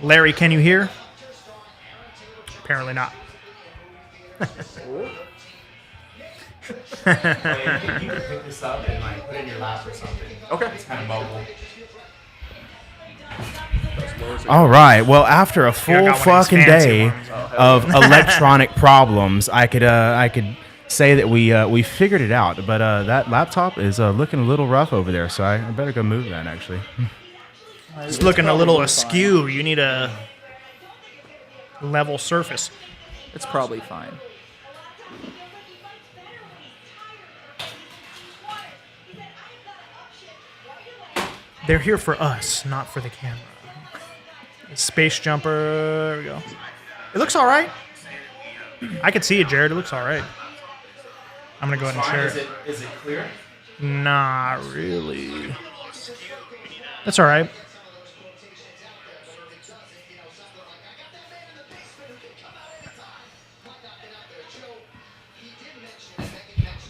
Larry, can you hear? Apparently not. You can pick this up and like put it in your lap or something. Okay. It's kind of mobile. All right. Well, after a full fucking day of electronic problems, I could say that we figured it out. But that laptop is looking a little rough over there, so I better go move that actually. It's looking a little askew. You need a level surface. It's probably fine. They're here for us, not for the camera. Spacejumper. There we go. It looks all right. I can see it, Jared. It looks all right. I'm going to go ahead and share it. Is it clear? Not really. That's all right.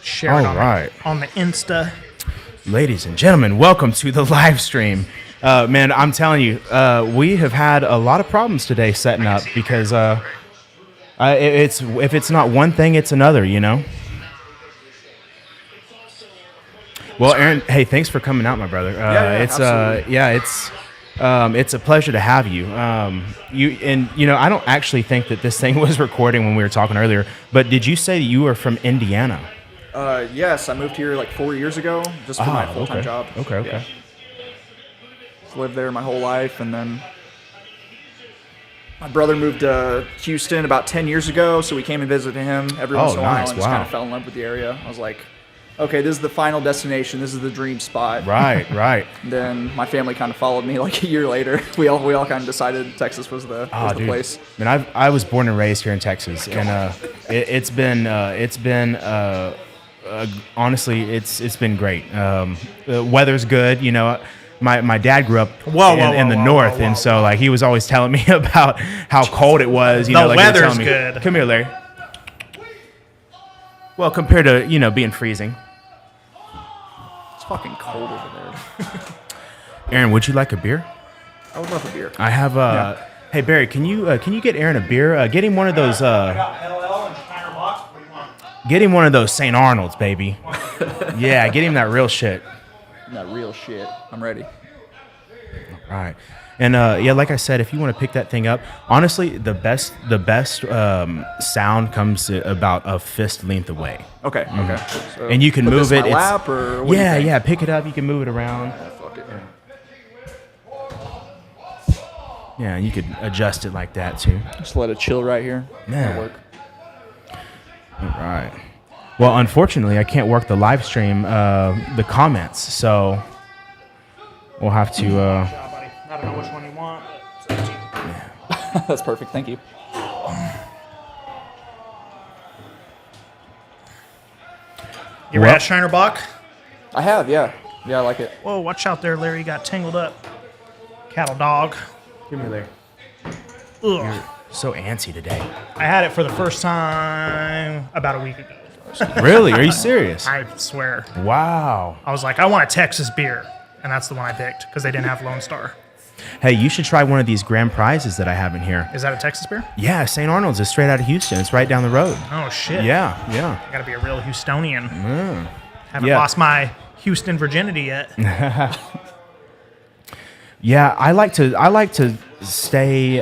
Share it on the Insta. Ladies and gentlemen, welcome to the live stream. Man, I'm telling you, we have had a lot of problems today setting up because if it's not one thing, it's another, you know? Well, Aaron, hey, thanks for coming out, my brother. It's a pleasure to have you. I don't actually think that this thing was recording when we were talking earlier, but did you say that you were from Indiana? Yes, I moved here like 4 years ago just for my full-time job. Okay. Yeah. Lived there my whole life, and then my brother moved to Houston about 10 years ago, so we came and visited him every once in a while and just kind of fell in love with the area. I was like, okay, this is the final destination. This is the dream spot. Right. And then my family kind of followed me like a year later. We all kind of decided Texas was the place. Man, I was born and raised here in Texas, and it's been honestly, it's been great. The weather's good, you know. My dad grew up in the north, and so like he was always telling me about how cold it was. You know, like weather's good. Come here, Larry. Well, compared to being freezing. It's fucking cold over there. Aaron, would you like a beer? I would love a beer. I have. Hey Barry, can you get Aaron a beer? Get him one of those. Get him one of those St. Arnold's, baby. Yeah, get him that real shit. That real shit. I'm ready. All right. And like I said, if you want to pick that thing up, honestly, the best sound comes about a fist length away. Okay. So and you can move it. In my lap or what yeah. Pick it up. You can move it around. Fuck it. Yeah, you could adjust it like that too. Just let it chill right here. Yeah. That'll work. All right. Well, unfortunately, I can't work the live stream, the comments, so we'll have to. I don't know which one you want. Yeah. That's perfect. Thank you. You ever had Shiner Bach? I have, yeah. Yeah, I like it. Whoa, watch out there, Larry. You got tangled up. Cattle dog. Give me Larry. Ugh. You're so antsy today. I had it for the first time about a week ago. Really? Are you serious? I swear. Wow. I was like, I want a Texas beer. And that's the one I picked because they didn't have Lone Star. Hey, you should try one of these grand prizes that I have in here. Is that a Texas beer? Yeah, St. Arnold's is straight out of Houston. It's right down the road. Oh, shit. Yeah. I got to be a real Houstonian. Haven't lost my Houston virginity yet. Yeah, I'd like to stay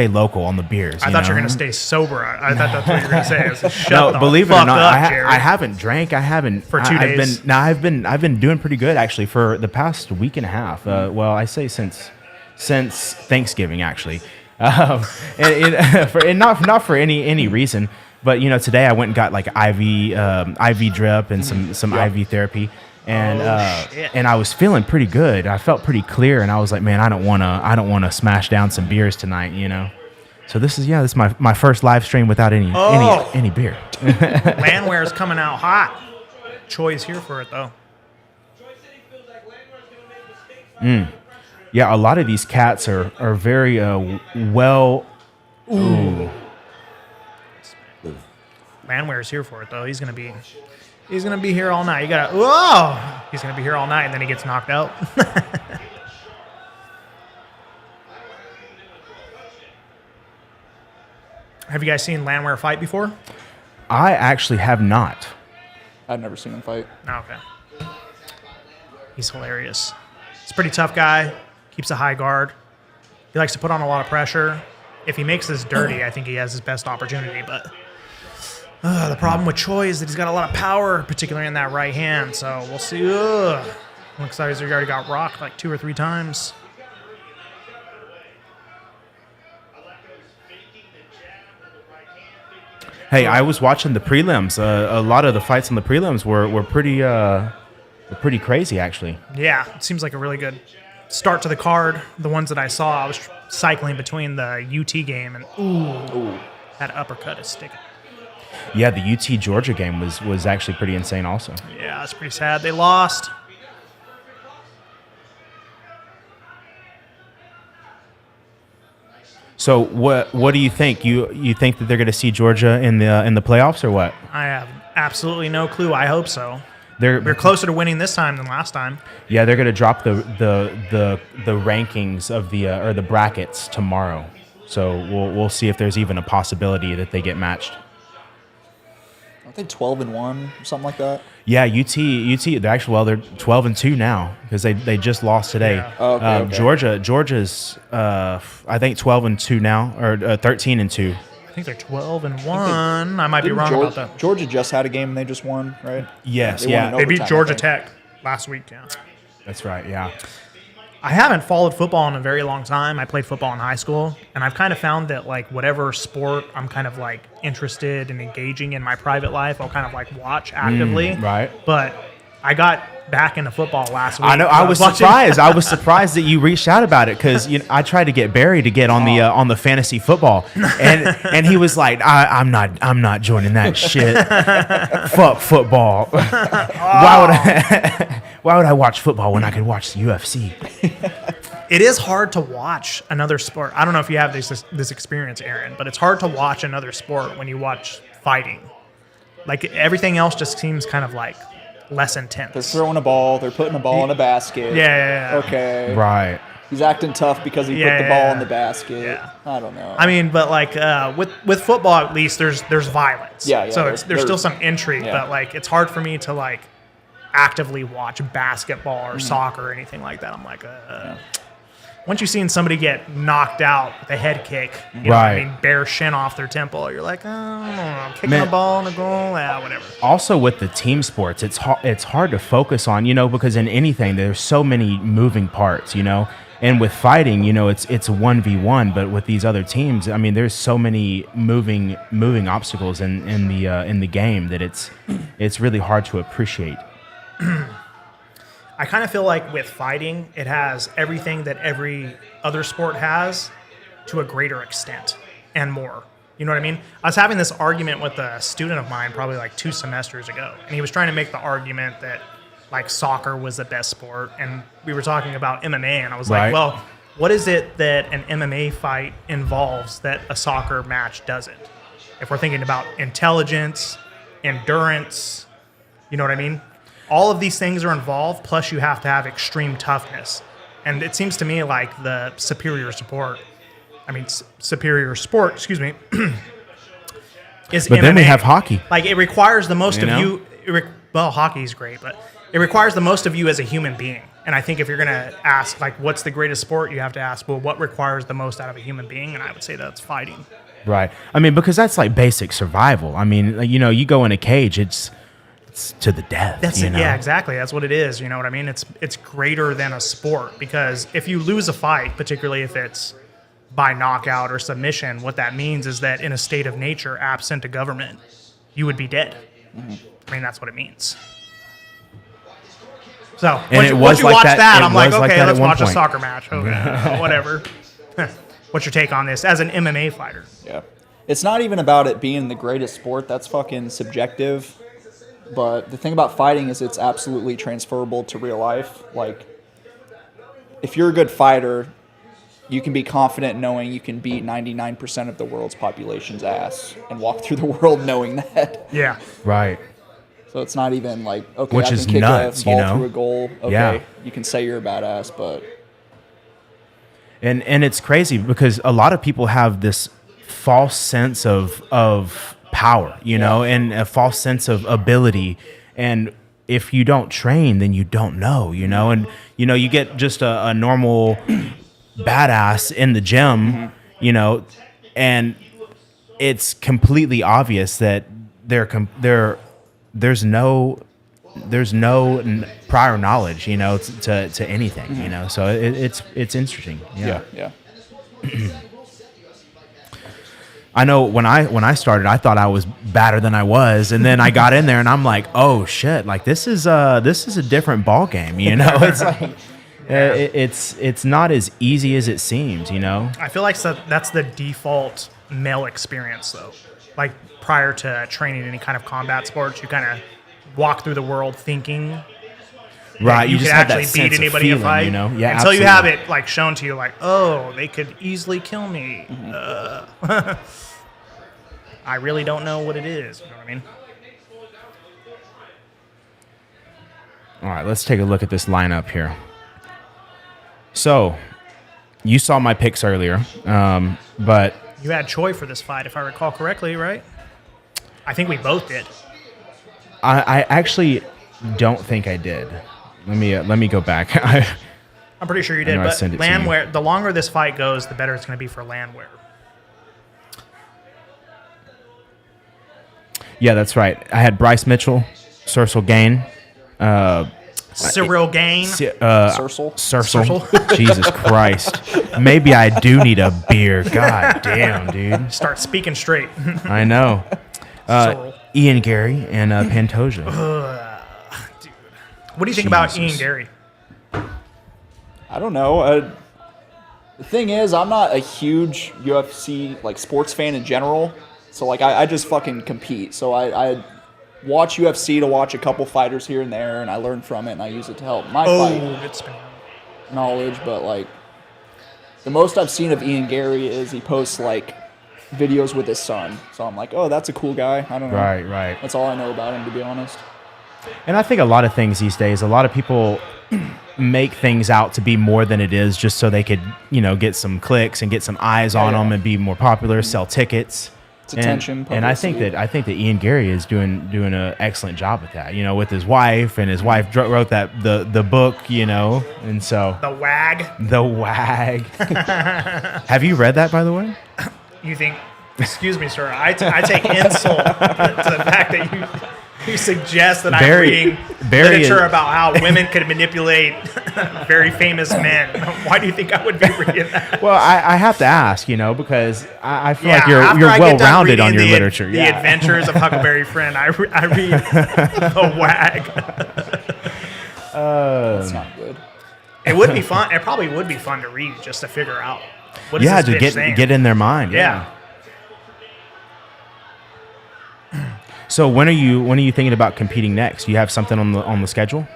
local on the beers. I thought you were going to stay sober. I thought that's what you were going to say. No, believe it or not, I haven't drank. I haven't for 2 days. I've been doing pretty good actually for the past week and a half. Well, I say since Thanksgiving actually, not for any reason. But today I went and got like IV drip and some IV therapy. And and I was feeling pretty good. I felt pretty clear, and I was like, man, I don't wanna smash down some beers tonight, So this is my first live stream without any beer. Landwehr's coming out hot. Troy's here for it though. Yeah, a lot of these cats are very well. Ooh. Landwehr's here for it though. He's gonna be here all night. He's gonna be here all night, and then he gets knocked out. Have you guys seen Landwehr fight before? I actually have not. I've never seen him fight. Okay. He's hilarious. He's a pretty tough guy. Keeps a high guard. He likes to put on a lot of pressure. If he makes this dirty, I think he has his best opportunity. But the problem with Choi is that he's got a lot of power, particularly in that right hand. So we'll see. Looks like he's already got rocked like 2 or 3 times. Hey, I was watching the prelims. A lot of the fights on the prelims were pretty crazy, actually. Yeah, it seems like a really good start to the card. The ones that I saw, I was cycling between the UT game and that uppercut is sticking. Yeah, the UT Georgia game was actually pretty insane also. Yeah, it's pretty sad. They lost. So what do you think? You think that they're going to see Georgia in the playoffs or what? I have absolutely no clue. I hope so. We're closer to winning this time than last time. Yeah, they're going to drop the rankings of the brackets tomorrow. So we'll see if there's even a possibility that they get matched. Aren't they 12-1 or something like that? Yeah, UT. They're 12-2 now because they just lost today. Yeah. Oh, okay. Georgia's I think 12-2 now or 13-2. I think they're 12-1. I might be wrong about that. Georgia just had a game and they just won, right? Yes, They won in They beat overtime, Georgia I think. Tech last week. Yeah. That's right. Yeah. I haven't followed football in a very long time. I played football in high school, and I've kind of found that like whatever sport I'm kind of like interested in engaging in my private life, I'll kind of like watch actively. Right. But I got back into football last week. I know. I was surprised. I was surprised that you reached out about it because I tried to get Barry to get on the fantasy football, and he was like, I'm not joining that shit. Fuck football. Why would I watch football when I could watch the UFC? It is hard to watch another sport. I don't know if you have this experience, Aaron, but it's hard to watch another sport when you watch fighting. Like everything else just seems kind of like less intense. They're throwing a ball. They're putting a ball in a basket. Yeah. Okay. Right. He's acting tough because he put the ball in the basket. Yeah. I don't know. I mean, but like with football, at least there's violence. Yeah. So there's still some intrigue, yeah. but like it's hard for me to like actively watch basketball or soccer or anything like that. I'm like, once you've seen somebody get knocked out with a head kick, you know what I mean, bare shin off their temple, you're like, oh, I don't know, kicking a ball in a goal, whatever. Also with the team sports, it's hard to focus on, because in anything there's so many moving parts, and with fighting, it's 1v1, but with these other teams, I mean, there's so many moving obstacles in the game that it's really hard to appreciate. I kind of feel like with fighting, it has everything that every other sport has to a greater extent and more. You know what I mean? I was having this argument with a student of mine probably like 2 semesters ago, and he was trying to make the argument that like soccer was the best sport, and we were talking about MMA, and I was like, well, what is it that an MMA fight involves that a soccer match doesn't? If we're thinking about intelligence, endurance, you know what I mean? All of these things are involved, plus you have to have extreme toughness. And it seems to me like the superior sport, is But MMA. then we have hockey. Like it requires the most of you. Well, hockey's great, but it requires the most of you as a human being. And I think if you're going to ask, like, what's the greatest sport, you have to ask, well, what requires the most out of a human being? And I would say that's fighting. Right. I mean, because that's like basic survival. I mean, you go in a cage, it's to the death. That's it. Yeah, exactly. That's what it is. You know what I mean? It's greater than a sport, because if you lose a fight, particularly if it's by knockout or submission, what that means is that in a state of nature, absent a government, you would be dead. Mm-hmm. I mean, that's what it means. So once you watch that, I'm like, okay, let's watch a soccer match. Okay, whatever. What's your take on this as an MMA fighter? Yeah. It's not even about it being the greatest sport. That's fucking subjective. But the thing about fighting is it's absolutely transferable to real life. Like, if you're a good fighter, you can be confident knowing you can beat 99% of the world's population's ass and walk through the world knowing that. Yeah. Right. So it's not even like, okay, Which I can is kick nuts, a ball through a goal. Okay, yeah. You can say you're a badass, but... And it's crazy because a lot of people have this false sense of power, you know, and a false sense of ability. And if you don't train, then you don't know, you know, and you know, you get just a normal badass in the gym, you know, and it's completely obvious that there's no prior knowledge, you know, to anything, you know. So it's interesting. Yeah. I know when I started, I thought I was badder than I was, and then I got in there and I'm like, oh shit, like this is a different ball game, you know. It's like it's not as easy as it seems, you know. I feel like that's the default male experience, though. Like prior to training any kind of combat sports, you kind of walk through the world thinking right, you just could have that actually sense beat of anybody in a feeling, fight, you know. Yeah, until you absolutely. have it like shown to you, like, oh, they could easily kill me. I really don't know what it is. You know what I mean? All right, let's take a look at this lineup here. So, you saw my picks earlier, but You had Choi for this fight, if I recall correctly, right? I think we both did. I actually don't think I did. Let me go back. I'm pretty sure you did. know I But sent it to you. Landwehr, the longer this fight goes, the better it's going to be for Landwehr. Yeah, that's right. I had Bryce Mitchell, Cyril Gain, Cyril Gain. Cyril. Jesus Christ. Maybe I do need a beer. God damn, dude. Start speaking straight. I know. Cyril. Ian Garry and Pantoja. Dude. What do you think about Jesus. Ian Garry? I don't know. The thing is, I'm not a huge UFC like sports fan in general. So like I just fucking compete. So I watch UFC to watch a couple fighters here and there, and I learn from it, and I use it to help my fight Good spin. knowledge. But like the most I've seen of Ian Garry is he posts like videos with his son. So I'm like, oh, that's a cool guy. I don't know. Right. That's all I know about him, to be honest. And I think a lot of things these days, a lot of people make things out to be more than it is just so they could, you know, get some clicks and get some eyes on them and be more popular, sell tickets. It's attention, And I think publicity. that Ian Garry is doing an excellent job at that. You know, with his wife, and his wife wrote the book. You know, and so The WAG. the WAG. Have you read that, by the way? You think? Excuse me, sir. I take insult to the fact that you suggest that I'm reading literature about how women could manipulate very famous men. Why do you think I would be reading that? Well, I have to ask, you know, because I feel like after you're I get well done rounded on reading your the literature. The Adventures of Huckleberry Friend. I read the WAG. That's not good. It would be fun. It probably would be fun to read just to figure out what is Yeah, this to bitch saying. get in their mind. Yeah. So when are you thinking about competing next? Do you have something on the schedule?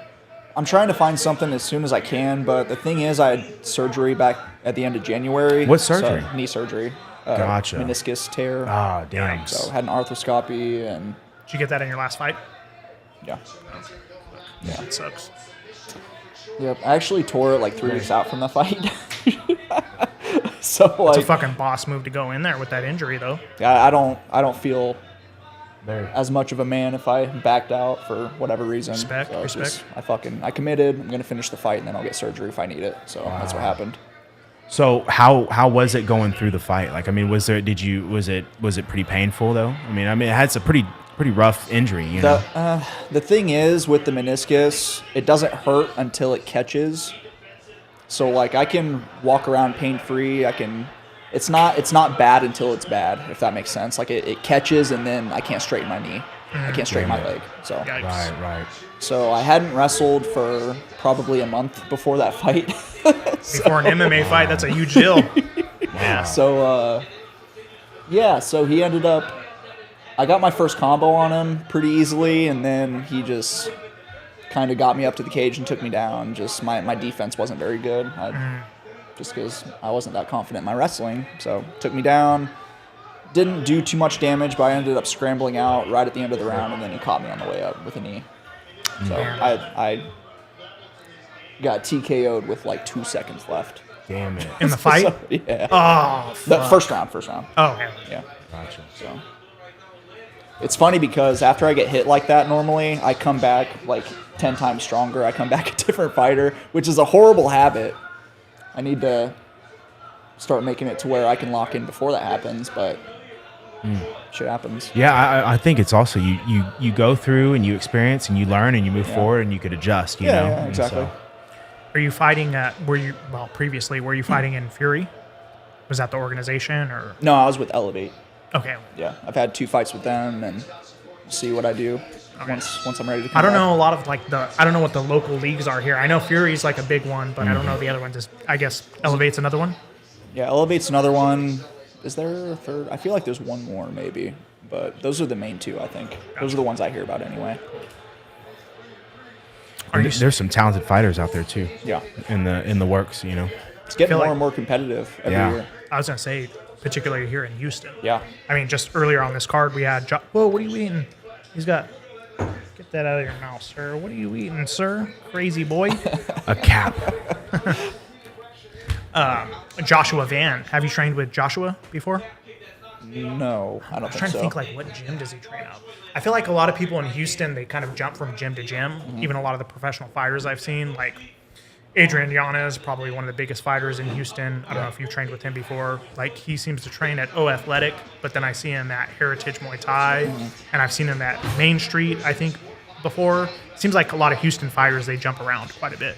I'm trying to find something as soon as I can, but the thing is, I had surgery back at the end of January. What surgery? So, knee surgery. Gotcha. Meniscus tear. Ah, damn. So had an arthroscopy, and Did you get that in your last fight? yeah. That sucks. Yep. I actually tore it like 3 weeks out from the fight. So It's a like, fucking boss move to go in there with that injury, though. I don't feel There. as much of a man if I backed out for whatever reason. Respect, So it's respect. I committed. I'm gonna finish the fight, and then I'll get surgery if I need it. So that's what happened. So how was it going through the fight? Like, I mean, was it pretty painful though? I mean, it had a pretty rough injury, you know. The thing is with the meniscus, it doesn't hurt until it catches. So like I can walk around pain free. It's not bad until it's bad, if that makes sense. Like it catches, and then I can't straighten my knee. I can't straighten my leg. So Yikes. Right. so I hadn't wrestled for probably a month before that fight. Before an MMA fight, that's a huge deal. Yeah. So so he ended up. I got my first combo on him pretty easily, and then he just kind of got me up to the cage and took me down. Just my defense wasn't very good. Just because I wasn't that confident in my wrestling. So took me down. Didn't do too much damage, but I ended up scrambling out right at the end of the round, and then he caught me on the way up with a knee. So Man. I got TKO'd with like 2 seconds left. Damn it. in the fight. So, yeah. Oh, The fuck. first round. Oh, yeah. Yeah. Gotcha. So it's funny because after I get hit like that, normally I come back like 10 times stronger. I come back a different fighter, which is a horrible habit. I need to start making it to where I can lock in before that happens, but shit happens. Yeah, I think it's also you go through and you experience and you learn and you move forward and you could adjust, you know? Yeah, And exactly. so- Are you fighting previously, were you fighting in Fury? Was that the organization or? No, I was with Elevate. Okay. Yeah, I've had 2 fights with them and see what I do once I'm ready to come I don't back. know a lot of I don't know what the local leagues are here. I know Fury's like a big one, but I don't know the other ones. I guess Elevate's another one. Yeah, Elevate's another one. Is there a third? I feel like there's one more maybe, but those are the main 2, I think. Those are the ones I hear about anyway. There's some talented fighters out there too. Yeah. In the works, you know. It's getting feel more like- and more competitive every Yeah. year. I was gonna say, particularly here in Houston. Yeah. I mean, just earlier on this card, we had. Whoa, what are you eating? He's got. Get that out of your mouth, sir. What are you eating, sir? Crazy boy. A cap. Joshua Van. Have you trained with Joshua before? No, I don't I'm trying think so. to think like what gym does he train out? I feel like a lot of people in Houston, they kind of jump from gym to gym. Even a lot of the professional fighters I've seen, like Adrian Yanez, probably one of the biggest fighters in Houston. I don't know if you've trained with him before. Like he seems to train at O Athletic, but then I see him at Heritage Muay Thai, and I've seen him at Main Street, I think, before. Seems like a lot of Houston fighters, they jump around quite a bit.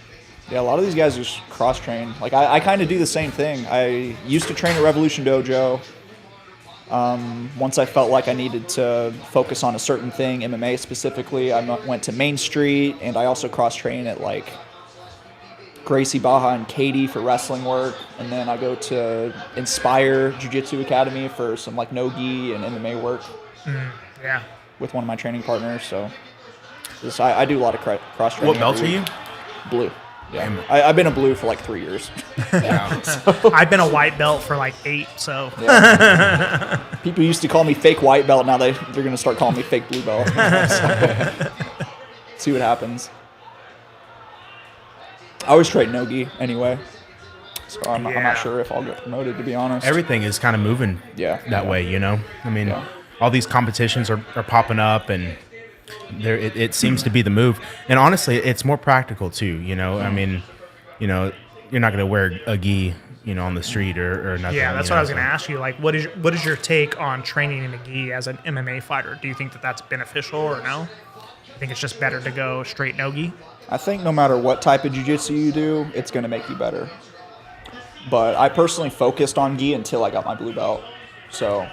Yeah, a lot of these guys just cross-train. Like, I kind of do the same thing. I used to train at Revolution Dojo. Once I felt like I needed to focus on a certain thing, MMA specifically, I went to Main Street, and I also cross-train at, like, Gracie Baja and Katie for wrestling work. And then I go to Inspire Jiu-Jitsu Academy for some, like, no-gi and MMA work Yeah. with one of my training partners. So I do a lot of cross-training. What belt are every you? week. Blue. Yeah, I've been a blue for like 3 years. I've been a white belt for like 8, so. People used to call me fake white belt. Now they're going to start calling me fake blue belt. So, see what happens. I always trade no-gi anyway. So I'm not sure if I'll get promoted, to be honest. Everything is kind of moving that way, you know? I mean, all these competitions are popping up and it seems to be the move. And honestly, it's more practical too, you know? I mean, you know, you're not going to wear a gi, you know, on the street or nothing. Yeah, that's you what know, I was going to ask you. Like, what is your take on training in a gi as an MMA fighter? Do you think that that's beneficial or no? I think it's just better to go straight no gi. I think no matter what type of jiu-jitsu you do, it's going to make you better. But I personally focused on gi until I got my blue belt. So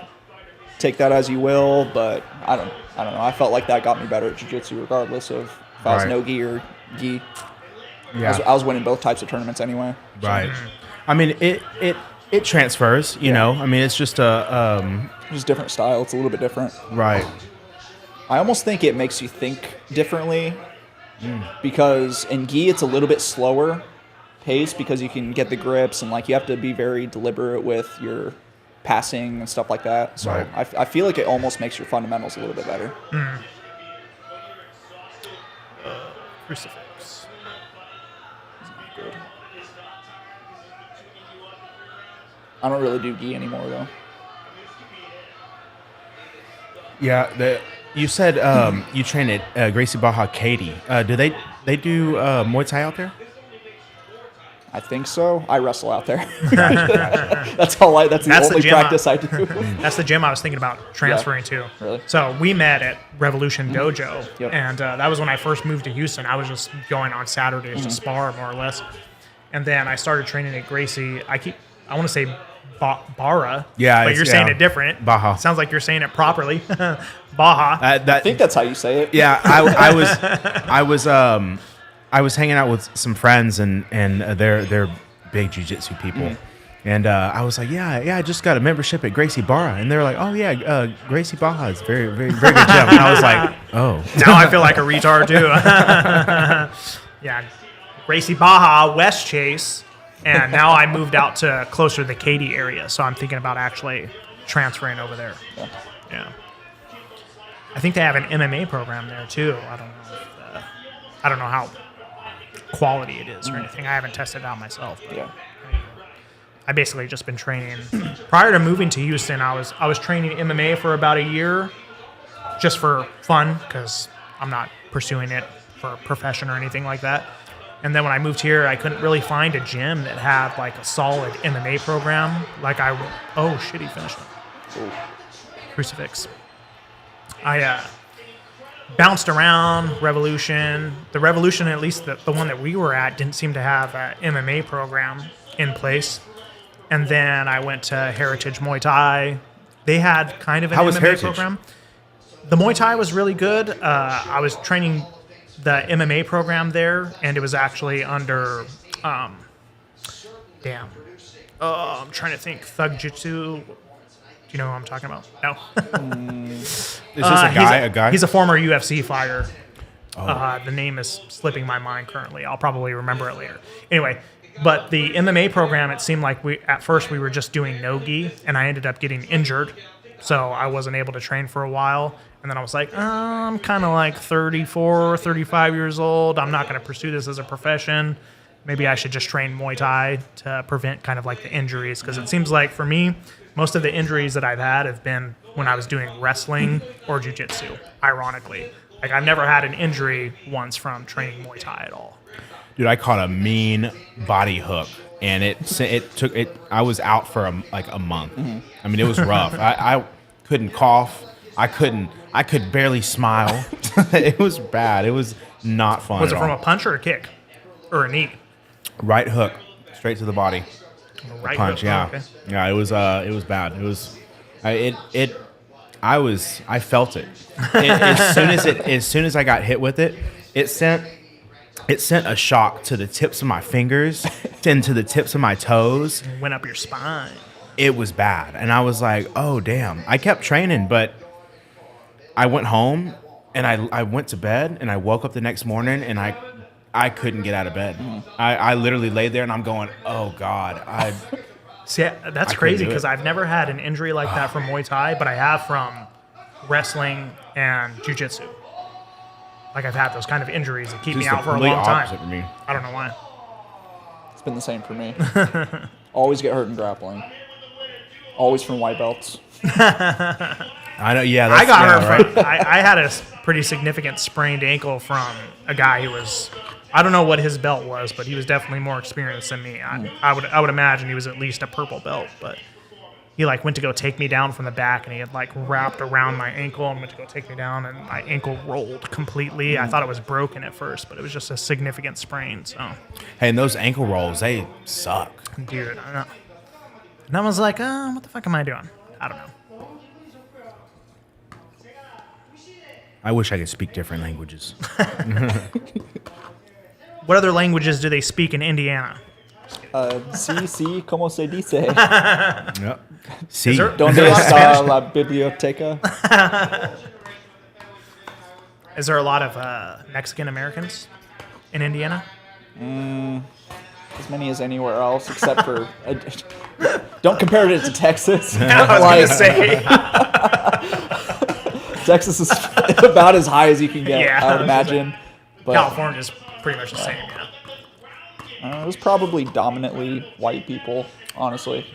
take that as you will, but I don't know. I felt like that got me better at jiu-jitsu regardless of if I was Right. no gi or gi. Yeah. I was winning both types of tournaments anyway. So, Right. I mean, it transfers, you know? I mean, it's just just different style. It's a little bit different. right. I almost think it makes you think differently because in gi it's a little bit slower pace because you can get the grips and like you have to be very deliberate with your passing and stuff like that. So Right. I feel like it almost makes your fundamentals a little bit better. Crucifix. Good. I don't really do gi anymore though. Yeah, you said you train at Gracie Baja Katie. Do they do Muay Thai out there? I think so. I wrestle out there. That's the only gym practice I do. That's the gym I was thinking about transferring to. Really? So we met at Revolution Dojo, Yep. and that was when I first moved to Houston. I was just going on Saturdays to spar, more or less. And then I started training at Gracie. I want to say Barra, Yeah, but you're it's- saying yeah. it different. Baja. Sounds like you're saying it properly. Baja. I think that's how you say it. Yeah, I was hanging out with some friends and they're big jiu-jitsu people. And I was like, yeah, I just got a membership at Gracie Barra. And they're like, oh, yeah, Gracie Baja is very, very, very good gym. And I was like, oh. Now I feel like a retard, too. Yeah. Gracie Baja, West Chase. And now I moved out to closer to the Katy area. So I'm thinking about actually transferring over there. Yeah. I think they have an MMA program there, too. I don't know how quality it is or anything. I haven't tested it out myself. But Yeah. I basically just been training. Prior to moving to Houston, I was training MMA for about a year, just for fun, because I'm not pursuing it for a profession or anything like that. And then when I moved here, I couldn't really find a gym that had like a solid MMA program. Oh shit, he finished it. Ooh. Crucifix. I bounced around Revolution. The Revolution, at least the one that we were at, didn't seem to have an MMA program in place. And then I went to Heritage Muay Thai. They had kind of an MMA program. The Muay Thai was really good. I was training the MMA program there, and it was actually under, I'm trying to think, Thug Jitsu. Do you know who I'm talking about? No. Is this a guy? He's a former UFC fighter. Oh. The name is slipping my mind currently. I'll probably remember it later. Anyway, but the MMA program, it seemed like at first we were just doing no-gi, and I ended up getting injured, so I wasn't able to train for a while. And then I was like, I'm kind of like 34, 35 years old. I'm not going to pursue this as a profession. Maybe I should just train Muay Thai to prevent kind of like the injuries, because it seems like for me, most of the injuries that I've had have been when I was doing wrestling or jiu-jitsu, ironically. Like, I've never had an injury once from training Muay Thai at all. Dude, I caught a mean body hook, and I was out for a month. Mm-hmm. I mean, it was rough. I couldn't cough. I could barely smile. It was bad. It was not fun. Was it from a punch or a kick? Or a knee? Right hook, straight to the body. Right punch, hook. yeah. Oh, okay. Yeah, it was bad. It was I felt it. As soon as I got hit with it, it sent a shock to the tips of my fingers and to the tips of my toes. It went up your spine. It was bad. And I was like, oh damn. I kept training, but I went home and I went to bed, and I woke up the next morning and I couldn't get out of bed. I literally laid there and I'm going, oh God. See, that's crazy, because I've never had an injury like that from Muay Thai, but I have from wrestling and jiu-jitsu. Like, I've had those kind of injuries that keep me out for a long time. For me. I don't know why. It's been the same for me. Always get hurt in grappling. Always from white belts. I know. Yeah, I got hurt. Right? I had a pretty significant sprained ankle from a guy who was, I don't know what his belt was, but he was definitely more experienced than me. I would imagine he was at least a purple belt, but he like went to go take me down from the back, and he had like wrapped around my ankle and went to go take me down, and my ankle rolled completely. I thought it was broken at first, but it was just a significant sprain. So, hey, and those ankle rolls, they suck, dude. I know. And I was like, what the fuck am I doing? I don't know. I wish I could speak different languages. What other languages do they speak in Indiana? Sí, ¿cómo se dice? Yep. Sí. ¿Dónde está la biblioteca? Is there a lot of Mexican Americans in Indiana? As many as anywhere else, except for... don't compare it to Texas. I was going to say. Texas is about as high as you can get, Yeah. I would imagine. But California's pretty much the same, yeah. it was probably dominantly white people, honestly.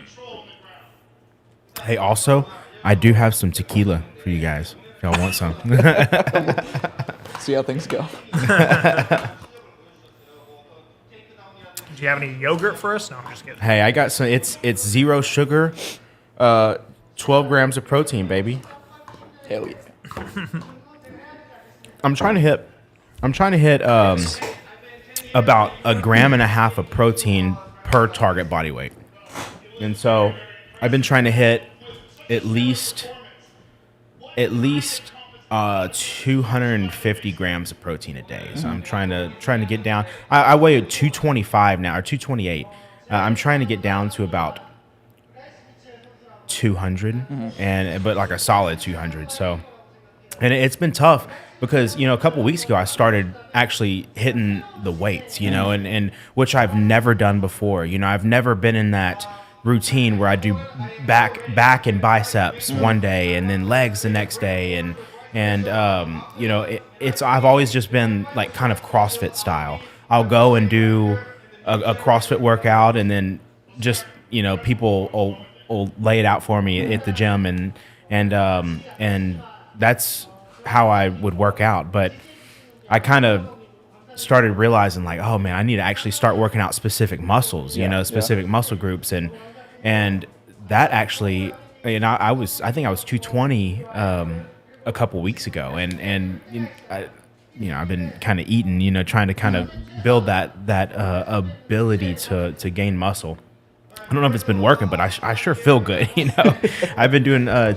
Hey, also, I do have some tequila for you guys. If y'all want some. See how things go. Do you have any yogurt for us? No, I'm just kidding. Hey, I got some. It's 0 sugar, 12 grams of protein, baby. Hell yeah. I'm trying to hit about 1.5 grams of protein per target body weight. And so I've been trying to hit at least 250 grams of protein a day. So I'm trying to get down. I weigh 225 now, or 228. I'm trying to get down to about 200, but like a solid 200. So, and it's been tough because, a couple weeks ago I started actually hitting the weights, and which I've never done before. I've never been in that routine where I do back and biceps one day and then legs the next day, and I've always just been like kind of CrossFit style. I'll go and do a CrossFit workout and then just people will lay it out for me at the gym, and that's how I would work out. But I kind of started realizing like, oh man, I need to actually start working out specific muscles, specific muscle groups, and that actually, I think I was 220 a couple weeks ago, and I've been kind of eating, trying to kind of build that ability to gain muscle. I don't know if it's been working, but I sure feel good. I've been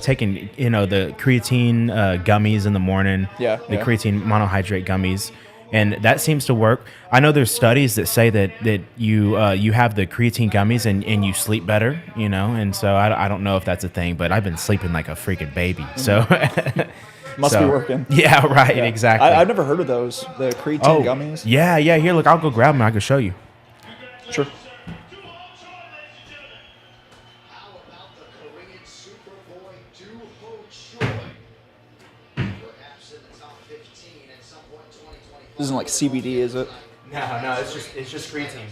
taking the creatine gummies in the morning, the creatine monohydrate gummies, and that seems to work. I know there's studies that say that you have the creatine gummies and you sleep better, and so I don't know if that's a thing, but I've been sleeping like a freaking baby. So must be working. Yeah, right, exactly. I've never heard of those, the creatine gummies. Yeah. Here, look, I'll go grab them. I can show you. Sure. This isn't like CBD, is it? No, it's just creatine.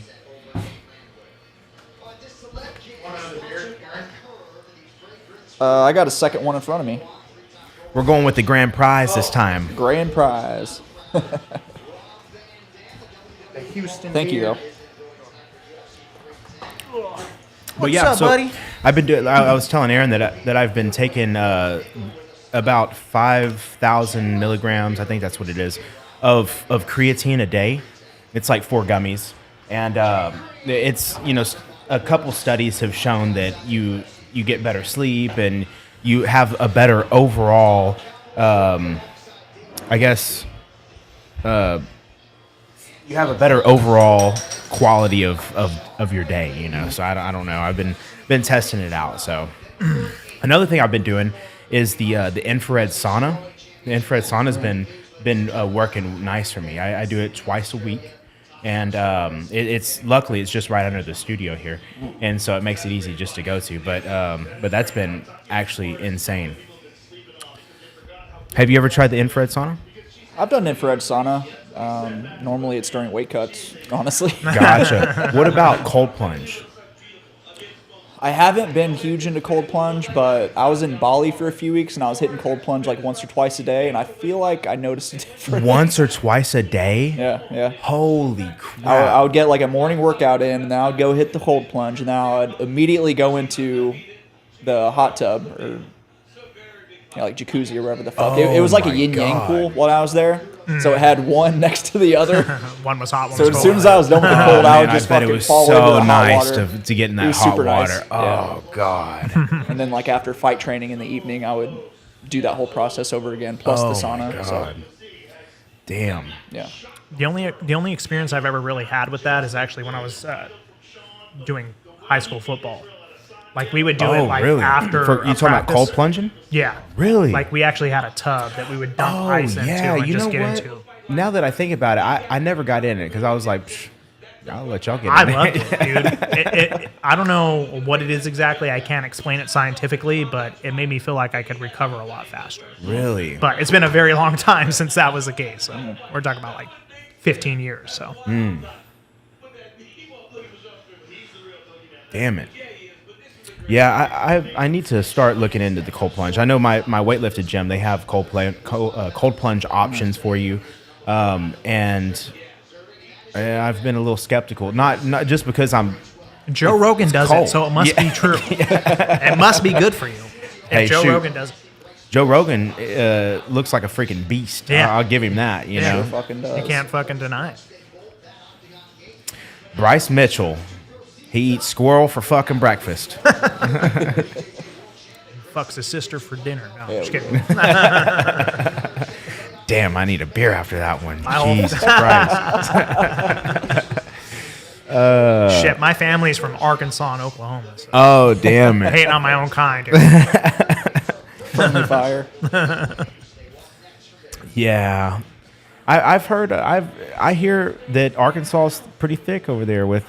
I got a second one in front of me. We're going with the grand prize this time. Grand prize. Houston. Thank you, though. But yeah, so buddy? I've been doing. I was telling Aaron that I've been taking about 5,000 milligrams. I think that's what it is of creatine a day. It's like 4 gummies, and it's a couple studies have shown that you get better sleep and you have a better overall, you have a better overall quality of your day, So I don't know. I've been testing it out. So another thing I've been doing is the infrared sauna. The infrared sauna has been working nice for me. I do it twice a week, and it's luckily it's just right under the studio here, and so it makes it easy just to go to. But that's been actually insane. Have you ever tried the infrared sauna? I've done infrared sauna. Normally it's during weight cuts, honestly. Gotcha. What about cold plunge? I haven't been huge into cold plunge, but I was in Bali for a few weeks and I was hitting cold plunge like once or twice a day, and I feel like I noticed a difference. Once or twice a day? Yeah. Holy crap. I would get like a morning workout in, and then I would go hit the cold plunge, and then I would immediately go into the hot tub or like jacuzzi or whatever the fuck. It was like a yin-yang pool while I was there. So it had one next to the other. One was hot, one was cold. So as soon as I was done with the cold, I would just fucking fall into the hot water. To get in that hot water. Nice. Oh, God. And then like after fight training in the evening, I would do that whole process over again, plus the sauna. My God. So, damn. Yeah. The only experience I've ever really had with that is actually when I was doing high school football. Like we would do it like really? after You talking about cold plunging? Yeah. Really? Like we actually had a tub that we would dump ice into and just get into. Now that I think about it, I never got in it because I was like, I'll let y'all get in I it. loved it, dude. I don't know what it is exactly. I can't explain it scientifically, but it made me feel like I could recover a lot faster. Really? But it's been a very long time since that was the case. So we're talking about like 15 years. So. Damn it. Yeah, I need to start looking into the cold plunge. I know my weightlifted gym, they have cold plunge options for you, and I've been a little skeptical. Not just because Joe Rogan does cold. it, so it must be true. It must be good for you. If Joe Rogan does it. Joe Rogan looks like a freaking beast. Yeah. I'll give him that. You know, Fucking does. You can't fucking deny it. Bryce Mitchell. He eats squirrel for fucking breakfast. Fucks his sister for dinner. No, I'm just kidding. Damn, I need a beer after that one. I Jesus Christ. Shit, my family's from Arkansas and Oklahoma. So Oh, damn it. hating on my own kind. Dude. Friendly fire. Yeah. I've heard, I hear that Arkansas is pretty thick over there with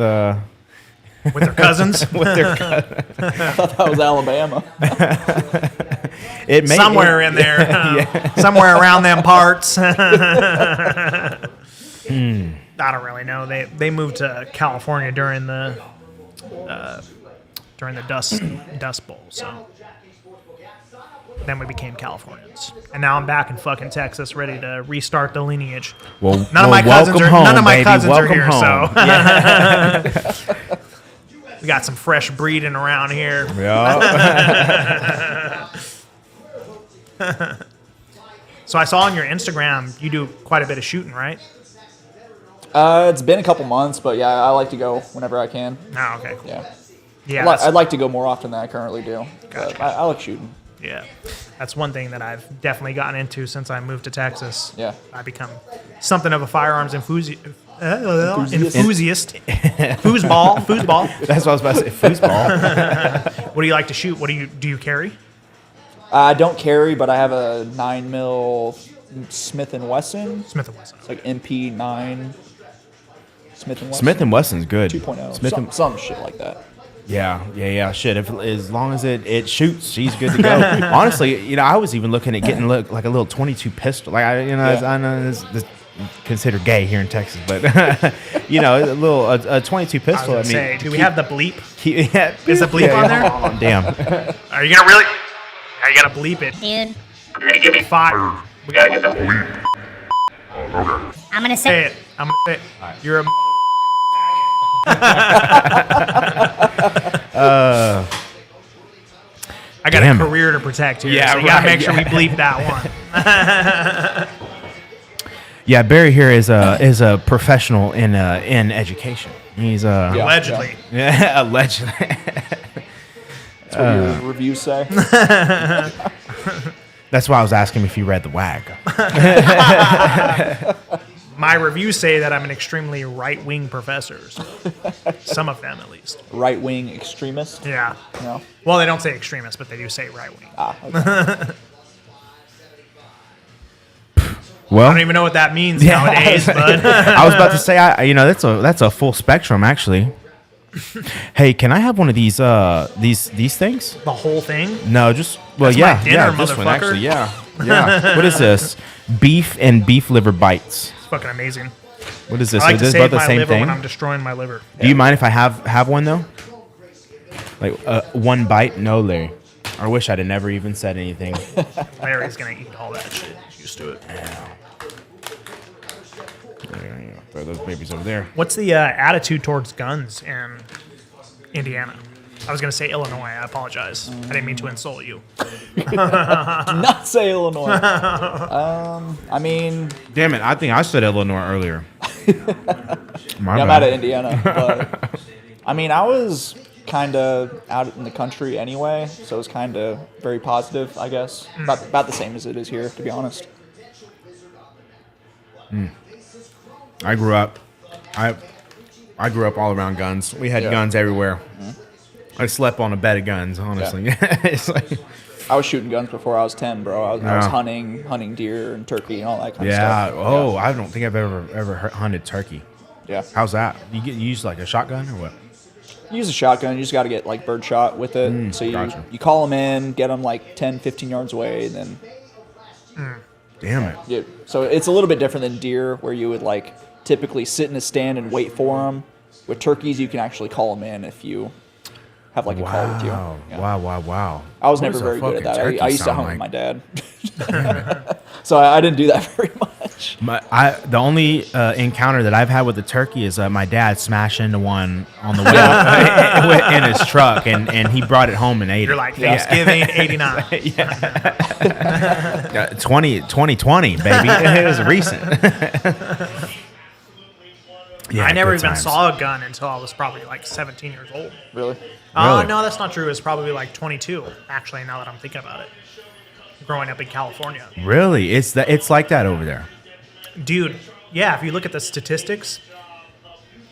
With their cousins. I thought that was Alabama. Somewhere in there. Somewhere around them parts. I don't really know. They moved to California during the during the Dust Bowl. So then we became Californians, and now I'm back in fucking Texas, ready to restart the lineage. Well, none of my cousins welcome are home, none of my baby. cousins Welcome are here, home. so we got some fresh breeding around here. Yeah. So I saw on your Instagram you do quite a bit of shooting, right? It's been a couple months, but yeah, I like to go whenever I can. Oh, okay, cool. Yeah. Yeah, I'd like to go more often than I currently do. Gotcha. But I like shooting. yeah, that's one thing that I've definitely gotten into since I moved to Texas. Yeah. I become something of a firearms enthusiast. Foosball. That's what I was about to say. Foosball. What do you like to shoot? Do you carry? I don't carry, but I have a 9mm Smith & Wesson. Smith & Wesson. It's like MP9 Smith & Wesson. Smith and Wesson's good. 2.0. Smith and, Some shit like that. yeah. Shit, as long as it shoots, she's good to go. Honestly, I was even looking at getting like a little 22 pistol. Like I know this considered gay here in Texas, but a 22 pistol. I was gonna say, do we have the bleep? Yeah, Is the bleep on there? Oh, damn. Are you gonna really? Yeah, you gotta bleep it. Dude, Give me 5. We gotta get the bleep. I'm gonna Say say it. I'm gonna say it. You're a. I got Damn a it. career to protect here. Yeah, so you gotta right, make sure we bleep that one. Yeah, Barry here is a professional in education. He's Allegedly. allegedly. That's what your reviews say. That's why I was asking if you read the WAG. My reviews say that I'm an extremely right-wing professor. So some of them, at least. Right-wing extremist. Yeah. No. Well, they don't say extremist, but they do say right-wing. Okay. Well, I don't even know what that means nowadays, but I was about to say, that's a full spectrum actually. Hey, can I have one of these things? the whole thing. No, just That's my dinner, this one motherfucker. actually, yeah. What is this? Beef and beef liver bites. It's fucking amazing. What is this? I like Is to this save about the my same liver thing? when I'm destroying my liver. Do you mind if I have one though? Like one bite? No, Larry. I wish I'd have never even said anything. Larry's gonna eat all that shit. He's used to it. Throw those babies over there. What's the attitude towards guns in Indiana? I was gonna say Illinois. I apologize. I didn't mean to insult you. Not say Illinois. I mean, Damn it! I think I said Illinois earlier. My I'm bad. out of Indiana, but I mean, I was kind of out in the country anyway, so it was kind of very positive, I guess. About the same as it is here, to be honest. I grew up. I grew up all around guns. We had guns everywhere. I slept on a bed of guns, honestly. It's like, I was shooting guns before I was 10, bro. I was Yeah. hunting deer and turkey and all that kind of stuff. Oh, I don't think I've ever hunted turkey. Yeah. How's that? You use like a shotgun or what? You use a shotgun, you just got to get like bird shot with it. So gotcha. you call them in, get them like 10, 15 yards away, and then Damn it. yeah. So it's a little bit different than deer, where you would like typically sit in a stand and wait for them. With turkeys, you can actually call them in if you have like a call with you. Yeah. Wow. I was What never does a very good at fucking that. turkey I used to sound hunt like? with my dad, so I didn't do that very much. The only encounter that I've had with a turkey is my dad smashed into one on the way in his truck, and he brought it home and ate You're it. like Thanksgiving '89. 2020, baby. It was recent. Yeah, I never good even times. saw a gun until I was probably like 17 years old. Really? Really? No, that's not true. It was probably like 22, actually, now that I'm thinking about it. Growing up in California. Really? It's like that over there. Dude, yeah, if you look at the statistics,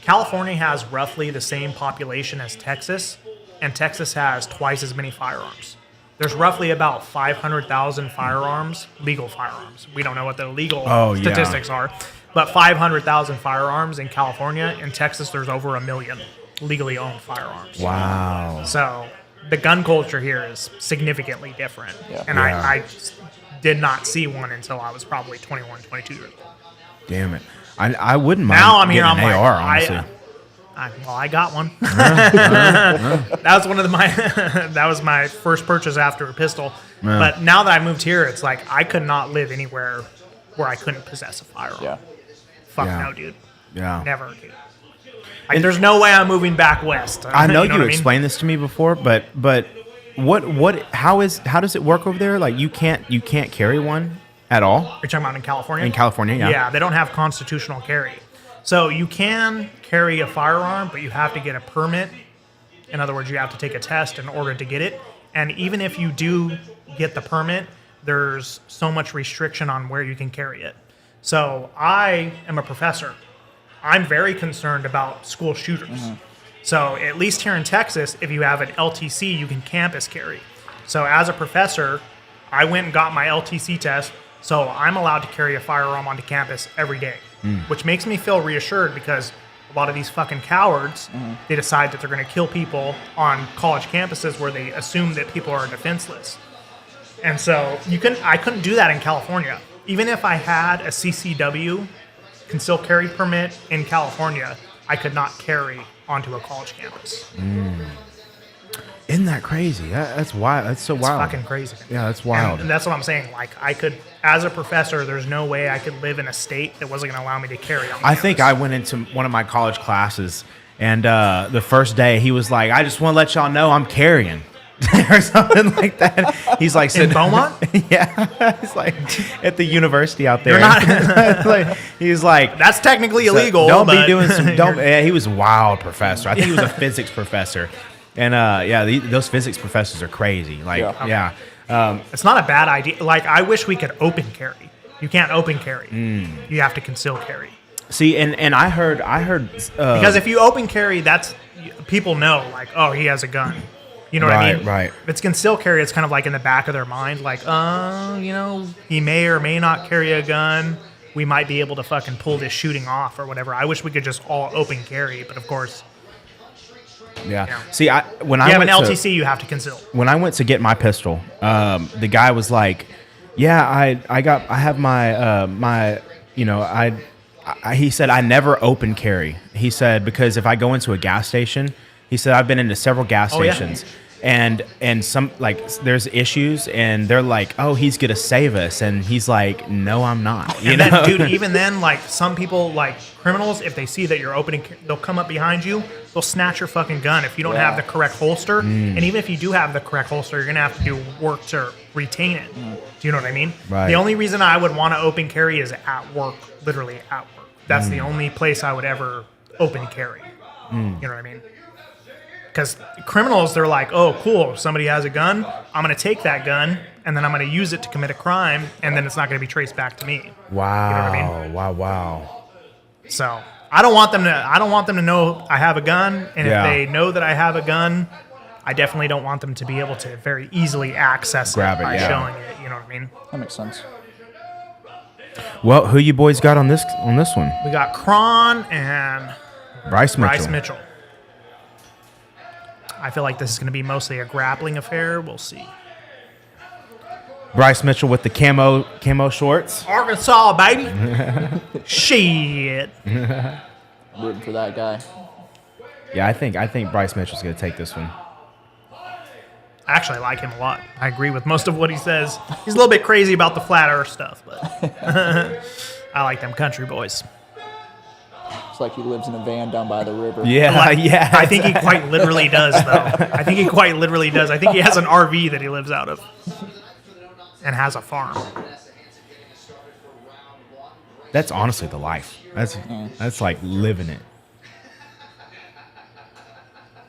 California has roughly the same population as Texas, and Texas has twice as many firearms. There's roughly about 500,000 firearms, legal firearms. We don't know what the legal statistics are, but 500,000 firearms in California. In Texas, there's over 1 million legally owned firearms. Wow. So the gun culture here is significantly different. Yeah. And I just did not see one until I was probably 21, 22 years old. Damn it. I wouldn't mind Now I'm here, getting I'm an like, AR, honestly. I got one. That was one of my that was my first purchase after a pistol. But now that I moved here, it's like I could not live anywhere where I couldn't possess a firearm. Yeah. Fuck Yeah. no, dude. Yeah. Never, dude. Like, there's no way I'm moving back west. I know what you I mean? explained this to me before, but how does it work over there? Like you can't carry one at all You're talking about in California? in California, yeah. Yeah, they don't have constitutional carry. So you can carry a firearm, but you have to get a permit. In other words, you have to take a test in order to get it. And even if you do get the permit, there's so much restriction on where you can carry it. So I am a professor. I'm very concerned about school shooters. So at least here in Texas, if you have an LTC, you can campus carry. So as a professor, I went and got my LTC test. So I'm allowed to carry a firearm onto campus every day, which makes me feel reassured because a lot of these fucking cowards, they decide that they're going to kill people on college campuses where they assume that people are defenseless. And so I couldn't do that in California. Even if I had a CCW, concealed carry permit in California, I could not carry onto a college campus. Isn't that crazy? That's wild. That's so It's wild. fucking crazy. Yeah, that's wild. And that's what I'm saying. Like, I could, as a professor, there's no way I could live in a state that wasn't going to allow me to carry on I think I campus. went into one of my college classes, and the first day he was like, "I just want to let y'all know I'm carrying," or something like that. He's like, In Beaumont? yeah, he's like at the university out there. You're not- Like, he's like, That's technically illegal. Don't be but doing some. Don't. you're- Yeah, he was a wild professor. I think he was a physics professor, and those physics professors are crazy. Like, Yeah. It's not a bad idea. Like, I wish we could open carry. You can't open carry. You have to conceal carry. See, and I heard Because if you open carry, that's people know, like, oh, he has a gun. You know what I mean? Right. If it's conceal carry, it's kind of like in the back of their mind, like, he may or may not carry a gun. We might be able to fucking pull this shooting off or whatever. I wish we could just all open carry, but of course, yeah. See, when you I have an went to, LTC, you have to conceal. when I went to get my pistol, the guy was like, "Yeah, I have my he said I never open carry. He said because if I go into a gas station, he said I've been into several gas Oh, yeah. stations and some like there's issues and they're like, "Oh, he's going to save us." And he's like, "No, I'm not." You And know? then, dude, even then, like, some people, like criminals, if they see that you're opening, they'll come up behind you, they'll snatch your fucking gun if you don't have the correct holster. And even if you do have the correct holster, you're going to have to do work to retain it. Do you know what I mean? Right. The only reason I would want to open carry is at work, literally at work. That's the only place I would ever open carry. You know what I mean? Because criminals, they're like, oh, cool, somebody has a gun, I'm going to take that gun, and then I'm going to use it to commit a crime, and then it's not going to be traced back to me. Wow. You know what I mean? Wow. So I don't want them to know I have a gun, and Yeah. if they know that I have a gun, I definitely don't want them to be able to very easily access Grab it, by yeah. showing it. You know what I mean? That makes sense. Well, who you boys got on this one? We got Cron and Bryce Mitchell. Bryce Mitchell. I feel like this is going to be mostly a grappling affair. We'll see. Bryce Mitchell with the camo shorts. Arkansas, baby. Shit. Rooting for that guy. Yeah, I think Bryce Mitchell's going to take this one. I actually like him a lot. I agree with most of what he says. He's a little bit crazy about the flat earth stuff, but I like them country boys. It's like he lives in a van down by the river. Yeah, Like, yeah. I think he quite literally does, though. I think he quite literally does. I think he has an RV that he lives out of and has a farm. That's honestly the life. That's like living it.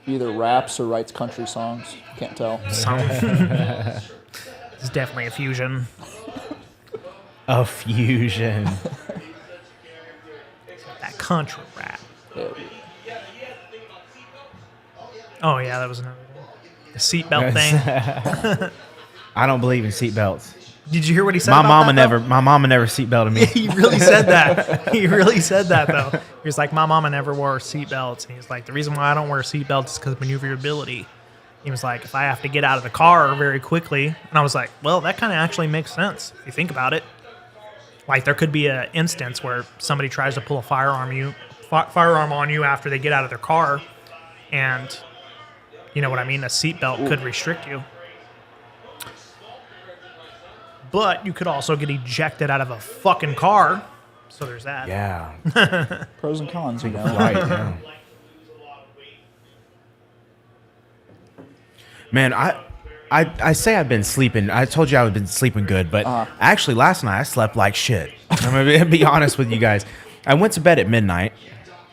Either raps or writes country songs. Can't tell. So it's definitely a fusion. A fusion. That country rap. Yeah. Oh yeah, that was another one. The seatbelt thing. I don't believe in seatbelts. Did you hear what he said? My about mama that, though? never seatbelted me. He really said that. He really said that, though. He was like, my mama never wore seatbelts. And he was like, the reason why I don't wear seatbelts is because of maneuverability. He was like, if I have to get out of the car very quickly. And I was like, well, that kind of actually makes sense if you think about it. Like, there could be an instance where somebody tries to pull a firearm on you after they get out of their car, and you know what I mean? A seatbelt could restrict you. But you could also get ejected out of a fucking car. So there's that. Yeah. Pros and cons, you know. Right. Yeah. Man, I say I've been sleeping. I told you I've been sleeping good, but actually last night I slept like shit. I'm gonna be honest with you guys. I went to bed at midnight,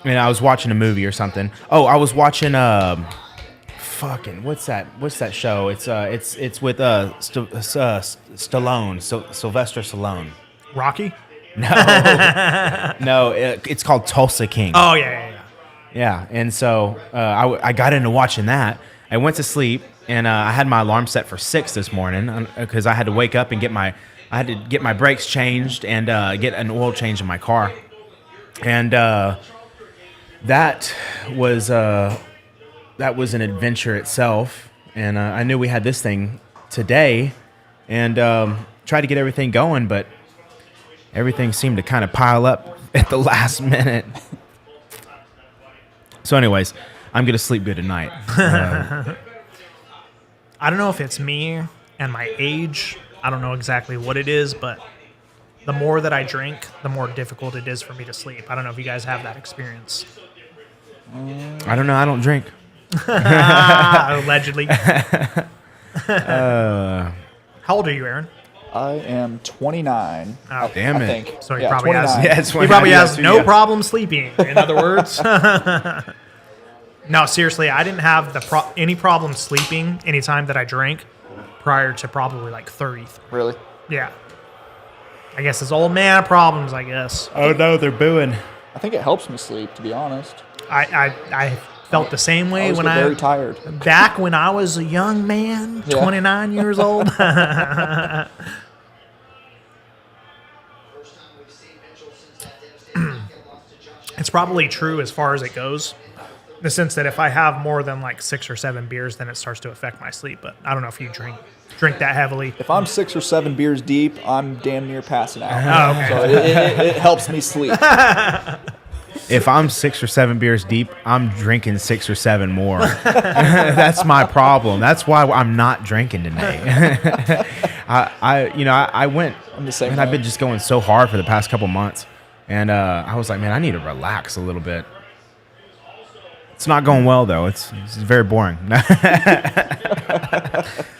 and I was watching a movie or something. Oh, I was watching fucking what's that show? It's with Stallone, Sylvester Stallone. Rocky? No, it's called Tulsa King. Oh, yeah. Yeah, and so I got into watching that. I went to sleep, and I had my alarm set for 6 this morning because I had to wake up and get my brakes changed and get an oil change in my car, and that was an adventure itself. And I knew we had this thing today, and tried to get everything going, but everything seemed to kind of pile up at the last minute. So anyways, I'm going to sleep good tonight. I don't know if it's me and my age. I don't know exactly what it is, but the more that I drink, the more difficult it is for me to sleep. I don't know if you guys have that experience. I don't know. I don't drink. Allegedly. How old are you, Aaron? I am 29. Oh, Damn I it. think. So he Yeah, probably 29. has. Yeah, it's He probably has no yeah. problem sleeping. In other words, no, seriously, I didn't have any problem sleeping anytime that I drank prior to probably like 30. Really? Yeah, I guess it's old man problems. I guess Oh no, they're booing. I think it helps me sleep, to be honest. I felt the same I way always when get very tired. back when I was a young man, Yeah. 29 years old. It's probably true as far as it goes. In the sense that if I have more than like 6 or 7 beers, then it starts to affect my sleep. But I don't know if you drink that heavily. If I'm 6 or 7 beers deep, I'm damn near passing out. Oh, okay. So it helps me sleep. If I'm 6 or 7 beers deep, I'm drinking 6 or 7 more. That's my problem. That's why I'm not drinking today. I went. I'm the same And way. I've been just going so hard for the past couple months, and I was like, man, I need to relax a little bit. It's not going well though. It's very boring.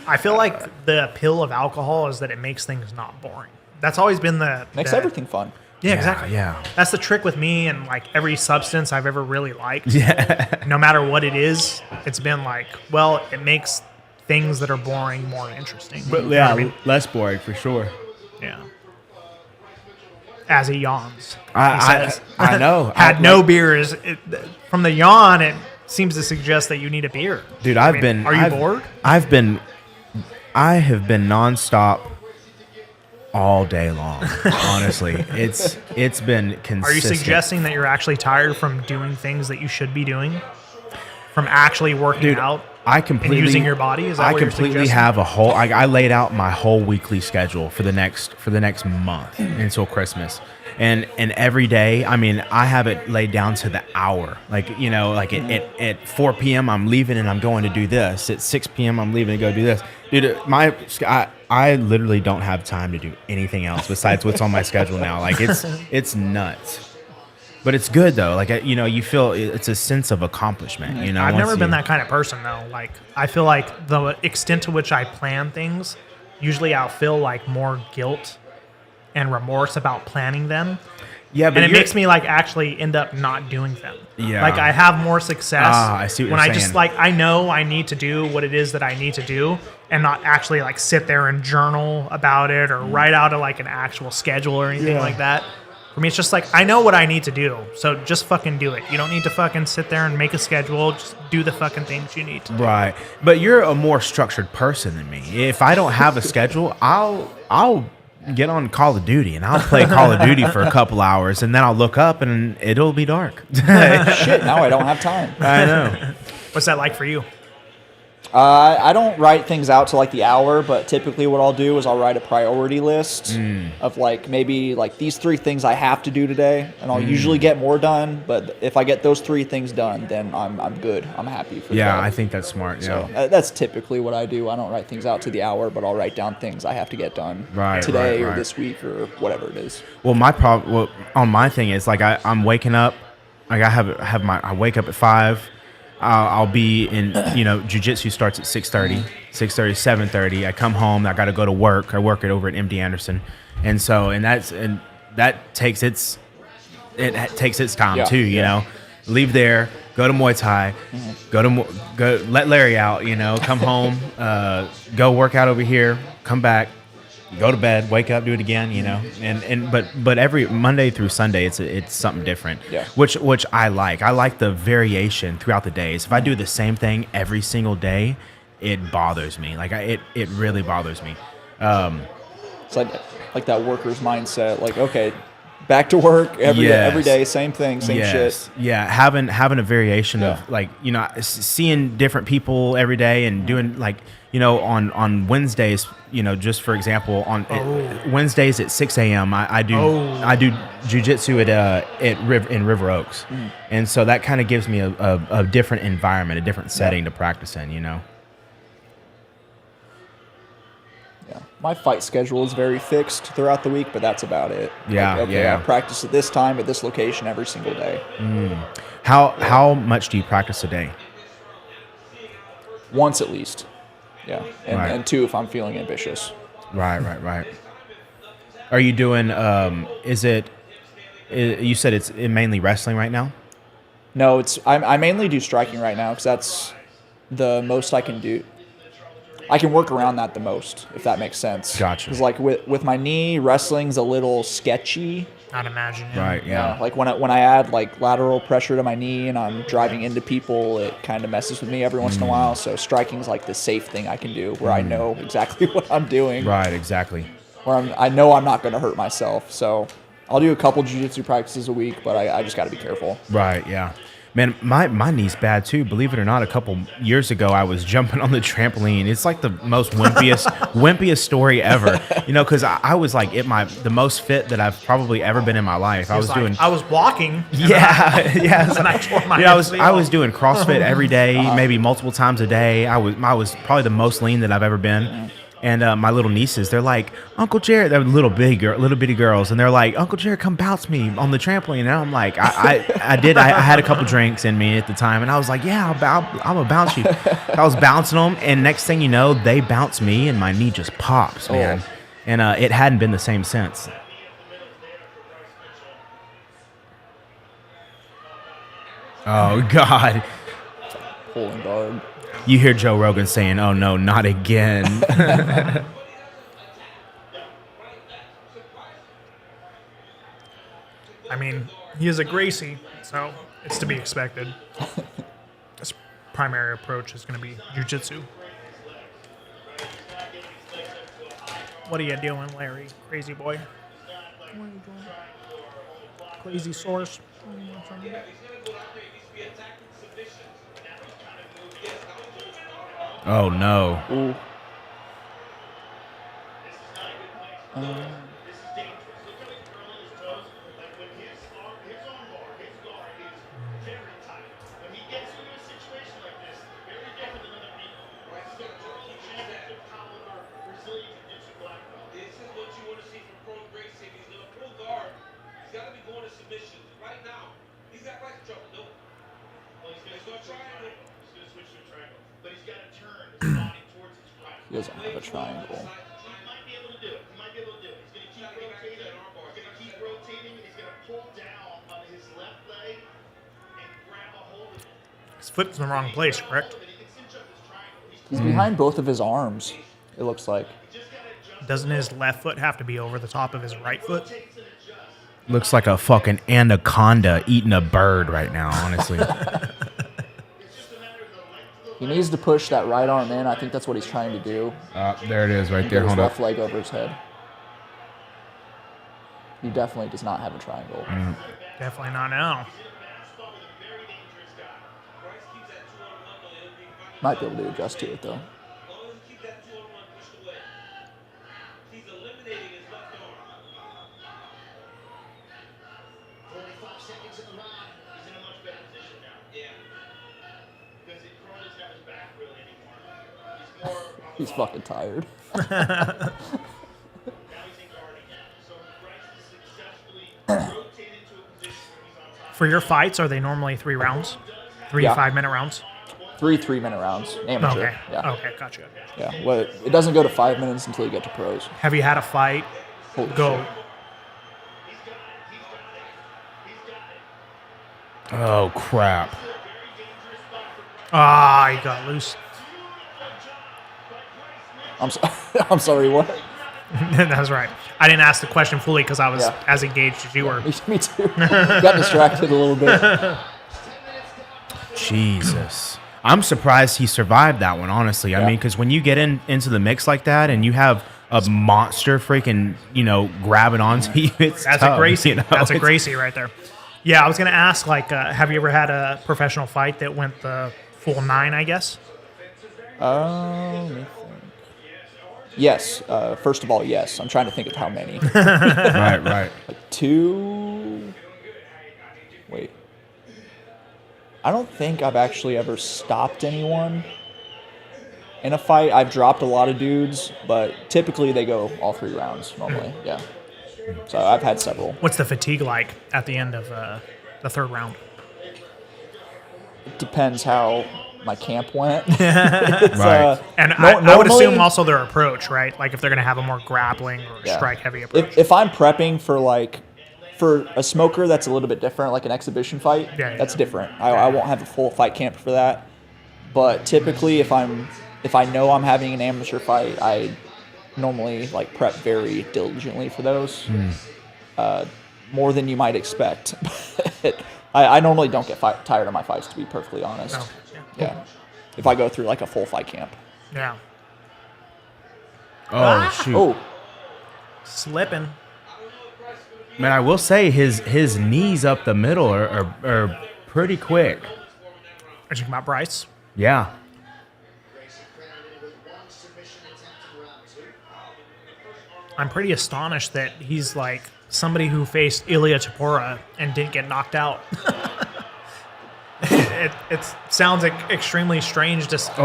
I feel like the appeal of alcohol is that it makes things not boring. That's always been Makes the everything fun. Yeah, exactly. Yeah. That's the trick with me and like every substance I've ever really liked. Yeah. No matter what it is, it's been like, well, it makes things that are boring more interesting. But You know yeah, what I mean? less boring for sure. Yeah. As he yawns. I know. Had no beers. From the yawn, it seems to suggest that you need a beer. Dude, I mean, Are you bored? I have been nonstop all day long. Honestly, it's been consistent. Are you suggesting that you're actually tired from doing things that you should be doing? From actually working out? I completely and using your body? Is that I what you're completely suggesting? have a whole. I laid out my whole weekly schedule for the next month until Christmas, and every day. I mean, I have it laid down to the hour. Like at 4 p.m. I'm leaving and I'm going to do this. At 6 p.m. I'm leaving to go do this. Dude, I literally don't have time to do anything else besides what's on my schedule now. Like it's nuts. But it's good though. Like you feel it's a sense of accomplishment. You know, I've never been that. that kind of person though. Like I feel like the extent to which I plan things, usually I'll feel like more guilt and remorse about planning them. Yeah, but and it makes me like actually end up not doing them. Yeah. Like I have more success I see what when you're I just saying. like I know I need to do what it is that I need to do and not actually like sit there and journal about it or write out like an actual schedule or anything like that. For me, it's just like, I know what I need to do, so just fucking do it. You don't need to fucking sit there and make a schedule. Just do the fucking things you need to do. Right. But you're a more structured person than me. If I don't have a schedule, I'll get on Call of Duty and I'll play Call of Duty for a couple hours and then I'll look up and it'll be dark. Shit, now I don't have time. I know. What's that like for you? I don't write things out to like the hour, but typically what I'll do is I'll write a priority list of like maybe like these 3 things I have to do today, and I'll usually get more done. But if I get those 3 things done, then I'm good. I'm happy for that. Yeah, I think that's smart. So Yeah. that's typically what I do. I don't write things out to the hour, but I'll write down things I have to get done today or this week or whatever it is. Well, my problem on my thing is like I'm waking up, like I wake up at 5. I'll be in, jiu-jitsu starts at 6:30, 7:30. I come home. I got to go to work. I work over at MD Anderson, and that takes its time too. You know, leave there, go to Muay Thai, go let Larry out. Come home, go work out over here, come back, go to bed, wake up, do it again, but every Monday through Sunday it's something different. Yeah. Which I like. I like the variation throughout the days. If I do the same thing every single day, it bothers me. Like it really bothers me. It's like that worker's mindset. Like, okay, back to work every day, same thing, same shit. Yeah, having a variation of like, seeing different people every day and doing like, on Wednesdays, just for example, on Wednesdays at 6 a.m. I do jiu-jitsu in River Oaks, and so that kind of gives me a different environment, a different setting to practice in. Yeah, my fight schedule is very fixed throughout the week, but that's about it. Yeah, I practice at this time at this location every single day. How much do you practice a day? Once at least. Yeah, Right. and 2 if I'm feeling ambitious. Right. Are you doing? You said it's mainly wrestling right now. No, I mainly do striking right now because that's the most I can do. I can work around that the most, if that makes sense. Gotcha. Because like with my knee, wrestling's a little sketchy. I'd imagine. Right. Yeah. Like when I add like lateral pressure to my knee and I'm driving into people, it kind of messes with me every once in a while. So striking's like the safe thing I can do, where I know exactly what I'm doing. Right. Exactly. Where I know I'm not going to hurt myself. So I'll do a couple jiu-jitsu practices a week, but I just got to be careful. Right. Yeah. Man, my knee's bad too. Believe it or not, a couple years ago, I was jumping on the trampoline. It's like the most wimpiest story ever. Because I was like the most fit that I've probably ever been in my life. I was walking. Yeah. And I tore my I was doing CrossFit every day, maybe multiple times a day. I was probably the most lean that I've ever been. And my little nieces, they're like, Uncle Jared, they're little bitty girls, and they're like, Uncle Jared, come bounce me on the trampoline. And I'm like, I had a couple drinks in me at the time, and I was like, yeah, I'm gonna bounce you. I was bouncing them, and next thing you know, they bounce me, and my knee just pops, man. And it hadn't been the same since. Oh God. Pulling guard. You hear Joe Rogan saying, "Oh no, not again." I mean, he is a Gracie, so it's to be expected. His primary approach is going to be jiu-jitsu. What are you doing, Larry? Crazy boy. What are you doing? Crazy source. Oh no. Ooh. He doesn't have a triangle. His foot's in the wrong place, correct? He's behind both of his arms, it looks like. Doesn't his left foot have to be over the top of his right foot? Looks like a fucking anaconda eating a bird right now, honestly. He needs to push that right arm in. I think that's what he's trying to do. There it is, right Get there. his Hold left up. leg over his head. He definitely does not have a triangle. Definitely not now. Might be able to adjust to it though. He's fucking tired. For your fights, are they normally 3 rounds? 3 Yeah. 5-minute rounds? 3 3-minute rounds. Amateur. Okay. Yeah. Okay, gotcha. Yeah. Well, it doesn't go to 5 minutes until you get to pros. Have you had a fight Holy go? shit. Oh crap! Ah, he got loose. I'm sorry. What? That's right. I didn't ask the question fully because I was Yeah. as engaged as you were. Me too. Got distracted a little bit. Jesus, I'm surprised he survived that one. Honestly, I Yeah. mean, because when you get into the mix like that and you have a monster freaking grabbing onto you, it's That's tough, a Gracie. That's a It's- Gracie right there. Yeah, I was gonna ask, like, have you ever had a professional fight that went the full 9? I guess. Let me think. Yes. First of all, yes. I'm trying to think of how many. Right. 2. Wait. I don't think I've actually ever stopped anyone in a fight. I've dropped a lot of dudes, but typically they go all 3 rounds normally. Yeah. So I've had several. What's the fatigue like at the end of the 3rd round? It depends how my camp went. Right. And No- I would normally- assume also their approach, right? Like if they're gonna have a more grappling or Yeah. strike heavy approach. If I'm prepping for a smoker, that's a little bit different, like an exhibition fight. Yeah, That's yeah. different. I won't have a full fight camp for that. But typically, if I know I'm having an amateur fight, I normally like prep very diligently for those, more than you might expect. But I normally don't get tired of my fights, to be perfectly honest. Oh, Yeah, if I go through like a full fight camp. yeah. Oh shoot! Oh, Slipping. Man, I will say his knees up the middle are pretty quick. Are you talking about Bryce? Yeah. I'm pretty astonished that he's like somebody who faced Ilya Tapora and didn't get knocked out. it sounds like extremely strange to. that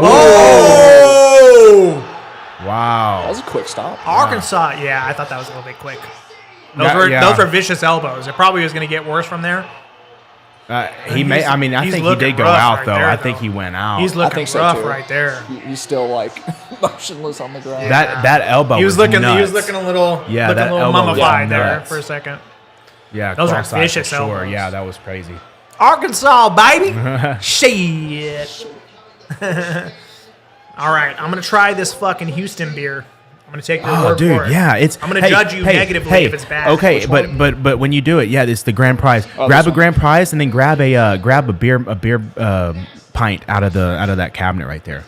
Wow. was a quick stop. Arkansas, yeah, I thought that was a little bit quick. Yeah. Those were vicious elbows. It probably was going to get worse from there. He may. I mean, I he's think he looking did go rough out right though. there, I think though. he went out. He's looking think so, rough too. right there. He's still like motionless on the ground. that elbow. He was looking. Nuts. He was looking a little. Yeah, looking that a little elbow was mummified there nuts. for a second. Yeah, Those are cross-eyed for vicious sure. elbows. Yeah, that was crazy. Arkansas, baby. Shit. All right, I'm gonna try this fucking Houston beer. I'm gonna take your Oh, word dude, for it. yeah, it's. I'm gonna judge you negatively if it's bad. Okay, Which one? but when you do it, yeah, it's the grand prize. Oh, grab this a grand prize and then grab a beer pint out of that cabinet right there.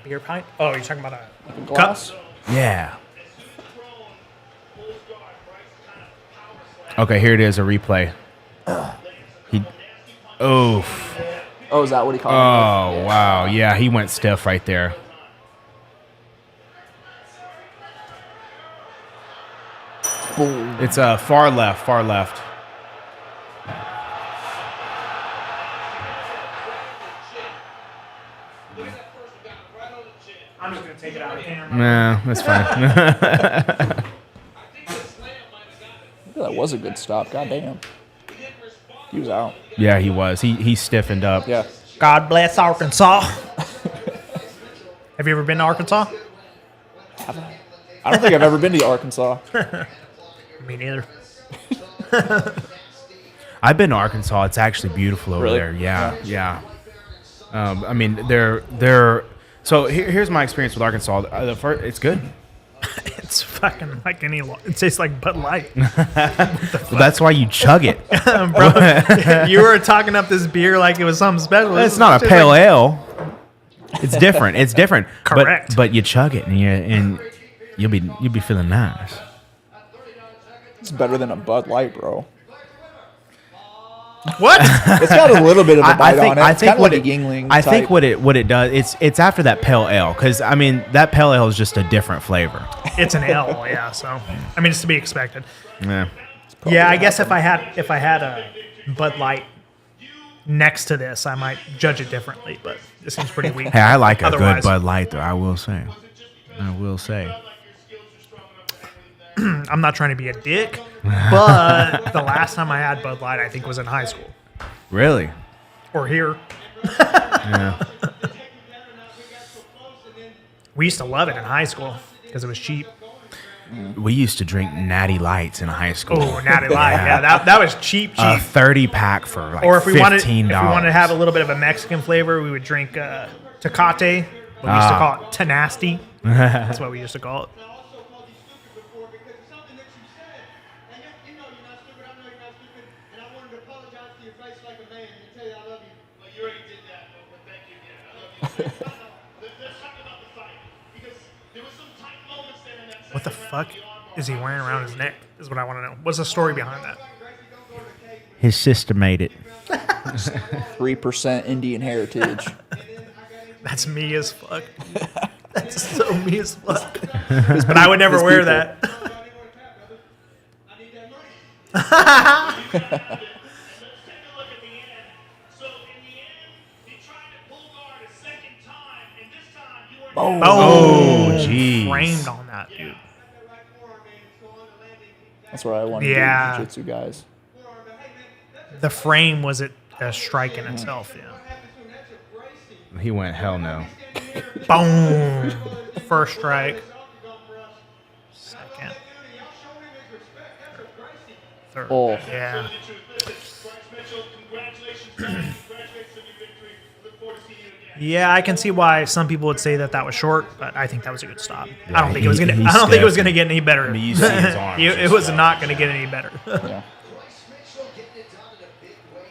Beer pint? Oh, you're talking about a Glass? Yeah. Okay, here it is, a replay. Oh, Oh, is that what he called oh, wow, yeah, he went stiff right there. Boom. It's far left. I'm just gonna take it out of camera. Nah, that's fine. That was a good stop. God damn. He was out. Yeah, he was. He stiffened up. Yeah. God bless Arkansas. Have you ever been to Arkansas? I don't think I've ever been to Arkansas. Me neither. I've been to Arkansas. It's actually beautiful over Really? there. Yeah. I mean, they're. So here's my experience with Arkansas. The first, it's good. It's fucking like any. It tastes like Bud Light. Well, that's why you chug it. Bro, you were talking up this beer like it was something special. It's not a pale ale. It's different. It's different. Correct. But you chug it and you'll be feeling nice. It's better than a Bud Light, bro. What? It's got a little bit of a bite on it. It's kind of what like a Yingling I think type. what it does, it's after that pale ale, because I mean that pale ale is just a different flavor. It's an L, yeah. So I mean, it's to be expected. Yeah. Yeah, I guess if I had a Bud Light next to this, I might judge it differently. But this seems pretty weak. Hey, I like a good Otherwise- Bud Light, though. I will say. I'm not trying to be a dick, but the last time I had Bud Light, I think, was in high school Really? or here. Yeah. We used to love it in high school because it was cheap. We used to drink Natty Lights in high school. Oh, Natty Light, yeah, that was cheap. A 30 pack for like Or if we $15. wanted to have a little bit of a Mexican flavor, we would drink Tecate. We used to call it Tenasty. That's what we used to call it. What the fuck is he wearing around his neck? Is what I want to know. What's the story behind that? His sister made it. 3% Indian heritage. That's me as fuck. That's so me as fuck. But I would never wear that. Oh, jeez. Framed on that, dude. That's what I want to Yeah. do, jiu-jitsu guys. The frame was a strike in itself, yeah. He went, hell no. Boom. First strike. Second. Third. Oh. Yeah. Yeah, I can see why some people would say that was short, but I think that was a good stop. I don't think it was gonna. I don't think it was gonna get any better. I mean, you see his arms It was not gonna get any better. Yeah.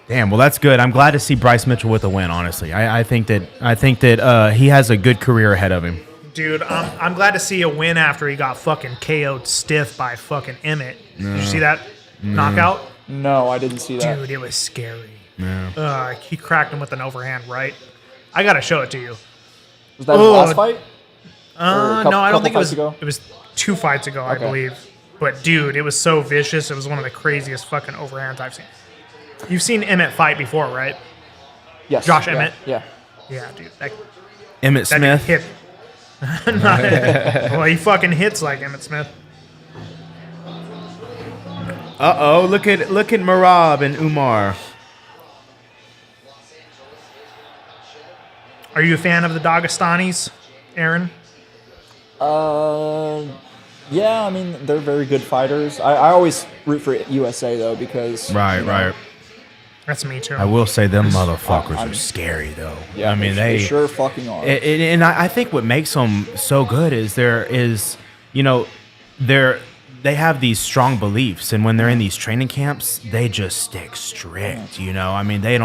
Damn, well that's good. I'm glad to see Bryce Mitchell with a win. Honestly, I think that he has a good career ahead of him. Dude, I'm glad to see a win after he got fucking KO'd stiff by fucking Emmett. Did you see that knockout? No, I didn't see that. Dude, it was scary. Yeah. He cracked him with an overhand right. I gotta show it to you. Was that his last fight? No, I don't think it was. Ago? It was 2 fights ago, I Okay. believe. But dude, it was so vicious. It was one of the craziest fucking overhands I've seen. You've seen Emmett fight before, right? Yes. Josh yeah, Emmett? Yeah. Yeah, dude. Emmett That Smith. hit. Well, he fucking hits like Emmett Smith. Look at Marab and Umar. Are you a fan of the Dagestanis, Aaron? Yeah, I mean, they're very good fighters. I always root for USA, though, because... Right. That's me too. I will say them motherfuckers are scary though. Yeah, I mean they sure fucking are. And I think what makes them so good is they have these strong beliefs, and when they're in these training camps, they just stick strict. You know, I mean, they're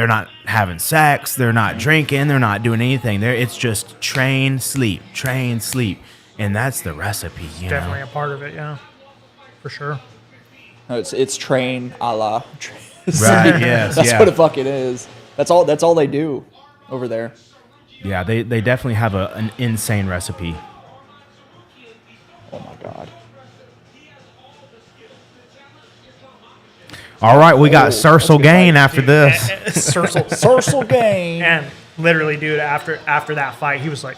not having sex, they're not drinking, they're not doing anything. It's just train, sleep, and that's the recipe. You Definitely know? a part of it, yeah, for sure. No, it's train a la. Right. Yes. That's yeah. what the fuck it is. That's all they do over there. Yeah. They definitely have an insane recipe. Oh my god. All right, we got Cercel Gain after this. Cercel Gain. And literally, dude, after that fight, he was like,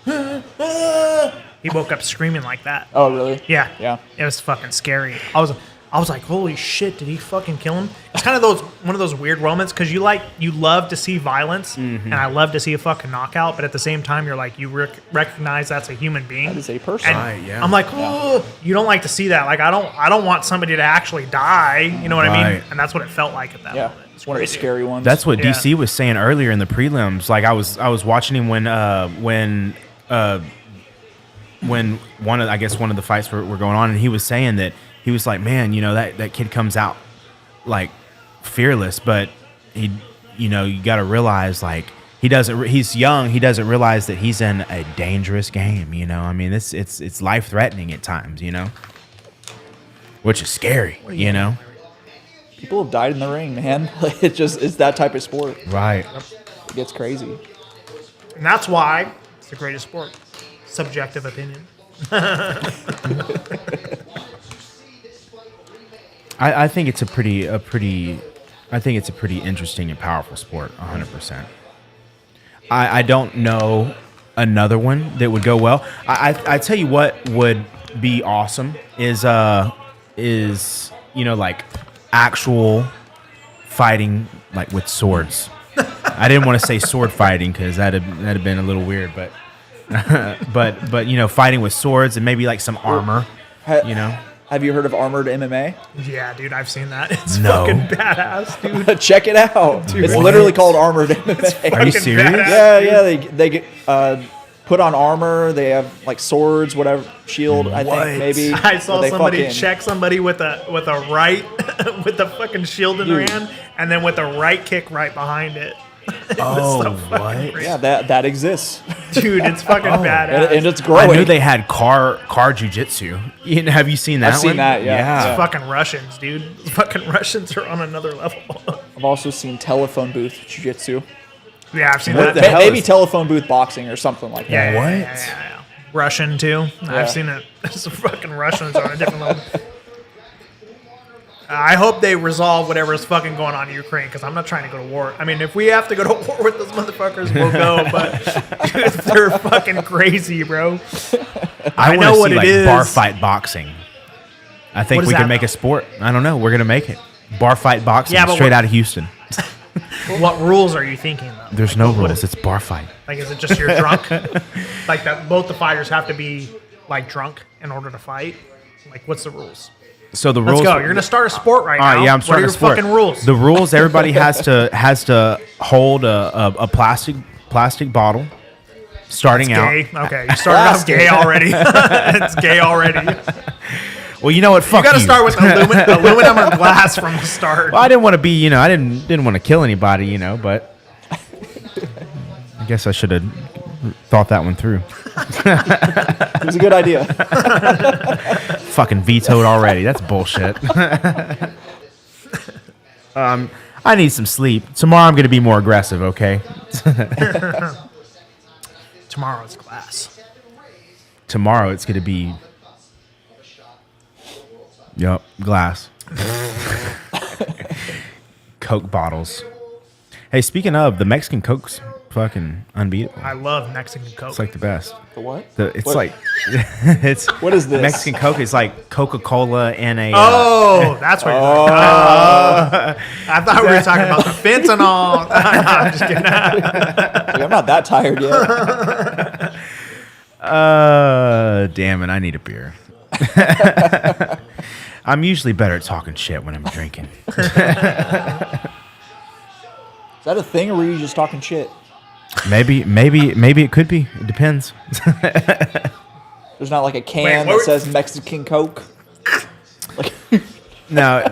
he woke up screaming like that. Oh really? Yeah. Yeah. It was fucking scary. I was like, holy shit, did he fucking kill him? It's kind of one of those weird moments because you love to see violence, and I love to see a fucking knockout, but at the same time, you're like, you recognize that's a human being. That is a person. And Right, yeah. I'm like, oh, you don't like to see that. Like, I don't want somebody to actually die. You know what I mean? Right. And that's what it felt like at that Yeah. moment. It's one of the scary ones. That's what Yeah. DC was saying earlier in the prelims. Like I was watching him when one of the fights were going on, and he was saying that he was like, man, you know, that kid comes out like fearless, but you got to realize like he's young, he doesn't realize that he's in a dangerous game. You know, I mean, it's life threatening at times. You know, which is scary. You know. People have died in the ring, man. It's that type of sport. Right. It gets crazy. And that's why it's the greatest sport. Subjective opinion. I think it's a pretty interesting and powerful sport. 100%. I don't know another one that would go well. I tell you what would be awesome is like actual fighting, like with swords. I didn't want to say sword fighting because that'd have been a little weird, but fighting with swords and maybe like some armor. Have you heard of armored MMA? Yeah, dude, I've seen that. It's No. fucking badass, dude. Check it out. Dude, it's what? literally called armored MMA. Are you Fucking serious? badass. Yeah. They get put on armor. They have like swords, whatever, shield. I What? think maybe. I saw They somebody fucking- check somebody with a right with the fucking shield in their Dude. hand, and then with a right kick right behind it. Oh, so fucking what? crazy. Yeah, that exists, Dude, it's fucking badass. and it's I growing. knew they had car jujitsu. Have you seen that? I've seen one? that, yeah. It's fucking Russians, dude. Fucking Russians are on another level. I've also seen telephone booth jiu-jitsu. Yeah, I've seen What that. the hell Maybe is- telephone booth boxing or something like Yeah, that. yeah, What? yeah. Russian too. Yeah. I've seen it. Some fucking Russians are on a different level. I hope they resolve whatever is fucking going on in Ukraine because I'm not trying to go to war. I mean, if we have to go to war with those motherfuckers, we'll go. But dude, they're fucking crazy, bro. I know want to what see it like is. bar fight boxing. I think What is we can that? make a sport. I don't know. We're gonna make it. Bar fight boxing, Yeah, but straight what- out of Houston. What rules are you thinking though? There's no rules. It's bar fight. Like, is it just you're drunk? Like that? Both the fighters have to be like drunk in order to fight. Like, what's the rules? So the Let's rules. go. You're gonna start a sport right All now. right, yeah, I'm starting What a are your sport. fucking rules? The rules: everybody has to hold a plastic bottle. Starting out. Gay. Okay, you started off gay already. It's gay already. Well, you know what? You Fuck got to start with aluminum or glass from the start. Well, I didn't want to be, I didn't want to kill anybody, but I guess I should have thought that one through. It was a good idea. Fucking vetoed already. That's bullshit. I need some sleep. Tomorrow I'm going to be more aggressive, okay? Tomorrow's class. Tomorrow it's going to be... Yup, glass. Coke bottles. Hey, speaking of, the Mexican Coke's fucking unbeatable. I love Mexican Coke. It's like the best. The what? It's What? like... it's What is this? Mexican Coke is like Coca-Cola and a... oh, that's what you're talking about. I thought we were talking about the fentanyl. No, I'm just kidding. Like, I'm not that tired yet. Damn it, I need a beer. I'm usually better at talking shit when I'm drinking. Is that a thing, or were you just talking shit? Maybe it could be. It depends. There's not like a can Wait, that what- says Mexican Coke. Like, No.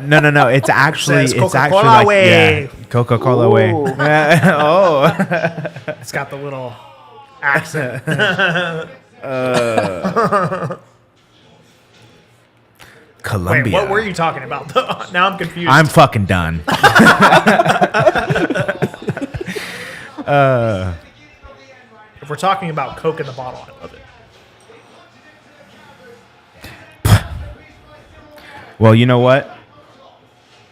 It's actually Says it's actually Coca-Cola like way. Coca-Cola way. Ooh. Oh, It's got the little accent. Colombia. Wait, what were you talking about? Now I'm confused. I'm fucking done. If we're talking about Coke in the bottle, I love it. Well, you know what?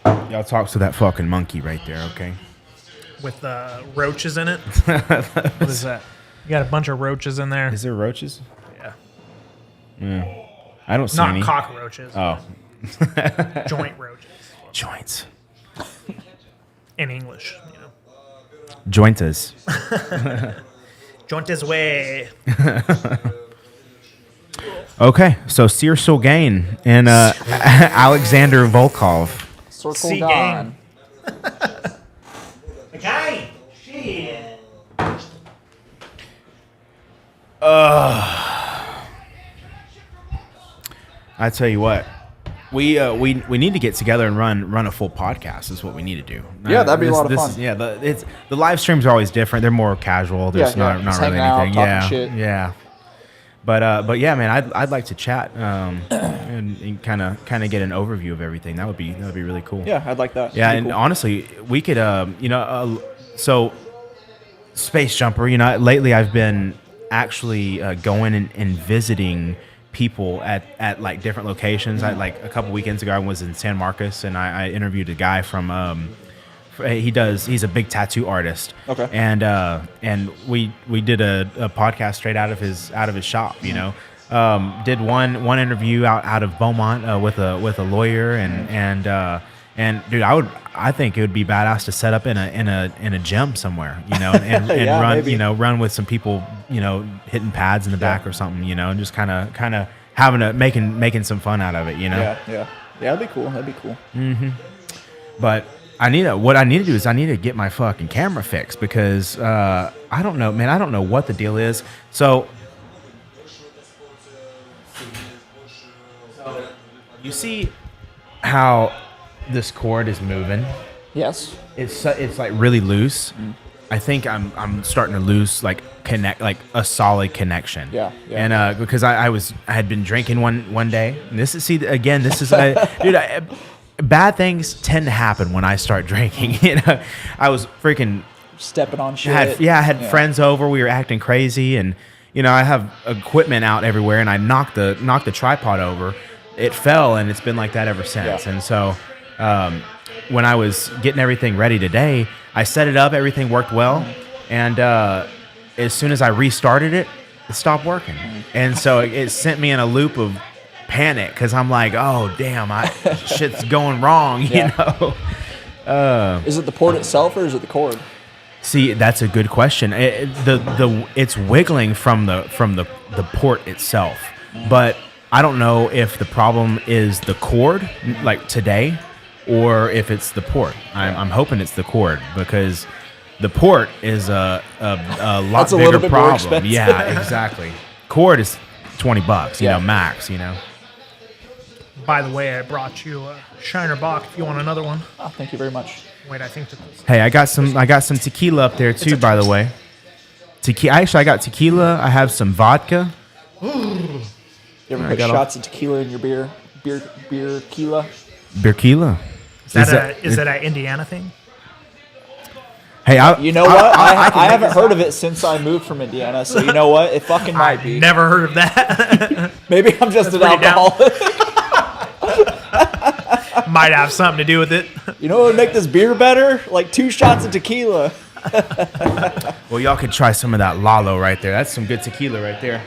Y'all talk to that fucking monkey right there, okay? With roaches in it. What is that? You got a bunch of roaches in there. Is there roaches? Yeah. I don't see Not any. cockroaches. Oh, Joint roaches. joints. In English, Jointas. Joint is way. Okay, so Sear Sulgain and Alexander Volkov. circle See gone. Okay. Shit. I tell you what, we need to get together and run a full podcast. Is what we need to do. Yeah, that'd be a lot of fun. Yeah, the live streams are always different. They're more casual. There's Yeah, not just really hanging out, anything. talking Yeah, shit. yeah. But yeah, man, I'd like to chat and kind of get an overview of everything. That would be really cool. Yeah, I'd like that. Yeah, That'd and be cool. honestly, we could, so Spacejumper, lately I've been actually going and visiting people at like different locations. Mm-hmm. Like a couple weekends ago, I was in San Marcos and I interviewed a guy from, he's a big tattoo artist. Okay. And we did a podcast straight out of his shop, did one interview out of Beaumont with a lawyer and dude, I think it would be badass to set up in a gym somewhere, and Yeah, run, maybe. run with some people, hitting pads in the back or something, and just kind of having making some fun out of it, Yeah, that'd be cool. That'd be cool. But what I need to do is I need to get my fucking camera fixed because I don't know, man. I don't know what the deal is. So you see how this cord is moving? Yes. It's like really loose. I think I'm starting to lose like a solid connection. Yeah. And because I had been drinking one day. And this is dude. Bad things tend to happen when I start drinking. I was freaking Stepping on shit. I had friends over. We were acting crazy, and I have equipment out everywhere. And I knocked the tripod over. It fell, and it's been like that ever since. Yeah. And so, when I was getting everything ready today, I set it up. Everything worked well, and as soon as I restarted it, it stopped working. And so it sent me in a loop of panic because I'm like, oh damn, shit's going wrong, Yeah. Is it the port itself or is it the cord? See, that's a good question. It's wiggling from the port itself, but I don't know if the problem is the cord like today, or if it's the port. I'm hoping it's the cord because the port is a lot That's a bigger little bit more problem. expensive. Yeah, exactly. Cord is $20, Yeah. max. By the way, I brought you a Shiner Bock if you want another one. Oh, thank you very much. Wait, I think Hey, I got some tequila up there too, by the way. Actually, I got tequila. I have some vodka. You ever I put got shots of tequila in your beer? Beer tequila? Beerquila. is that an Indiana thing? Hey, You know what? I haven't heard of it since I moved from Indiana, so you know what? It fucking might be. Never heard of that. Maybe I'm just an pretty down. alcoholic. Might have something to do with it. You know what would make this beer better? Like 2 shots of tequila. Well, y'all could try some of that Lalo right there. That's some good tequila right there.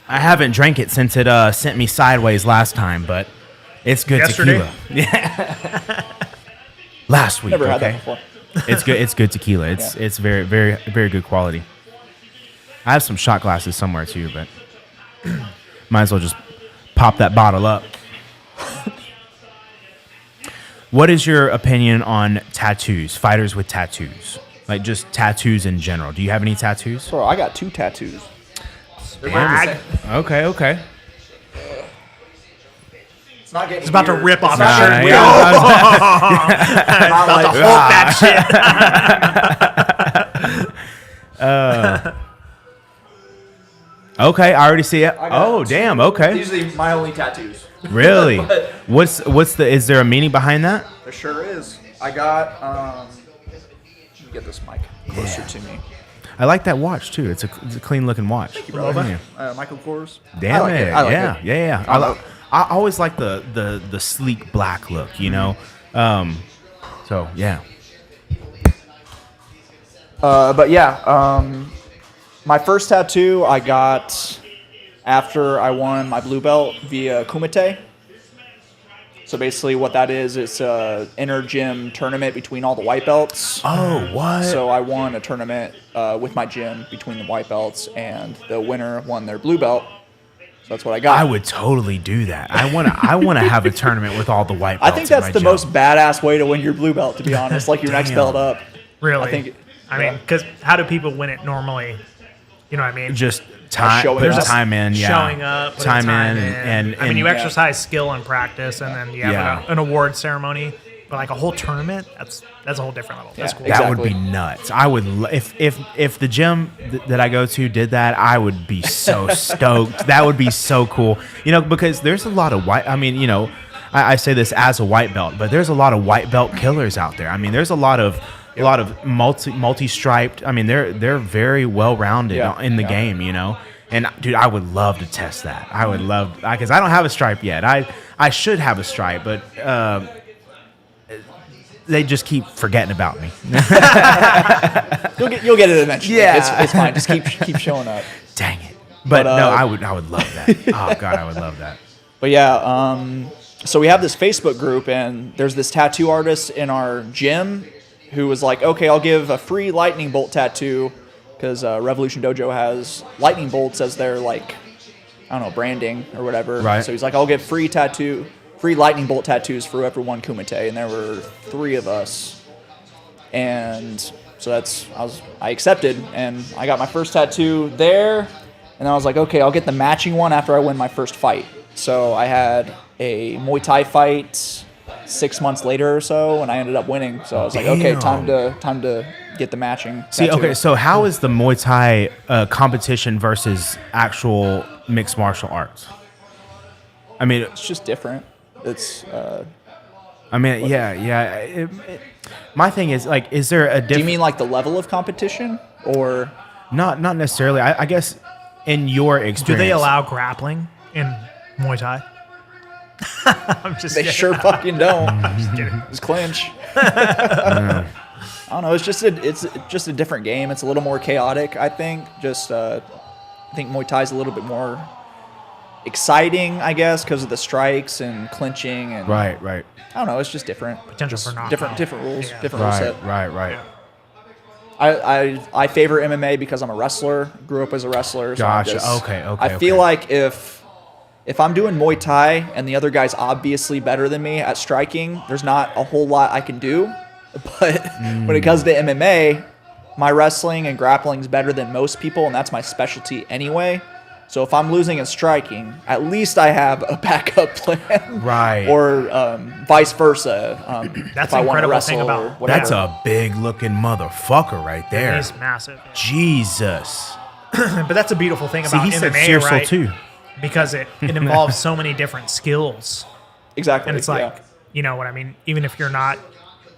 I haven't drank it since it sent me sideways last time, but it's good Yesterday? tequila. Yeah. Last week, Never had okay? that before. It's good. It's good tequila. It's very, very, very good quality. I have some shot glasses somewhere too, but might as well just pop that bottle up. What is your opinion on tattoos? Fighters with tattoos, like just tattoos in general. Do you have any tattoos? Bro, I got 2 tattoos. Brag. Okay. It's not getting It's about to weird. rip off It's his not shirt. getting About like- to hold that shit. Okay, I already see it. I got Oh, 2. damn. Okay, Usually my only tattoos. really? But- What's the? Is there a meaning behind that? There sure is. I got, let me get this mic closer to me. I like that watch too. It's a clean looking watch. brother. Yeah. Michael Kors. Damn I like it. it. I like Yeah, it. yeah. I always like the sleek black look, So yeah. But yeah, my first tattoo I got after I won my blue belt via Kumite. So basically what that is, it's a inter-gym tournament between all the white belts. Oh, what? So I won a tournament with my gym between the white belts, and the winner won their blue belt. So that's what I got. I would totally do that. I want to have a tournament with all the white belts. I think that's the most badass way to win your blue belt, to be honest. Like your next Damn. belt up. Really? I think. I mean, because how do people win it normally? You know what I mean? just time. Showing Put up. time in. Yeah. Showing up, putting time in, I mean, you yeah. exercise skill and practice, and then you have Yeah. an award ceremony. But like a whole tournament, that's a whole different level. That's Yeah, cool. That would Exactly. be nuts. I would if the gym that I go to did that, I would be so stoked. That would be so cool. Because there's a lot of white. I mean, I say this as a white belt, but there's a lot of white belt killers out there. I mean, there's a lot of multi-striped. I mean, they're very well rounded in the game. And dude, I would love to test that. I would love because I don't have a stripe yet. I should have a stripe, but. They just keep forgetting about me. You'll get it eventually. Yeah. It's fine. Just keep showing up. Dang it! But But, no, I would love that. Oh god, I would love that. But yeah, so we have this Facebook group, and there's this tattoo artist in our gym who was like, okay, I'll give a free lightning bolt tattoo because Revolution Dojo has lightning bolts as their like, I don't know, branding or whatever. Right. So he's like, I'll give free lightning bolt tattoos for whoever won Kumite, and there were 3 of us, and so I accepted, and I got my first tattoo there, and I was like, okay, I'll get the matching one after I win my first fight. So I had a Muay Thai fight 6 months later or so, and I ended up winning. So I was like, okay, time to get the matching. See, tattoo. okay, so how is the Muay Thai competition versus actual mixed martial arts? I mean, It's just different. It's. my thing is like, is there a Do you different? mean like the level of competition, or Not necessarily. I guess in your experience, Do they allow grappling in Muay Thai? I'm just they kidding. sure fucking don't? Just kidding. Just clinch. I don't know. It's just a different game. It's a little more chaotic, I think. I think Muay Thai is a little bit more exciting, I guess, because of the strikes and clinching and Right. I don't know. It's just different. Potential Just for knockout. different rules. Yeah. Different rule set. Right. I favor MMA because I'm a wrestler. Grew up as a wrestler. So I'm Gotcha. just- Okay, I feel like if I'm doing Muay Thai and the other guy's obviously better than me at striking, there's not a whole lot I can do. But when it comes to MMA, my wrestling and grappling is better than most people, and that's my specialty anyway. So if I'm losing in striking, at least I have a backup plan. Right. Or vice versa. That's if I the want to incredible wrestle thing or about- whatever. That's a big looking motherfucker right there. He's massive. Jesus. But that's a beautiful thing See, about he said MMA, Searso right? too. Because it involves so many different skills. Exactly. And it's like, you know what I mean? Even if you're not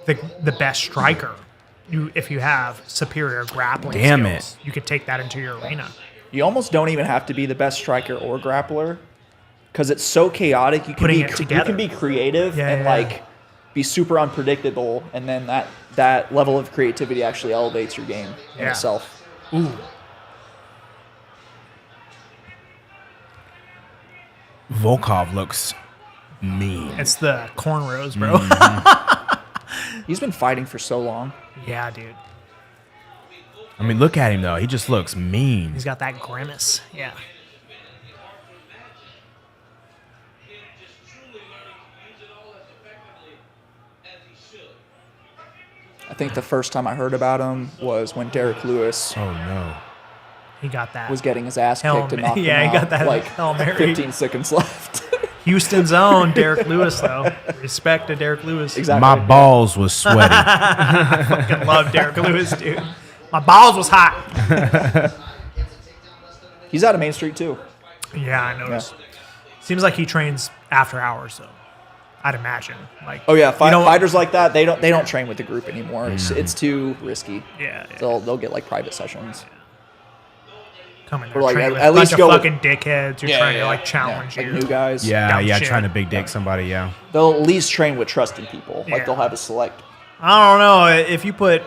the best striker, if you have superior grappling skills, you could take that into your arena. You almost don't even have to be the best striker or grappler because it's so chaotic. You can Putting be it you together. can be creative Yeah, and yeah. like be super unpredictable, and then that level of creativity actually elevates your game in Yeah. itself. Ooh. Volkov looks mean. It's the cornrows, bro. He's been fighting for so long. Yeah, dude. I mean, look at him though. He just looks mean. He's got that grimace. Yeah. I think the first time I heard about him was when Derek Lewis Oh no. He got that. was getting his ass Hail kicked to Ma- knock yeah, him he out. got that like Hail Mary. 15 seconds left. Houston's own Derek Lewis, though. Respect to Derek Lewis. Exactly. My balls was sweaty. Fucking love Derek Lewis, dude. My balls was hot. He's out of Main Street too. Yeah, I noticed. Seems like he trains after hours, though. I'd imagine. Like, Oh yeah, you know- fighters like that they don't train with the group anymore. It's too risky. Yeah, yeah. They'll get like private sessions. Coming Or, like, train at with least a bunch of go with- fucking dickheads. You're trying to like challenge like you. new guys. Yeah, Dumb shit. trying to big dick somebody, yeah. They'll at least train with trusted people. Like Yeah. they'll have a select. I don't know. If you put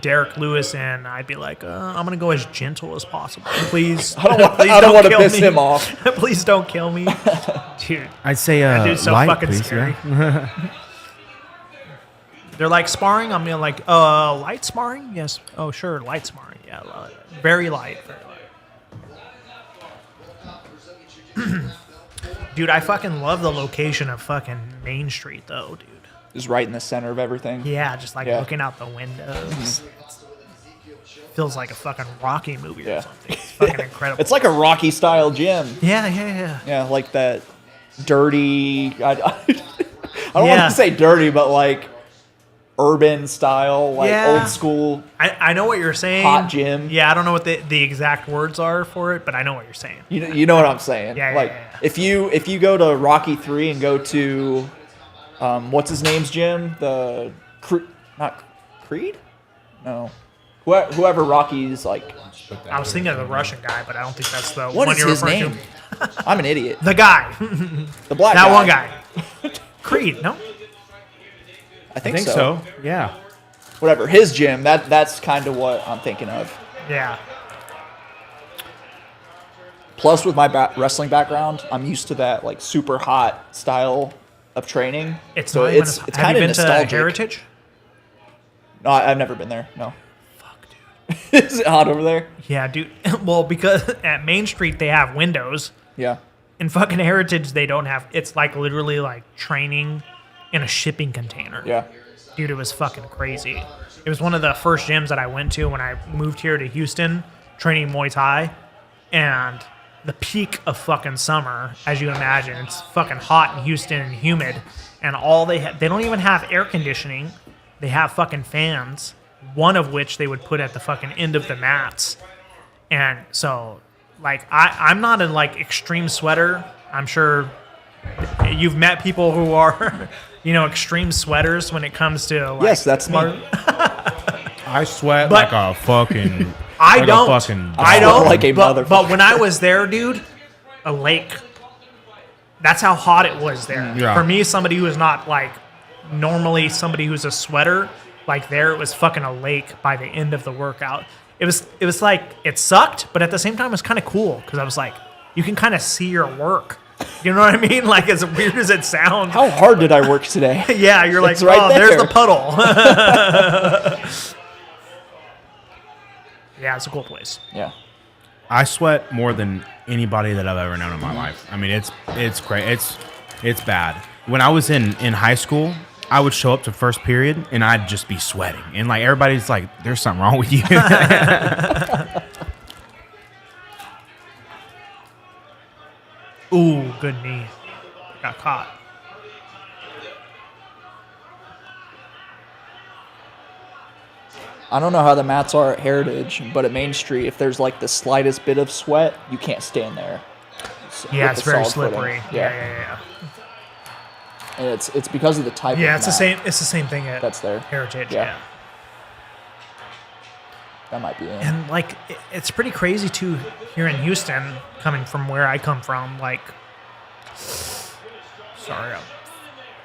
Derek Lewis in, I'd be like, I'm gonna go as gentle as possible. Please, I don't want, please I don't want to kill piss me. him off. Please don't kill me, dude. I'd say Dude's so light, fucking please. scary. Yeah. They're like sparring. I'm mean, like, light sparring? Yes. Oh, sure, light sparring. Yeah, very light. Very light. Dude, I fucking love the location of fucking Main Street, though, dude. Just right in the center of everything. Yeah, just like Yeah. looking out the windows. Feels like a fucking Rocky movie or Yeah. something. It's fucking incredible. It's like a Rocky style gym. yeah. Yeah, like that dirty. I don't Yeah. want to say dirty, but like urban style, like Yeah. old school. I know what you're saying. Hot gym. Yeah, I don't know what the exact words are for it, but I know what you're saying. You know what I'm saying? Yeah, like yeah. if you go to Rocky 3 and go to what's his name's gym? Not Creed? No. Whoever Rocky's like. I was thinking of the Russian guy, but I don't think that's the What one is you're his referring name? to. I'm an idiot. The guy. The black That guy. one guy. Creed, no? I I think think so. so. Yeah. Whatever. His gym. That's kind of what I'm thinking of. Yeah. Plus, with my wrestling background, I'm used to that like super hot style of training. It's so not even it's have kind you of been to nostalgic. Heritage? No, I've never been there. No. Fuck, dude. Is it hot over there? Yeah, dude. Well, because at Main Street they have windows. Yeah. In fucking Heritage they don't have. It's like literally like training in a shipping container. Yeah. Dude, it was fucking crazy. It was one of the first gyms that I went to when I moved here to Houston, training Muay Thai, and the peak of fucking summer, as you can imagine, it's fucking hot in Houston and humid, and all they don't even have air conditioning. They have fucking fans, one of which they would put at the fucking end of the mats, and so like I'm not a like extreme sweater. I'm sure you've met people who are. Extreme sweaters when it comes to like, Yes, that's me. I sweat But- like a fucking. I like a don't. fucking I sweat don't. like a but motherfucker. when I was there, dude, a lake. That's how hot it was there. Yeah. For me, somebody who is not like normally somebody who's a sweater, like there it was fucking a lake by the end of the workout. It was like it sucked, but at the same time it was kind of cool because I was like, you can kind of see your work. You know what I mean? Like as weird as it sounds. How hard did I work today? Yeah, you're like, It's right oh, there's there." the puddle. Yeah, it's a cool place. Yeah. I sweat more than anybody that I've ever known in my life. I mean, it's great. It's bad. When I was in high school, I would show up to first period and I'd just be sweating, and like everybody's like, "There's something wrong with you." Ooh, good knee. Got caught. I don't know how the mats are at Heritage, but at Main Street, if there's like the slightest bit of sweat, you can't stand there. Yeah, with it's the very solid footing. slippery. Yeah. And it's because of the type Yeah, of it's the mat same. It's the same thing at that's there. Heritage. Yeah. Yeah. That might be in. And like, it's pretty crazy too here in Houston, coming from where I come from. Like, sorry.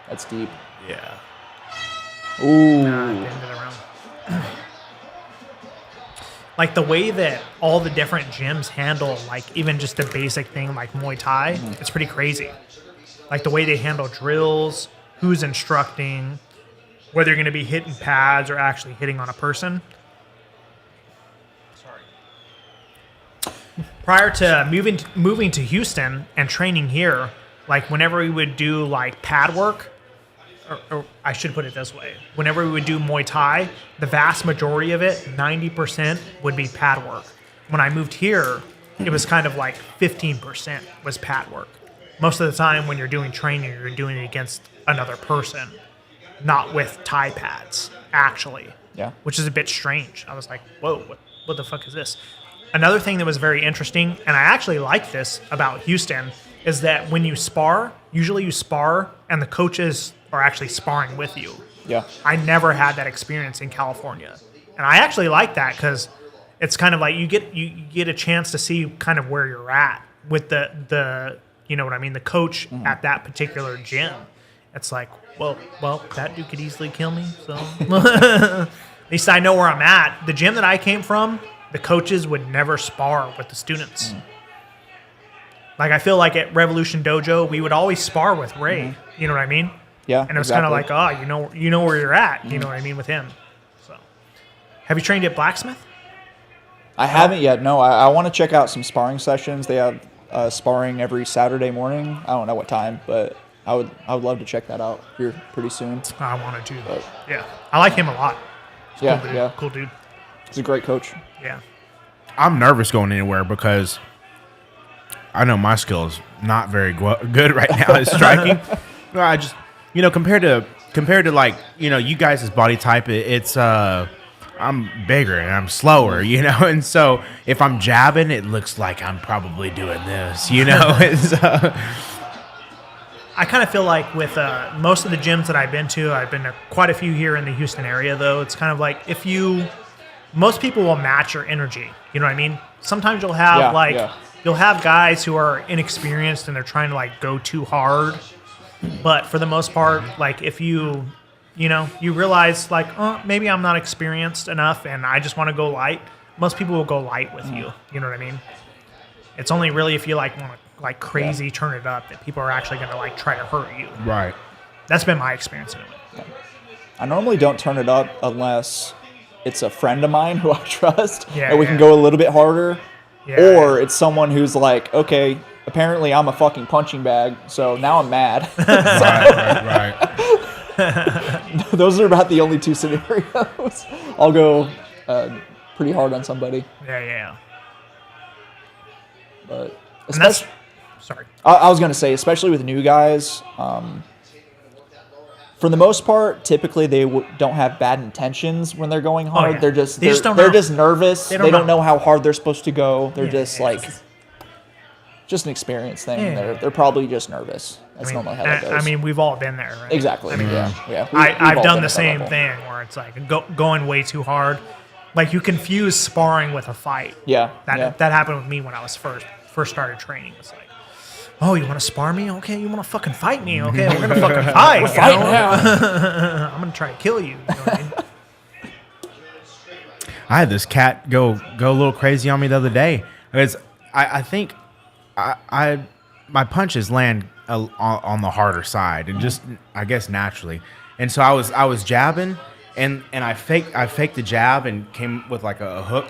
That's deep. Yeah. Ooh. End of the round. Like the way that all the different gyms handle, like even just a basic thing like Muay Thai, it's pretty crazy. Like the way they handle drills, who's instructing, whether you're going to be hitting pads or actually hitting on a person. Sorry. Prior to moving to Houston and training here, like whenever we would do like pad work, or I should put it this way, whenever we would do Muay Thai, the vast majority of it, 90%, would be pad work. When I moved here, it was kind of like 15% was pad work. Most of the time when you're doing training, you're doing it against another person, not with Thai pads, actually. Yeah. Which is a bit strange. I was like, whoa, what the fuck is this? Another thing that was very interesting, and I actually like this about Houston, is that when you spar, usually you spar and the coaches are actually sparring with you. Yeah. I never had that experience in California. And I actually like that because it's kind of like you get a chance to see kind of where you're at with the you know what I mean, the coach at that particular gym. It's like, well, that dude could easily kill me, so at least I know where I'm at. The gym that I came from, the coaches would never spar with the students. Like I feel like at Revolution Dojo, we would always spar with Ray. You know what I mean? Yeah. And it was kind of like, oh, you know where you're at. You know what I mean with him. So, have you trained at Blacksmith? I haven't yet. No, I want to check out some sparring sessions. They have sparring every Saturday morning. I don't know what time, but I would love to check that out here pretty soon. I wanted to. But- Yeah, I like him a lot. Yeah, Cool dude. yeah. Cool dude. He's a great coach. Yeah. I'm nervous going anywhere because I know my skill is not very good right now at striking. I just, compared to like, you guys' body type, it's I'm bigger and I'm slower, and so if I'm jabbing, it looks like I'm probably doing this, It's, I kind of feel like with most of the gyms that I've been to quite a few here in the Houston area, though. It's kind of like most people will match your energy. You know what I mean? Sometimes you'll have you'll have guys who are inexperienced and they're trying to like go too hard. But for the most part, like if you realize like, oh, maybe I'm not experienced enough and I just want to go light. Most people will go light with you. You know what I mean? It's only really if you like want to like crazy turn it up that people are actually going to like try to hurt you. right. That's been my experience anyway. I normally don't turn it up unless it's a friend of mine who I trust, Yeah, and we can go a little bit harder. Yeah. Or it's someone who's like, okay, apparently I'm a fucking punching bag, so now I'm mad. right. Those are about the only two scenarios. I'll go pretty hard on somebody. Yeah. But And that's sorry. I was going to say, especially with new guys, for the most part, typically they don't have bad intentions when they're going hard. yeah. They're just They just don't they're know. just nervous. They They don't don't know how hard they're supposed to go. They're just yeah. like just an experience thing. Yeah. They're probably just nervous. That's normally how that goes. I mean, we've all been there, right? exactly. I mean, yeah. We've I've all done been the at that same level. thing where it's like going way too hard. Like you confuse sparring with a fight. Yeah. That happened with me when I was first started training. It's like, oh, you want to spar me? Okay, you want to fucking fight me? Okay, we're gonna fucking fight. Fight now. I'm gonna try to kill you. You know what I mean? I had this cat go a little crazy on me the other day. Because I think my punches land on the harder side, and just I guess naturally. And so I was jabbing, and I faked the jab and came with like a hook,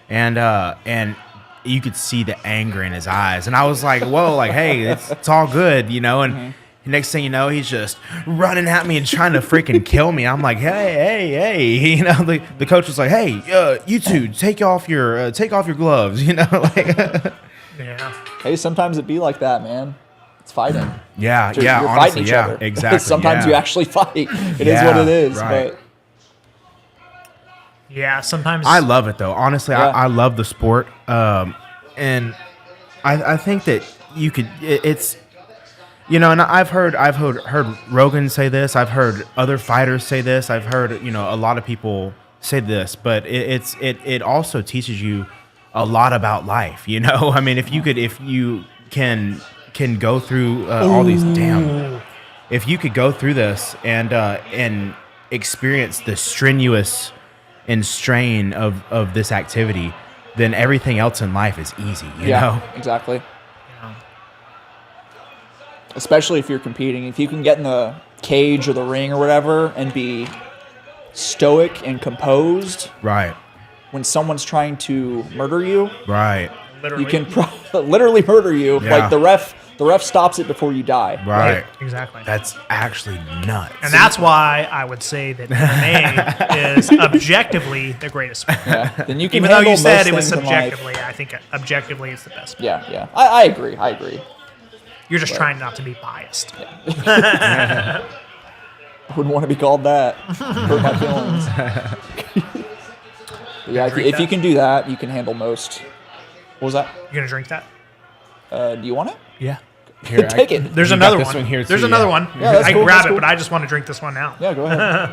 and you could see the anger in his eyes, and I was like, whoa, like hey, it's all good, and. Next thing you know, he's just running at me and trying to freaking kill me. I'm like, hey, the coach was like, hey, you two, take off your gloves, like. Yeah. Hey, sometimes it be like that, man. It's fighting. Yeah, You're honestly, fighting each other. exactly. Sometimes you actually fight. It is Yeah, what it is. right. But Yeah. Sometimes I love it though. Honestly, Yeah. I love the sport, and I think that you could. It's. And I've heard Rogan say this. I've heard other fighters say this. I've heard a lot of people say this. But it also teaches you a lot about life. I mean, if you can go through all these if you could go through this and experience the strenuous and strain of this activity, then everything else in life is easy. You know. Exactly. Especially if you're competing. If you can get in the cage or the ring or whatever and be stoic and composed Right. when someone's trying to murder you, Right. literally. you can literally murder you. Yeah. Like the ref stops it before you die. Right. Exactly. That's actually nuts. And that's why I would say that MMA is objectively the greatest sport. Yeah. Then you can Even though handle you said most it was things in life. subjectively, I think objectively it's the best sport. Yeah. I agree. You're just trying not to be biased. I wouldn't want to be called that. Hurt my feelings. Yeah, if you can do that, you can handle most. What was that? You gonna drink that? Do you want it? Yeah. Here, Take it. There's You got another this one. one here, There's too, another yeah. one. Yeah, that's I cool, can grab that's it, cool. but I just want to drink this one now. Yeah, go ahead.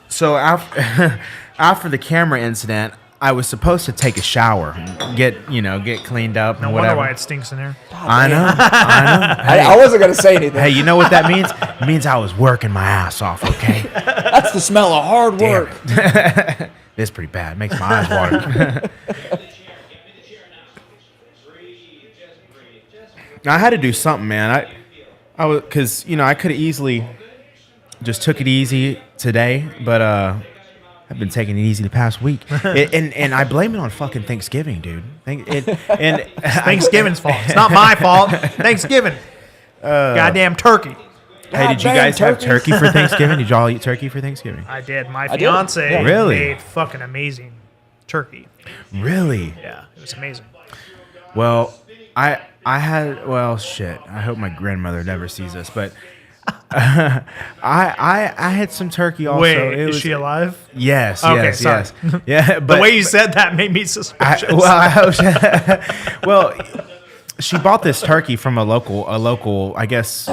So after the camera incident, I was supposed to take a shower, get cleaned up and No whatever. wonder why it stinks in here. I know. I wasn't going to say anything. Hey, you know what that means? It means I was working my ass off. Okay. That's the smell of hard Damn work. it. This is pretty bad. Makes my eyes water. I had to do something, man. I was because I could have easily just took it easy today, but I've been taking it easy the past week, and I blame it on fucking Thanksgiving, dude. Thanksgiving's fault. It's not my fault. Thanksgiving. Goddamn turkey. Hey, did you guys have turkey for Thanksgiving? Did y'all eat turkey for Thanksgiving? I did. My did. fiance Yeah. Really? made fucking amazing turkey. Really? Yeah, it was amazing. Well, I had, well, shit. I hope my grandmother never sees this, but I had some turkey also. Wait, is she alive? Yes, Okay, yes, sorry. yes. Yeah, but The way you said that made me suspicious. I hope well, she bought this turkey from a local, I guess,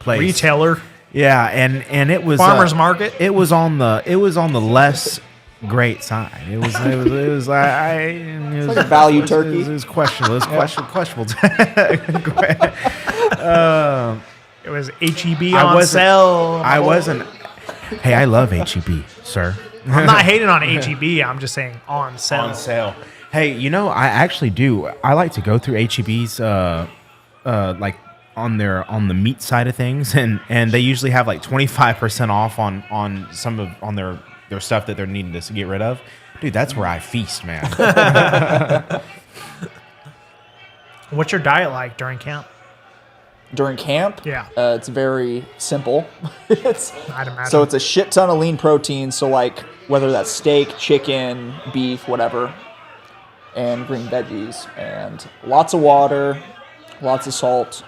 place. Retailer. Yeah, and it was Farmer's market? It was on the less great side. It was Like a value turkey. It was questionable. It was questionable. It was HEB on sale. I wasn't. Hey, I love HEB, sir. I'm not hating on HEB. I'm just saying on sale. On sale. Hey, I actually do. I like to go through HEB's like on the meat side of things, and they usually have like 25% off on some of their stuff that they're needing to get rid of. Dude, that's where I feast, man. What's your diet like during camp? During camp, Yeah. It's very simple. I'd imagine. So it's a shit ton of lean protein. So like whether that's steak, chicken, beef, whatever, and green veggies, and lots of water, lots of salt,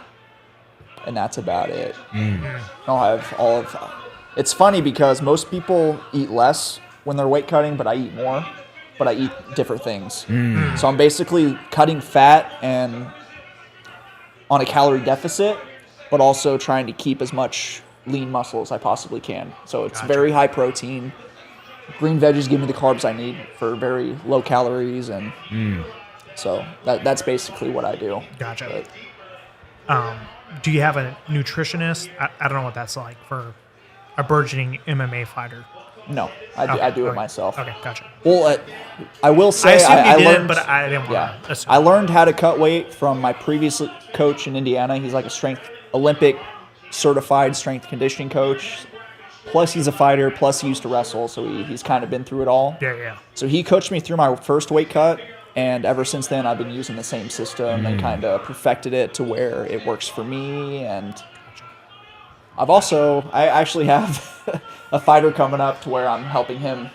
and that's about it. I'll have all of. It's funny because most people eat less when they're weight cutting, but I eat more. But I eat different things. So I'm basically cutting fat and on a calorie deficit, but also trying to keep as much lean muscle as I possibly can. So it's very high protein. Green veggies give me the carbs I need for very low calories, and so that's basically what I do. Gotcha. Do you have a nutritionist? I don't know what that's like for a burgeoning MMA fighter. No, I do it Okay. myself. Okay, gotcha. Well, I will I say assumed you I did, learned, but I didn't want yeah, to assume. I learned how to cut weight from my previous coach in Indiana. He's like a Olympic certified strength conditioning coach. Plus he's a fighter. Plus he used to wrestle, so he's kind of been through it all. Yeah. So he coached me through my first weight cut, and ever since then I've been using the same system and kind of perfected it to where it works for me. And I actually have a fighter coming up to where I'm helping him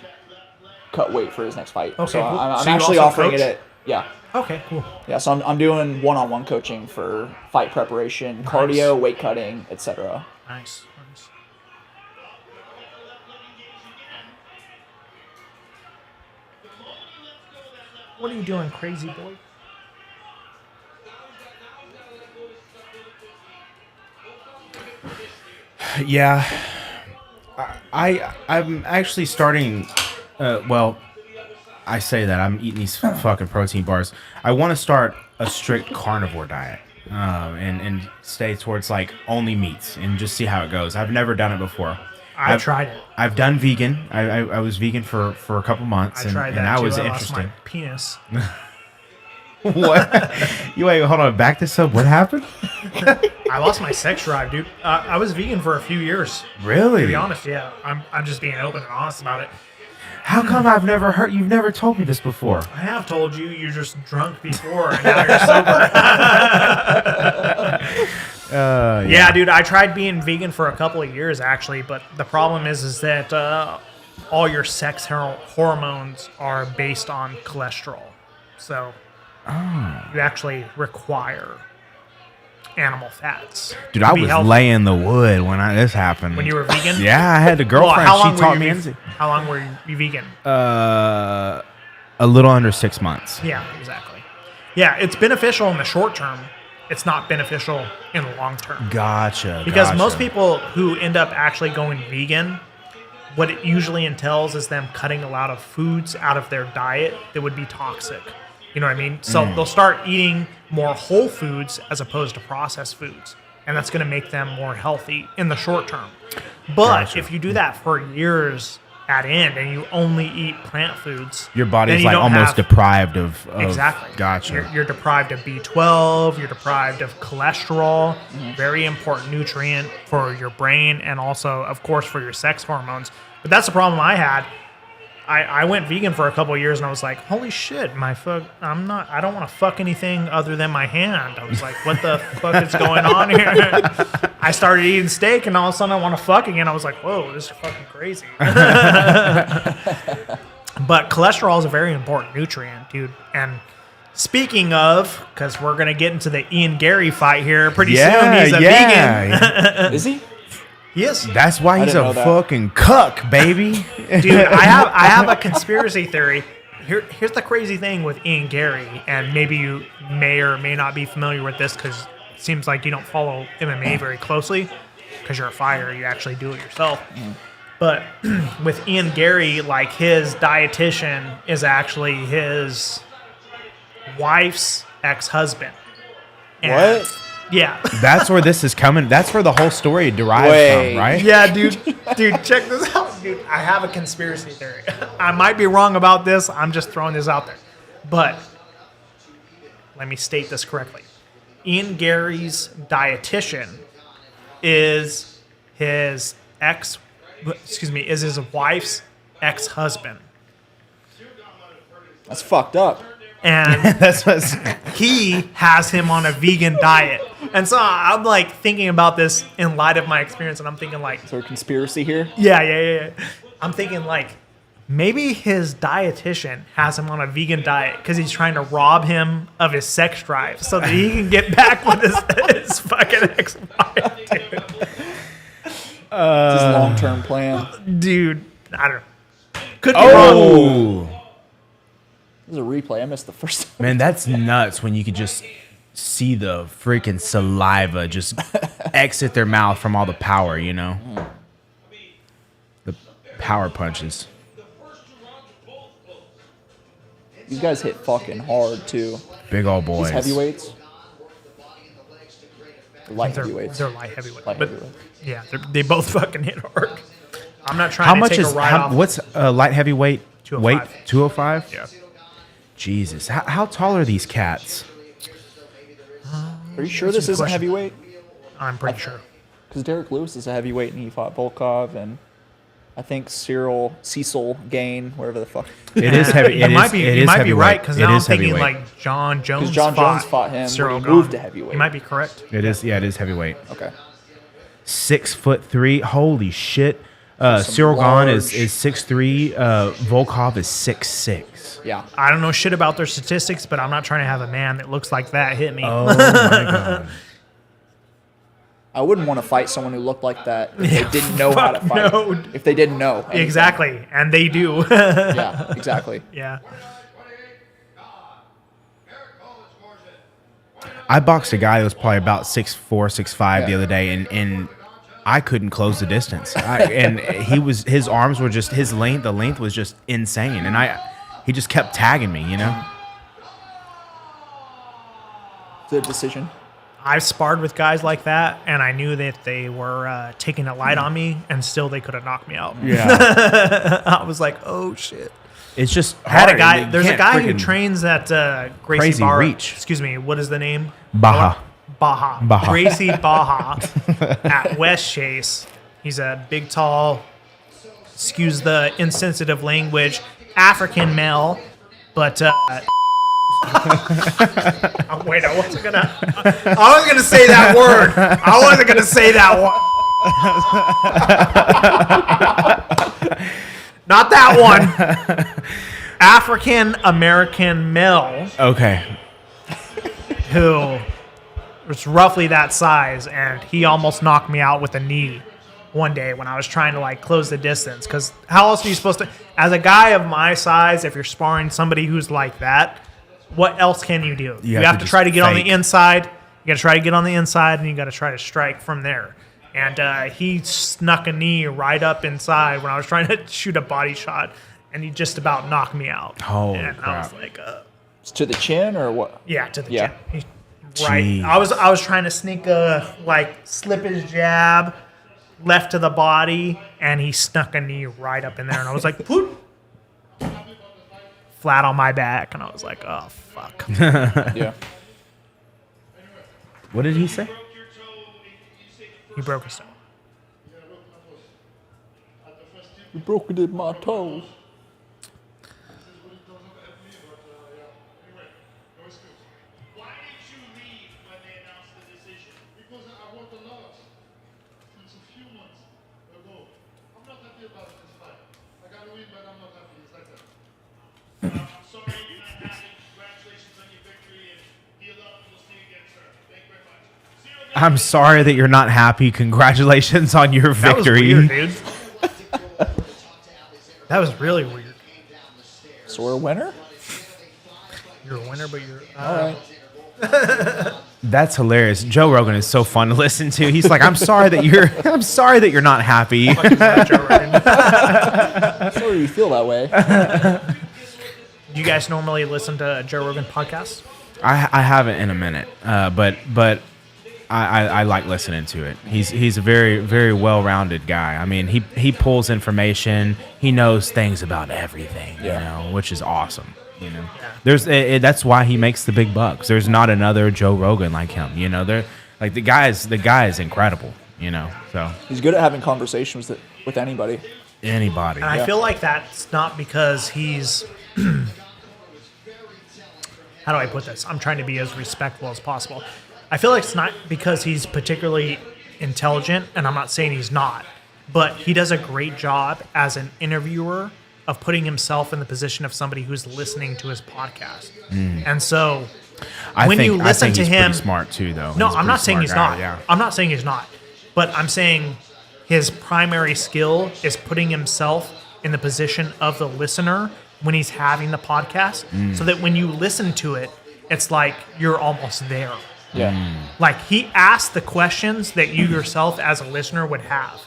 cut weight for his next fight. Okay, So cool. I'm So you actually also offering coach? it. Yeah. Okay, cool. Yeah, so I'm doing one-on-one coaching for fight preparation, cardio, weight cutting, etc. Nice. What are you doing, crazy boy? Yeah, I'm actually starting. Well, I say that I'm eating these fucking protein bars. I want to start a strict carnivore diet, and stay towards like only meats and just see how it goes. I've never done it before. I've tried it. I've done vegan. I was vegan for a couple months, I tried and that that too. was I lost interesting. my penis. What? You wait, hold on. Back this up. What happened? I lost my sex drive, dude. I was vegan for a few years. Really? To be honest, yeah. I'm just being open and honest about it. How come I've never heard? You've never told me this before. I have told you. You're just drunk before, and now you're sober. Yeah, dude. I tried being vegan for a couple of years, actually, but the problem is that all your sex hormones are based on cholesterol. So you actually require animal fats. Dude, to I be was healthy. laying the wood when this happened. When you were vegan? Yeah, I had a girlfriend. Well, She taught me into how long were you vegan? a little under 6 months. Yeah, exactly. Yeah, it's beneficial in the short term. It's not beneficial in the long term. Gotcha. Because most people who end up actually going vegan, what it usually entails is them cutting a lot of foods out of their diet that would be toxic. You know what I mean? So they'll start eating more whole foods as opposed to processed foods. And that's going to make them more healthy in the short term. But Gotcha. if you do that for years at end and you only eat plant foods, Your then body's you like don't almost have- deprived of. Exactly. Gotcha. You're deprived of B12. You're deprived of cholesterol, very important nutrient for your brain and also, of course, for your sex hormones. But that's the problem I had. I went vegan for a couple of years and I was like, holy shit, I don't want to fuck anything other than my hand. I was like, what the fuck is going on here? I started eating steak and all of a sudden I want to fuck again. I was like, whoa, this is fucking crazy. But cholesterol is a very important nutrient, dude. And Speaking of, because we're going to get into the Ian Garry fight here pretty soon. Yeah, He's a vegan. Is he? He is. That's why he's didn't a know that. fucking cuck, baby. Dude, I have a conspiracy theory. Here's the crazy thing with Ian Garry, and maybe you may or may not be familiar with this because it seems like you don't follow MMA very closely because you're a fighter. You actually do it yourself. But with Ian Garry, like his dietitian is actually his wife's ex-husband. And- What? Yeah. That's where this is coming. That's where the whole story derives Wait. from, right? Yeah, dude, check this out, dude. I have a conspiracy theory. I might be wrong about this. I'm just throwing this out there, but let me state this correctly. Ian Garry's dietitian is his wife's ex-husband, That's fucked up. and That's what's. he has him on a vegan diet. And so I'm like thinking about this in light of my experience, and I'm thinking like, Is there a conspiracy here? Yeah. I'm thinking like maybe his dietitian has him on a vegan diet because he's trying to rob him of his sex drive so that he can get back with his fucking ex-wife, It's his long-term plan. dude. I don't know. Could be wrong. Oh, This is a replay. I missed the first. man, that's nuts when you could just see the freaking saliva just exit their mouth from all the power, you know? The power punches. These guys hit fucking hard too. Big old boys. These heavyweights. Light They're heavyweights. light heavyweight, Light but heavyweights. yeah, they both fucking hit hard. I'm not trying How to much take is a ride off. what's light heavyweight 205. weight? 205? Yeah. Jesus. How tall are these cats? Are you sure this good isn't question. heavyweight? I'm pretty sure. Because Derek Lewis is a heavyweight and he fought Volkov and I think Cecil Gain, whatever the fuck. It is heavy. You might be right because now I'm thinking heavyweight. like John Jones. John Jones fought him Cyril when he moved Gane. to heavyweight. You might be correct. It is. Yeah, it is heavyweight. Okay. 6'3". Holy shit. Cyril Gane is 6'3". Volkov is 6'6". Yeah. I don't know shit about their statistics, but I'm not trying to have a man that looks like that hit me. Oh my god. I wouldn't want to fight someone who looked like that if they didn't know how to fuck fight. no. If they didn't know. anything. Exactly, and they do. Yeah, exactly. Yeah. I boxed a guy that was probably about 6'4", 6'5" the other day, and I couldn't close the distance. And his arms were just the length was just insane, and he just kept tagging me, you know. The decision. I've sparred with guys like that, and I knew that they were taking it light on me, and still they could have knocked me out. Yeah, I was like, oh shit. it's just I had a hard. guy. You There's a can't guy who freaking- trains at Gracie Crazy Barra. reach. Excuse me. What is the name? Baja. Baja. Gracie Baja at West Chase. He's a big, tall, excuse the insensitive language, African male, but wait, I wasn't gonna say that word. I wasn't gonna say that one. Not that one. African American male Okay. who was roughly that size, and he almost knocked me out with a knee one day when I was trying to like close the distance. Because how else are you supposed to, as a guy of my size, if you're sparring somebody who's like that, what else can you do? You have to just try to get on the fake. inside. You got to try to get on the inside, and you got to try to strike from there. And he snuck a knee right up inside when I was trying to shoot a body shot, and he just about knocked me out. Holy and I was crap. like, It's to the chin or what? yeah, to the Yeah. chin. Right. Jeez. I was trying to sneak slip his jab left to the body, and he snuck a knee right up in there, and I was like, "Poop." Flat on my back, and I was like, oh fuck. Yeah. What did he say? He broke his toe. You broke it in my toe. Why did you leave when they announced the decision? Because I want the loss. It's a few months ago. I'm not happy about this fight. I got to win, but I'm not happy. It's like that. I'm sorry you're not happy. Congratulations on your I'm sorry that you're not happy. Congratulations on your That was victory. weird, dude. That was really weird. So we're a winner? You're a winner, but you're... All right. That's hilarious. Joe Rogan is so fun to listen to. He's like, I'm sorry that you're not happy. Sorry you feel that way. Do you guys normally listen to Joe Rogan podcasts? I haven't in a minute, but I like listening to it. He's a very, very well-rounded guy. I mean, he pulls information. He knows things about everything, you know, which is awesome. You know, that's why he makes the big bucks. There's not another Joe Rogan like him. You know, they're like the guy is incredible. You know, so He's good at having conversations with anybody. anybody. And I feel like that's not because he's... How do I put this? I'm trying to be as respectful as possible. I feel like it's not because he's particularly intelligent, and I'm not saying he's not, but he does a great job as an interviewer of putting himself in the position of somebody who's listening to his podcast. And so when you listen to he's him... pretty smart too, though. No, He's a I'm not pretty saying smart he's guy, not. Yeah. I'm not saying he's not. But I'm saying his primary skill is putting himself in the position of the listener when he's having the podcast, so that when you listen to it, it's like you're almost there. Yeah. Like he asks the questions that you yourself as a listener would have.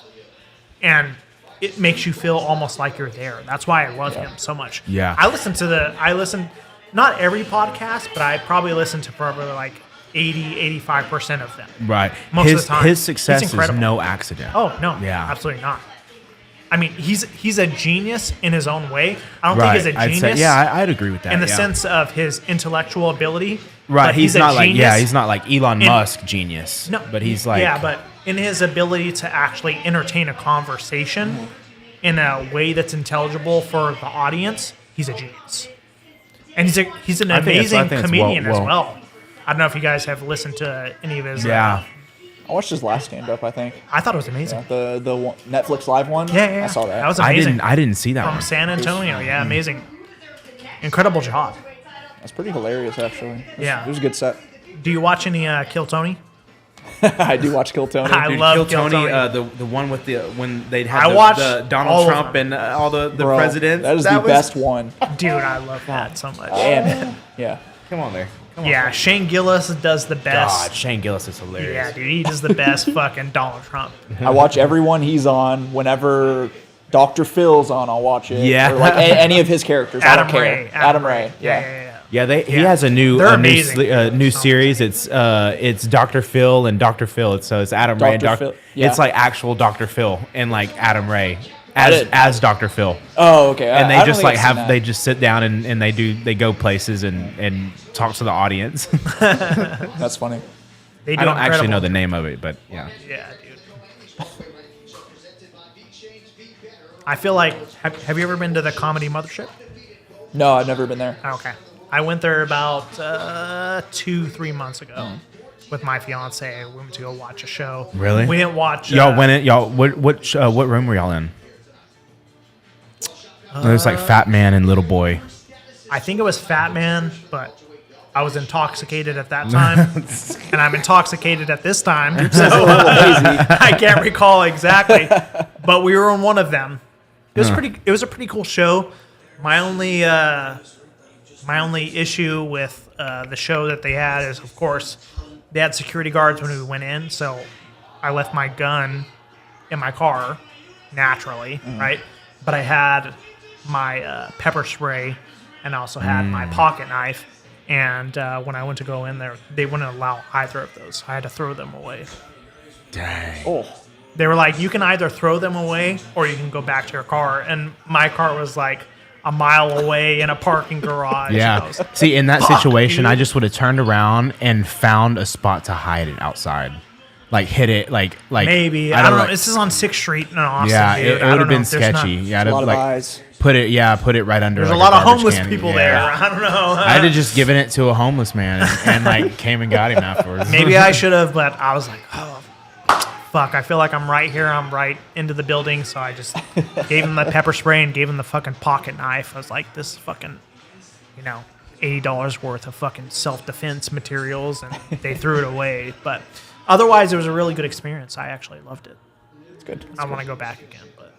And it makes you feel almost like you're there. That's why I love him so much. Yeah. I listen, not every podcast, but I probably listen to probably like 80, 85% of them. Right. Most of the time. His He's success is incredible. no accident. Oh, no. Yeah. Absolutely not. I mean, he's a genius in his own way. I don't think he's a genius I'd agree with that. in the yeah. sense of his intellectual ability. Right. but He's a not like genius he's not like Elon Musk genius. No, but he's like but in his ability to actually entertain a conversation in a way that's intelligible for the audience, he's a genius. And he's an I think amazing it's comedian as well. well. I don't know if you guys have listened to any of his. Yeah. I watched his last stand-up, I think. I thought it was amazing. Yeah, the one, Netflix Live one. Yeah. I saw that. That was amazing. I didn't see that From one. San Antonio. Yeah, amazing. Incredible job. That's pretty hilarious, actually. Yeah. It was a good set. Do you watch any Kill Tony? I do watch Kill Tony. I Dude, love Kill Kill Tony, Tony. the one with when they'd I have watched the all Donald of Trump them. and all the Bro, presidents. That is the was- best one. Dude, I love that so much. And yeah. Come on there. Come on. Yeah, Shane Gillis does the best. God, Shane Gillis is hilarious. Yeah, dude, he does the best fucking Donald Trump. I watch everyone he's on. Whenever Dr. Phil's on, I'll watch it. Yeah. Or like any of his characters. I don't care. Adam Ray. Yeah. Yeah, he Yeah. has a new They're a new, amazing. new series. It's Dr. Phil and Dr. Phil. It's Adam Ray and Dr. Dr. Phil, yeah. It's like actual Dr. Phil and like Adam Ray did. as Dr. Phil. Oh, okay. And I they don't just think like I've seen that. they just sit down and they go places and talk to the audience. That's funny. They do I don't actually know incredible- the name of it, but yeah. Yeah, dude. I feel like have you ever been to the Comedy Mothership? No, I've never been there. Okay. I went there about 2-3 months ago with my fiance. We went to go watch a show. Really? We didn't watch. Y'all went in. Y'all what room were y'all in? There's like Fat Man and Little Boy. I think it was Fat Man, but I was intoxicated at that time, and I'm intoxicated at this time, so I can't recall exactly. But we were on one of them. It was It was a pretty cool show. My only issue with the show that they had is, of course, they had security guards when we went in, so I left my gun in my car, naturally, right? But I had my pepper spray, and I also had my pocket knife. And when I went to go in there, they wouldn't allow either of those. I had to throw them away. Dang. Oh, They were like, you can either throw them away or you can go back to your car. And my car was like a mile away in a parking garage. I Yeah. was- See, in that Fuck, situation, I dude. just would have turned around and found a spot to hide it outside, like hit it, like Maybe. I don't know. like- This is on 6th Street in Austin, yeah, dude. it I would don't have know. been There's not- sketchy. Yeah, a to, lot of like eyes. put it right under. There's like a lot of garbage homeless can. people Yeah. there. I don't know. I had to just given it to a homeless man and like came and got him afterwards. Maybe I should have, but I was like, oh, fuck. I feel like I'm right here. I'm right into the building. So I just gave him the pepper spray and gave him the fucking pocket knife. I was like, this is fucking, $80 worth of fucking self-defense materials, and they threw it away. But otherwise, it was a really good experience. I actually loved it. It's good. I want to go back again, but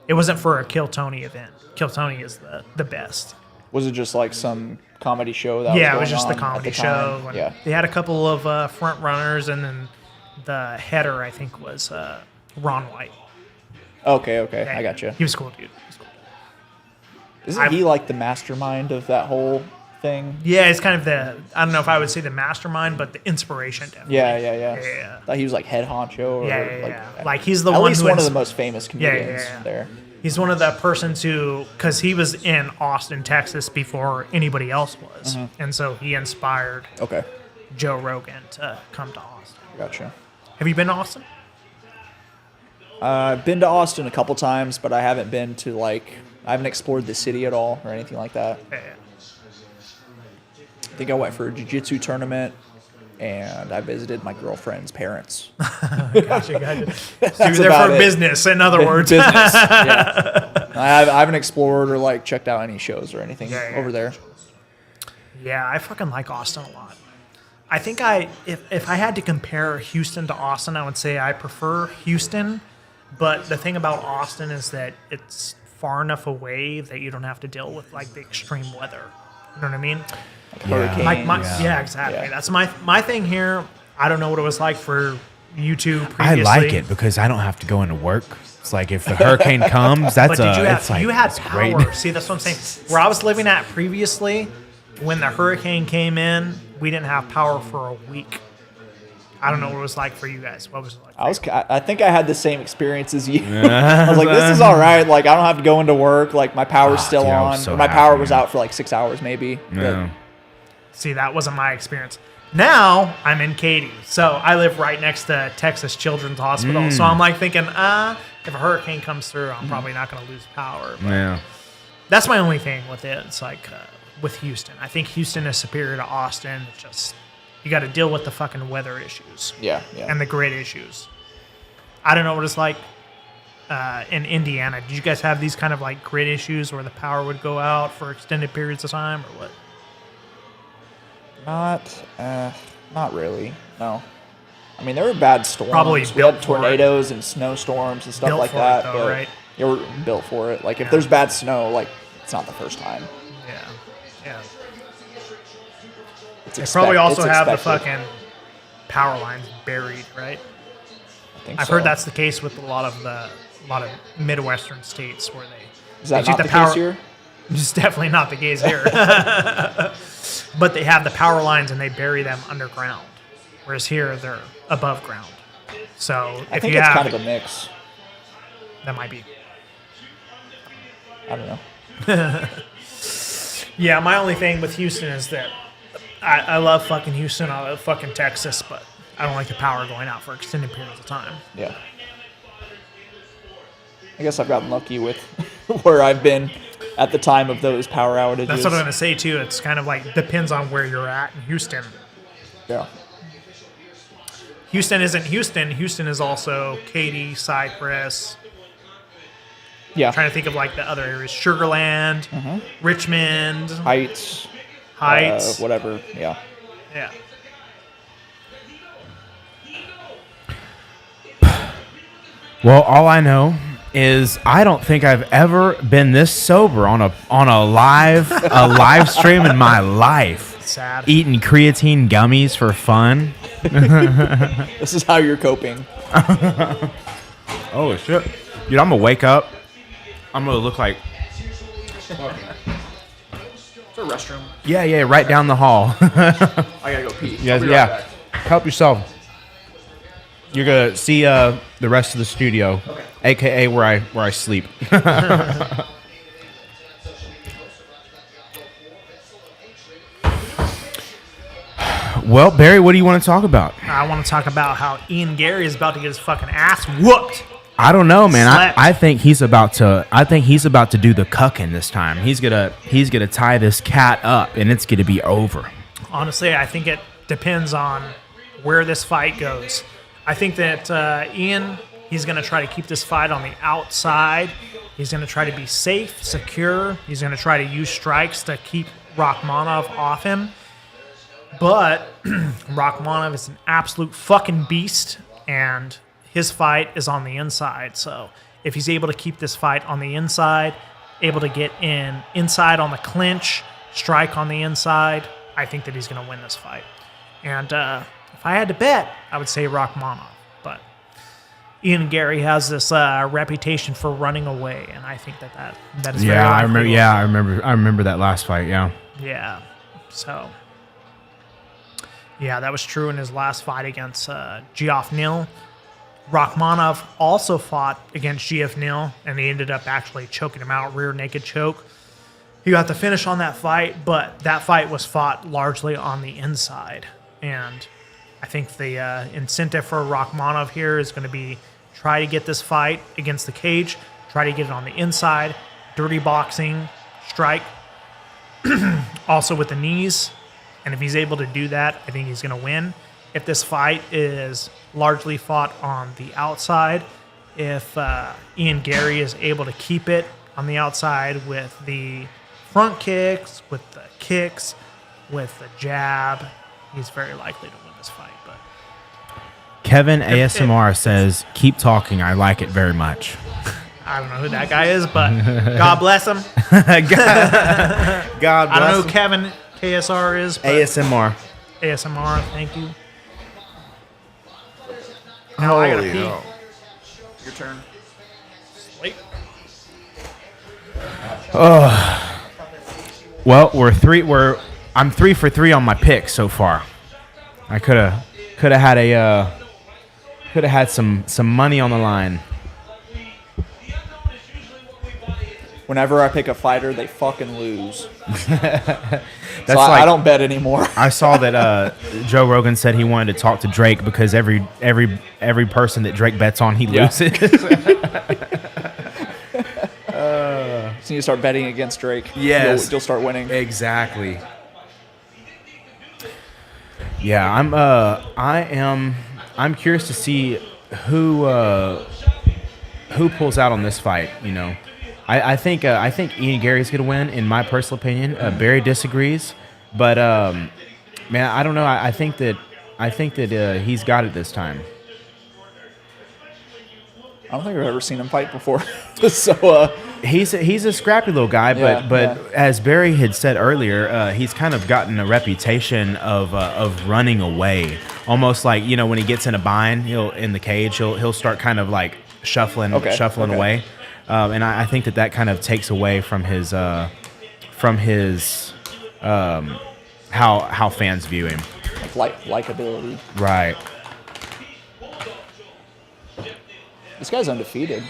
it wasn't for a Kill Tony event. Kill Tony is the best. Was it just like some comedy show that Yeah, it was was just going the on at comedy the show. time? And Yeah. They had a couple of front runners, and then the header, I think, was Ron White. Okay, Yeah, I got you. He was cool, dude. He was cool. Isn't he like the mastermind of that whole thing? Yeah, it's kind of I don't know if I would say the mastermind, but the inspiration, definitely. Yeah. Thought he was like head honcho. Or Yeah. Like he's the at one least who one of ins- the most famous comedians yeah. there. He's one of the persons who, because he was in Austin, Texas before anybody else was. And so he inspired Okay, Joe Rogan to come to Austin. gotcha. Have you been to Austin? I've been to Austin a couple times, but I haven't been to I haven't explored the city at all or anything like that. Yeah. I think I went for a jiu-jitsu tournament, and I visited my girlfriend's parents. Gotcha. So you're That's there about for it. business, in other words. Business. Yeah. I haven't explored or checked out any shows or anything Yeah. over there. Yeah, I fucking like Austin a lot. I think if I had to compare Houston to Austin, I would say I prefer Houston. But the thing about Austin is that it's far enough away that you don't have to deal with the extreme weather. You know what I mean? Hurricane. Yeah, exactly. Yeah. That's my thing here. I don't know what it was like for you two I previously. like it because I don't have to go into work. It's like if the hurricane comes, that's But did you have it's like, you had it's power? great. See, that's what I'm saying. Where I was living at previously, when the hurricane came in, we didn't have power for a week. I don't know what it was like for you guys. What was it like? I think I had the same experience as you. I was like, this is all right. I don't have to go into work. My power's still dude, I on. was so Or my power happy, was man. out for 6 hours maybe. Yeah. See, that wasn't my experience. Now I'm in Katy, so I live right next to Texas Children's Hospital. So I'm thinking, if a hurricane comes through, I'm probably not going to lose power. But Yeah. that's my only thing with it. It's with Houston. I think Houston is superior to Austin. It's just you got to deal with the fucking weather issues Yeah. and the grid issues. I don't know what it's like in Indiana. Did you guys have these kind of grid issues where the power would go out for extended periods of time, or what? Not really. No. I mean, there were bad storms. Probably we built had for it. tornadoes and snowstorms and stuff Built like for that. it, though, but right? they were built for it. If there's bad snow, it's not the first time. Yeah. It's They probably also it's have the expected. fucking power lines buried, right? I think I've so. heard that's the case with a lot of Midwestern states where they Is that they not take the power. case here? It's definitely not the case here. But they have the power lines and they bury them underground, whereas here they're above ground. So I if think you it's have, kind of a mix. that might be. I don't know. Yeah, my only thing with Houston is that I love fucking Houston. I love fucking Texas, but I don't like the power going out for extended periods of time. Yeah. I guess I've gotten lucky with where I've been at the time of those power outages. That's what I'm gonna say too. It's kind of depends on where you're at in Houston. Yeah. Houston isn't Houston. Houston is also Katy, Cypress. Yeah. I'm trying to think of the other areas: Sugarland, Richmond, Heights. Heights. Whatever. Yeah. Yeah. Well, all I know is I don't think I've ever been this sober on a live stream in my life. Sad. Eating creatine gummies for fun. This is how you're coping. Oh shit, dude! I'm gonna wake up. I'm gonna look like It's a restroom. yeah, right down the hall. I gotta go pee. Yes, yeah. Help yourself. You're gonna see the rest of the studio, aka where I sleep. Well, Barry, what do you want to talk about? I want to talk about how Ian Garry is about to get his fucking ass whooped. I don't know, man. Slapped. I think he's about to. I think he's about to do the cucking this time. He's gonna tie this cat up, and it's gonna be over. Honestly, I think it depends on where this fight goes. I think that Ian, he's going to try to keep this fight on the outside. He's going to try to be safe, secure. He's going to try to use strikes to keep Rakhmonov off him. But Rakhmonov is an absolute fucking beast, and his fight is on the inside. So if he's able to keep this fight on the inside, able to get inside on the clinch, strike on the inside, I think that he's going to win this fight. And if I had to bet, I would say Rakhmonov. But Ian Garry has this reputation for running away, and I think that is very I likely. remember. Yeah, I remember that last fight. Yeah. Yeah. So, yeah, that was true in his last fight against Geoff Neal. Rakhmonov also fought against Geoff Neal, and he ended up actually choking him out, rear naked choke. He got the finish on that fight, but that fight was fought largely on the inside. And I think the incentive for Rakhmonov here is going to be try to get this fight against the cage, try to get it on the inside, dirty boxing, strike, also with the knees. And if he's able to do that, I think he's going to win. If this fight is largely fought on the outside, if Ian Garry is able to keep it on the outside with the front kicks, with the kicks, with the jab, he's very likely to win this fight. But Kevin ASMR says, "Keep talking. I like it very much." I don't know who that guy is, but God bless him. God bless I don't know him. who Kevin KSR is, but ASMR. ASMR, thank you. Now I gotta pee. Your turn. Wait. Well, I'm 3 for 3 on my picks so far. I could have had some money on the line. Whenever I pick a fighter, they fucking lose. That's So I don't bet anymore. I saw that Joe Rogan said he wanted to talk to Drake because every person that Drake bets on, he loses. So you start betting against Drake. Yes. You'll start winning. Exactly. Yeah, I'm curious to see who pulls out on this fight. You know, I think Ian Garry's gonna win in my personal opinion. Barry disagrees, but man, I don't know. I think that he's got it this time. I don't think I've ever seen him fight before. So He's a scrappy little guy, but as Barry had said earlier, he's kind of gotten a reputation of running away. Almost like, you know, when he gets in a bind, in the cage, he'll start kind of like shuffling away, and I think that kind of takes away from his how fans view him. likability. Right. This guy's undefeated.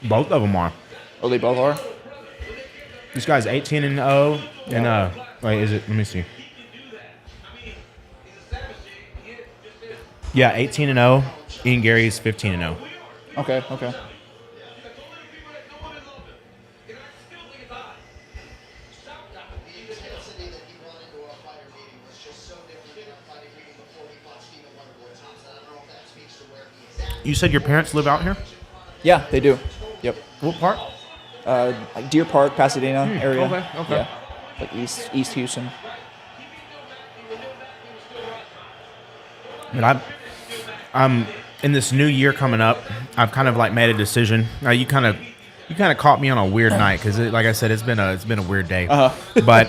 Both of them are. Oh, they both are? This guy's 18-0, and wait, is it? Let me see. Yeah, 18-0. Ian Garry's 15-0. Okay. You said your parents live out here? Yeah, they do. Yep. What part? Like Deer Park, Pasadena area. okay. Yeah. Like East Houston. But I'm in this new year coming up. I've kind of like made a decision. Now you kind of caught me on a weird night because, like I said, it's been a weird day. But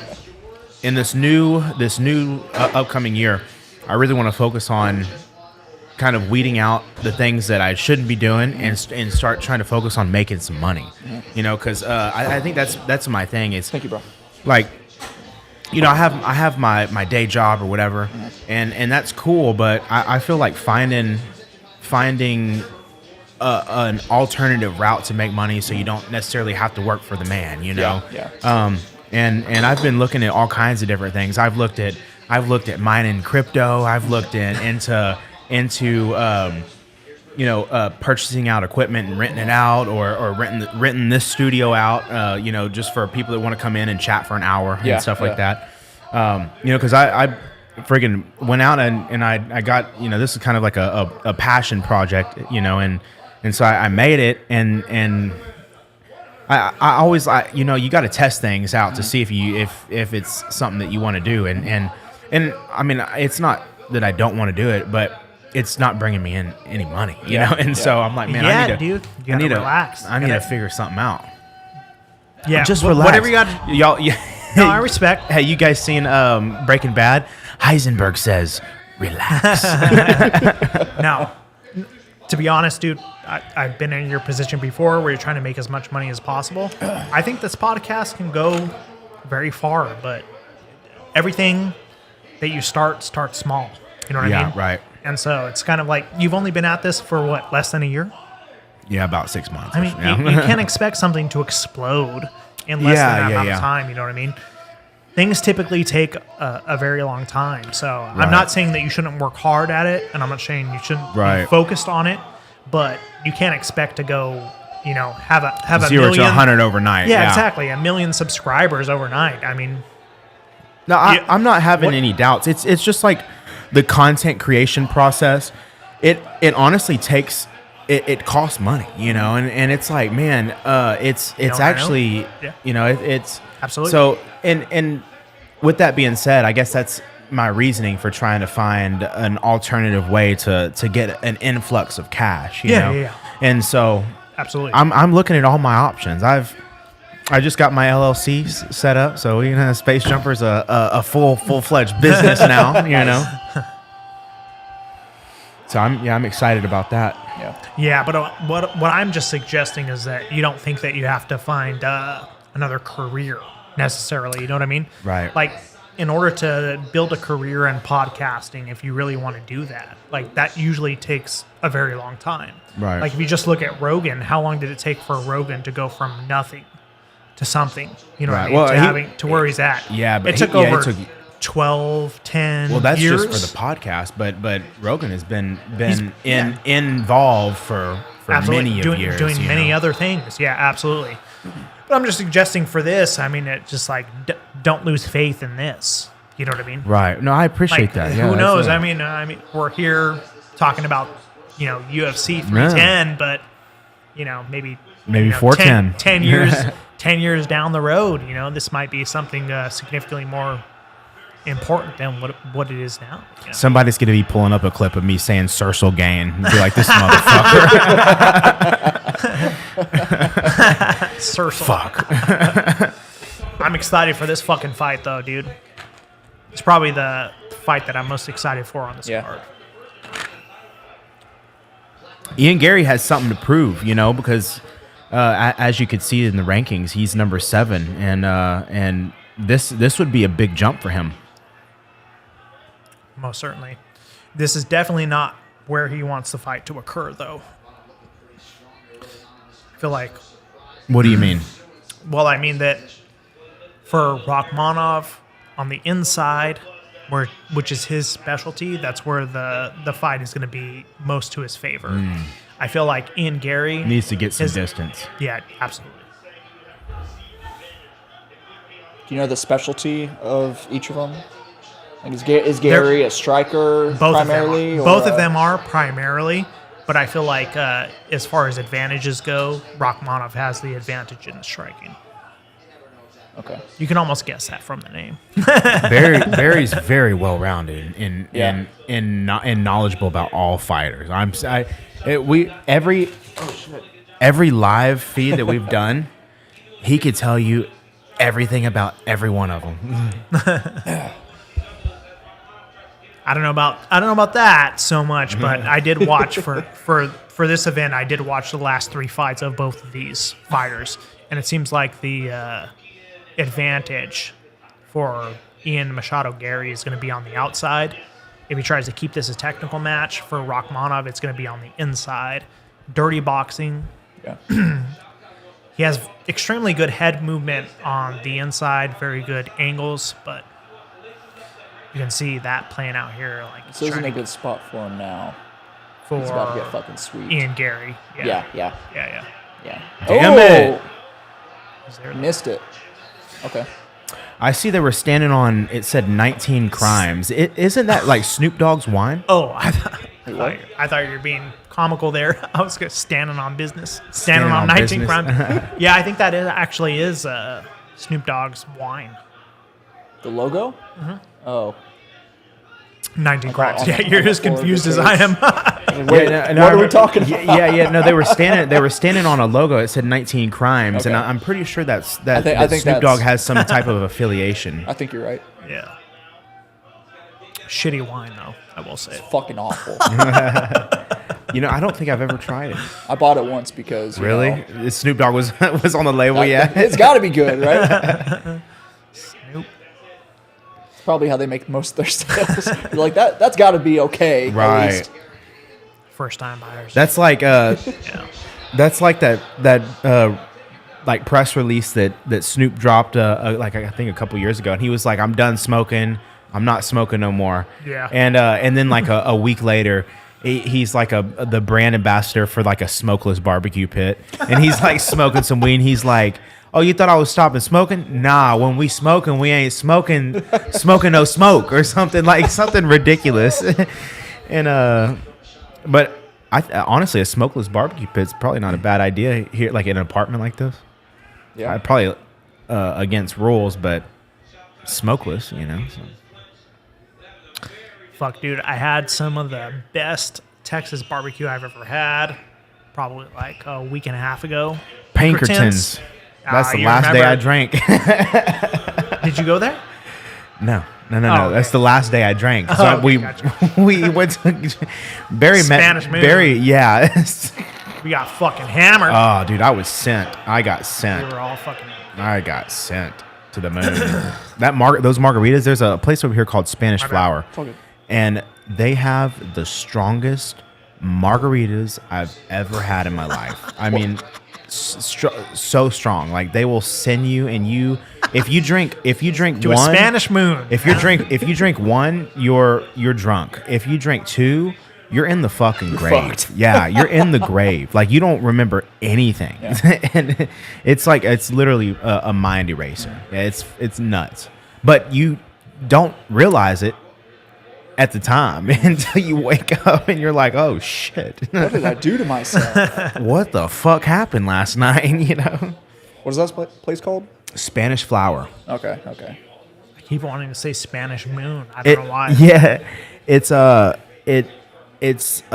in this new upcoming year, I really want to focus on kind of weeding out the things that I shouldn't be doing and start trying to focus on making some money. You know, because I think that's my thing. Is Thank you, bro. like, you know, I have my day job or whatever, and that's cool. But I feel like finding an alternative route to make money, so you don't necessarily have to work for the man. You know. Yeah. And I've been looking at all kinds of different things. I've looked at mining crypto. I've looked into purchasing out equipment and renting it out, or renting this studio out, just for people that want to come in and chat for an hour and stuff like that. Because I friggin' went out and I got, this is kind of like a passion project, and so I made it, and I always you got to test things out to see if it's something that you want to do, and I mean, it's not that I don't want to do it, but it's not bringing me in any money, you know, and so I'm like, man, Yeah, I need to, dude, you gotta relax. I need to figure something out. Yeah, Just wh- relax. Whatever you got. Y'all. Yeah. No, I respect. Hey, you guys seen Breaking Bad? Heisenberg says, relax. Now, to be honest, dude, I've been in your position before where you're trying to make as much money as possible. I think this podcast can go very far, but everything that you start small. You know what I mean? Yeah, right. And so it's kind of like you've only been at this for what, less than a year? Yeah, about 6 months. I mean, yeah. you can't expect something to explode in less than that amount of time. You know what I mean? Things typically take a very long time. So I'm not saying that you shouldn't work hard at it, and I'm not saying you shouldn't be focused on it, but you can't expect to go, you know, have a 0 million, to 100 overnight. Yeah, exactly. 1 million subscribers overnight. I mean, No, I'm not having any doubts. It's just like the content creation process. It honestly takes it costs money, you know, and it's like, man, it's actually, you know, it's absolutely. So and with that being said, I guess that's my reasoning for trying to find an alternative way to get an influx of cash, you know. Yeah. And so Absolutely. I'm looking at all my options. I just got my LLC set up, so you know, Spacejumper's a full-fledged business now, you know. So I'm excited about that. Yeah, but what I'm just suggesting is that you don't think that you have to find another career necessarily. You know what I mean? Right. Like, in order to build a career in podcasting, if you really want to do that, like that usually takes a very long time. Right. Like if you just look at Rogan, how long did it take for Rogan to go from nothing to something? You know what I mean? Well, to where he's at. Yeah, but it took over 12, 10 Well, that's years. just for the podcast, but Rogan has been involved for absolutely. many years. Doing you many know? other things. Yeah, absolutely. But I'm just suggesting for this, I mean, it just like don't lose faith in this. You know what I mean? Right. No, I appreciate Like, that. Yeah, who that's knows? it. I mean, we're here talking about, you know, UFC 310, but you know, maybe 410. 10 years, 10 years down the road, you know, this might be something significantly more important than what it is now. You know? Somebody's going to be pulling up a clip of me saying Cercel Gain and be like, this motherfucker. Cercel. Fuck. I'm excited for this fucking fight, though, dude. It's probably the fight that I'm most excited for on this card. Ian Garry has something to prove, you know, because as you could see in the rankings, he's number 7, and this would be a big jump for him. Most certainly. This is definitely not where he wants the fight to occur, though. I feel like... What do you mean? Well, I mean that for Rakhmonov on the inside, which is his specialty, that's where the fight is going to be most to his favor. I feel like Ian Garry... Needs to get some distance. Yeah, absolutely. Do you know the specialty of each of them? Like is Garry a striker primarily? Both of them are primarily, but I feel like as far as advantages go, Rakhmonov has the advantage in the striking. Okay. You can almost guess that from the name. Barry's very well rounded and knowledgeable about all fighters. Every live feed that we've done, he could tell you everything about every one of them. I don't know about that so much, but I did watch for this event. I did watch the last 3 fights of both of these fighters, and it seems like the advantage for Ian Machado Garry is going to be on the outside. If he tries to keep this a technical match for Rakhmonov, it's going to be on the inside. Dirty boxing. Yeah. He has extremely good head movement on the inside, very good angles, but you can see that playing out here. Like This isn't a good spot for him now. for He's about to get fucking sweet. Ian Garry. Yeah. Damn it. Is there Missed it. Okay. I see they were standing on, it said 19 crimes. Isn't that like Snoop Dogg's wine? Oh, I thought you were being comical there. I was standing on business, standing on 19 business. Crime. Yeah, I think that actually is Snoop Dogg's wine. The logo? Oh. 19 Crimes. on Yeah, the- you're on the as floor of confused the as I am. Wait, what are we talking about? Yeah. No, they were standing on a logo. It said 19 Crimes, and Okay. I'm pretty sure that I think Snoop Dogg that's- has some type of affiliation. I think you're right. Yeah. Shitty wine, though, I will say. Fucking awful. You know, I don't think I've ever tried it. I bought it once because Really? know, Snoop Dogg was on the label. Yeah. it's got to be good, right? Snoop. It's probably how they make most of their sales. You're like that's got to be okay. at Right. least. First time buyers. That's like yeah. that's like that like press release that Snoop dropped like I think a couple years ago, and he was like, "I'm done smoking. I'm not smoking no more." Yeah. And then like a week later, he's like the brand ambassador for like a smokeless barbecue pit, and he's like smoking some weed. And he's like, "Oh, you thought I was stopping smoking? Nah, when we smoking, we ain't smoking no smoke or something ridiculous." And but honestly, a smokeless barbecue pit's probably not a bad idea here, like in an apartment like this. Yeah. I'd probably against rules, but smokeless, you know. So. Fuck, dude. I had some of the best Texas barbecue I've ever had. Probably like a week and a half ago. Pinkertons. That's the you last day I remember? drank. Did you go there? No. Oh, That's okay. the last day I drank. So Oh, okay, we gotcha. we went to Barry Spanish Moon. Barry, yeah. We got fucking hammered. Oh, dude, I was sent. I got We sent. were all fucking. I got sent to the moon. Those margaritas. There's a place over here called Spanish bad. Flower, Fuck it. and they have the strongest margaritas I've ever had in my life. I mean, so strong. Like they will send you, and if you drink To one a Spanish Moon. If you drink one, you're drunk. If you drink two, you're in the fucking grave. fucked. Yeah, you're in the grave. Like you don't remember anything, and it's literally a mind eraser. Yeah, it's nuts. But you don't realize it at the time until you wake up and you're like, oh shit, What did I do to myself? what the fuck happened last night? You know, What is that place called? Spanish Flower. Okay. I keep wanting to say Spanish Moon. I don't know why. Yeah, it's a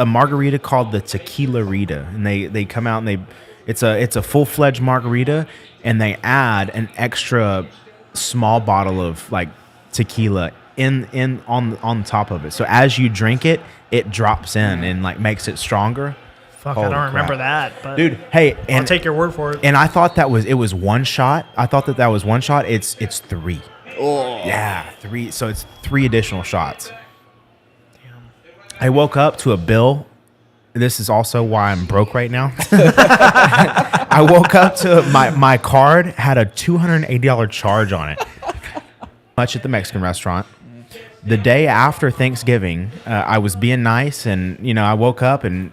margarita called the Tequila Rita, and they come out and it's a full-fledged margarita, and they add an extra small bottle of like tequila on top of it. So as you drink it, it drops in and like makes it stronger. Fuck, Holy I don't remember crap. that. But Dude, hey, I'll and take your word for it. and I thought it was one shot. I thought that was one shot. It's three. Oh. Yeah, three. So it's 3 additional shots. Damn. I woke up to a bill. This is also why I'm broke right now. I woke up to my card had a $280 charge on it. Much at the Mexican restaurant. The day after Thanksgiving, I was being nice, and I woke up, and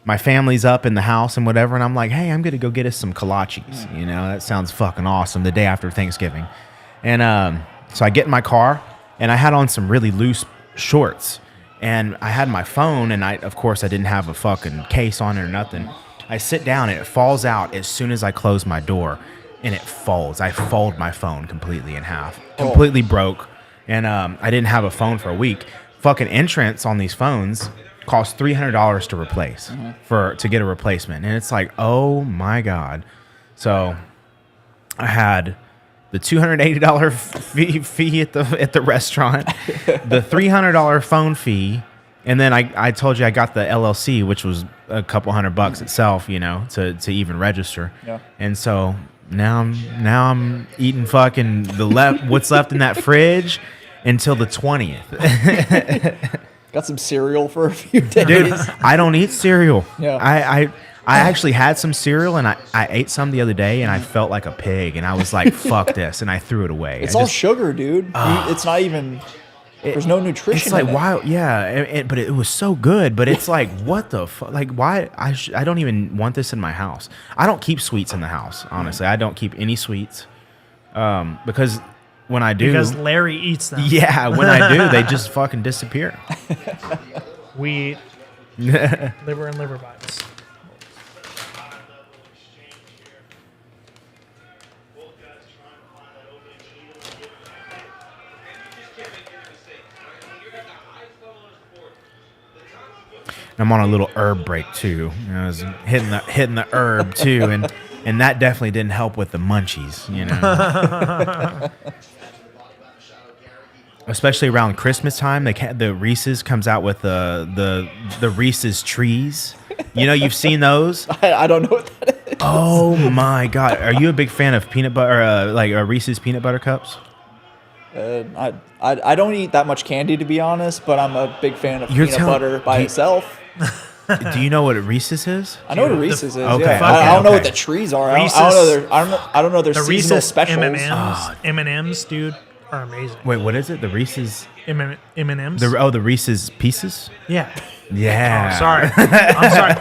my family's up in the house and whatever, and I'm like, hey, I'm gonna go get us some kolaches. That sounds fucking awesome. The day after Thanksgiving, and so I get in my car, and I had on some really loose shorts, and I had my phone, and of course I didn't have a fucking case on it or nothing. I sit down, and it falls out as soon as I close my door, and it folds. I fold my phone completely in half, completely broke. And I didn't have a phone for a week. Fucking insurance on these phones costs $300 to replace to get a replacement, and it's like, oh my god. So I had the $280 fee at the restaurant, the $300 phone fee, and then I told you I got the LLC, which was a couple $100 itself, to even register. Yeah. And so now I'm eating fucking what's left in that fridge until the 20th. Got some cereal for a few days. Dude, I don't eat cereal. Yeah. I actually had some cereal, and I ate some the other day, and I felt like a pig, and I was like, fuck this, and I threw it away. It's all sugar, dude. It's not even. There's no nutrition. It's like, in it. why? Yeah, but it was so good. But it's like, what the fuck? Like, why? I don't even want this in my house. I don't keep sweets in the house. Honestly, I don't keep any sweets, because when I do, Because Larry eats them. yeah, when I do, they just fucking disappear. We Liver and liver bites. I'm on a little herb break too. I was hitting the herb too, and that definitely didn't help with the munchies, you know. Especially around Christmas time, the Reese's comes out with the Reese's trees. You know, you've seen those. I don't know what that is. Oh my God, are you a big fan of peanut butter, like Reese's peanut butter cups? I don't eat that much candy, to be honest, but I'm a big fan of You're peanut telling- butter by itself. Do you know what a Reese's is? I know what a Reese's is. okay, Yeah. okay, I don't know what okay. the trees are. Reese's- I don't know their The seasonal Reese's specials. M&Ms, dude, are amazing. Wait, what is it? The Reese's? M&Ms. The Reese's Pieces? Yeah. Yeah. Oh, sorry. I'm sorry.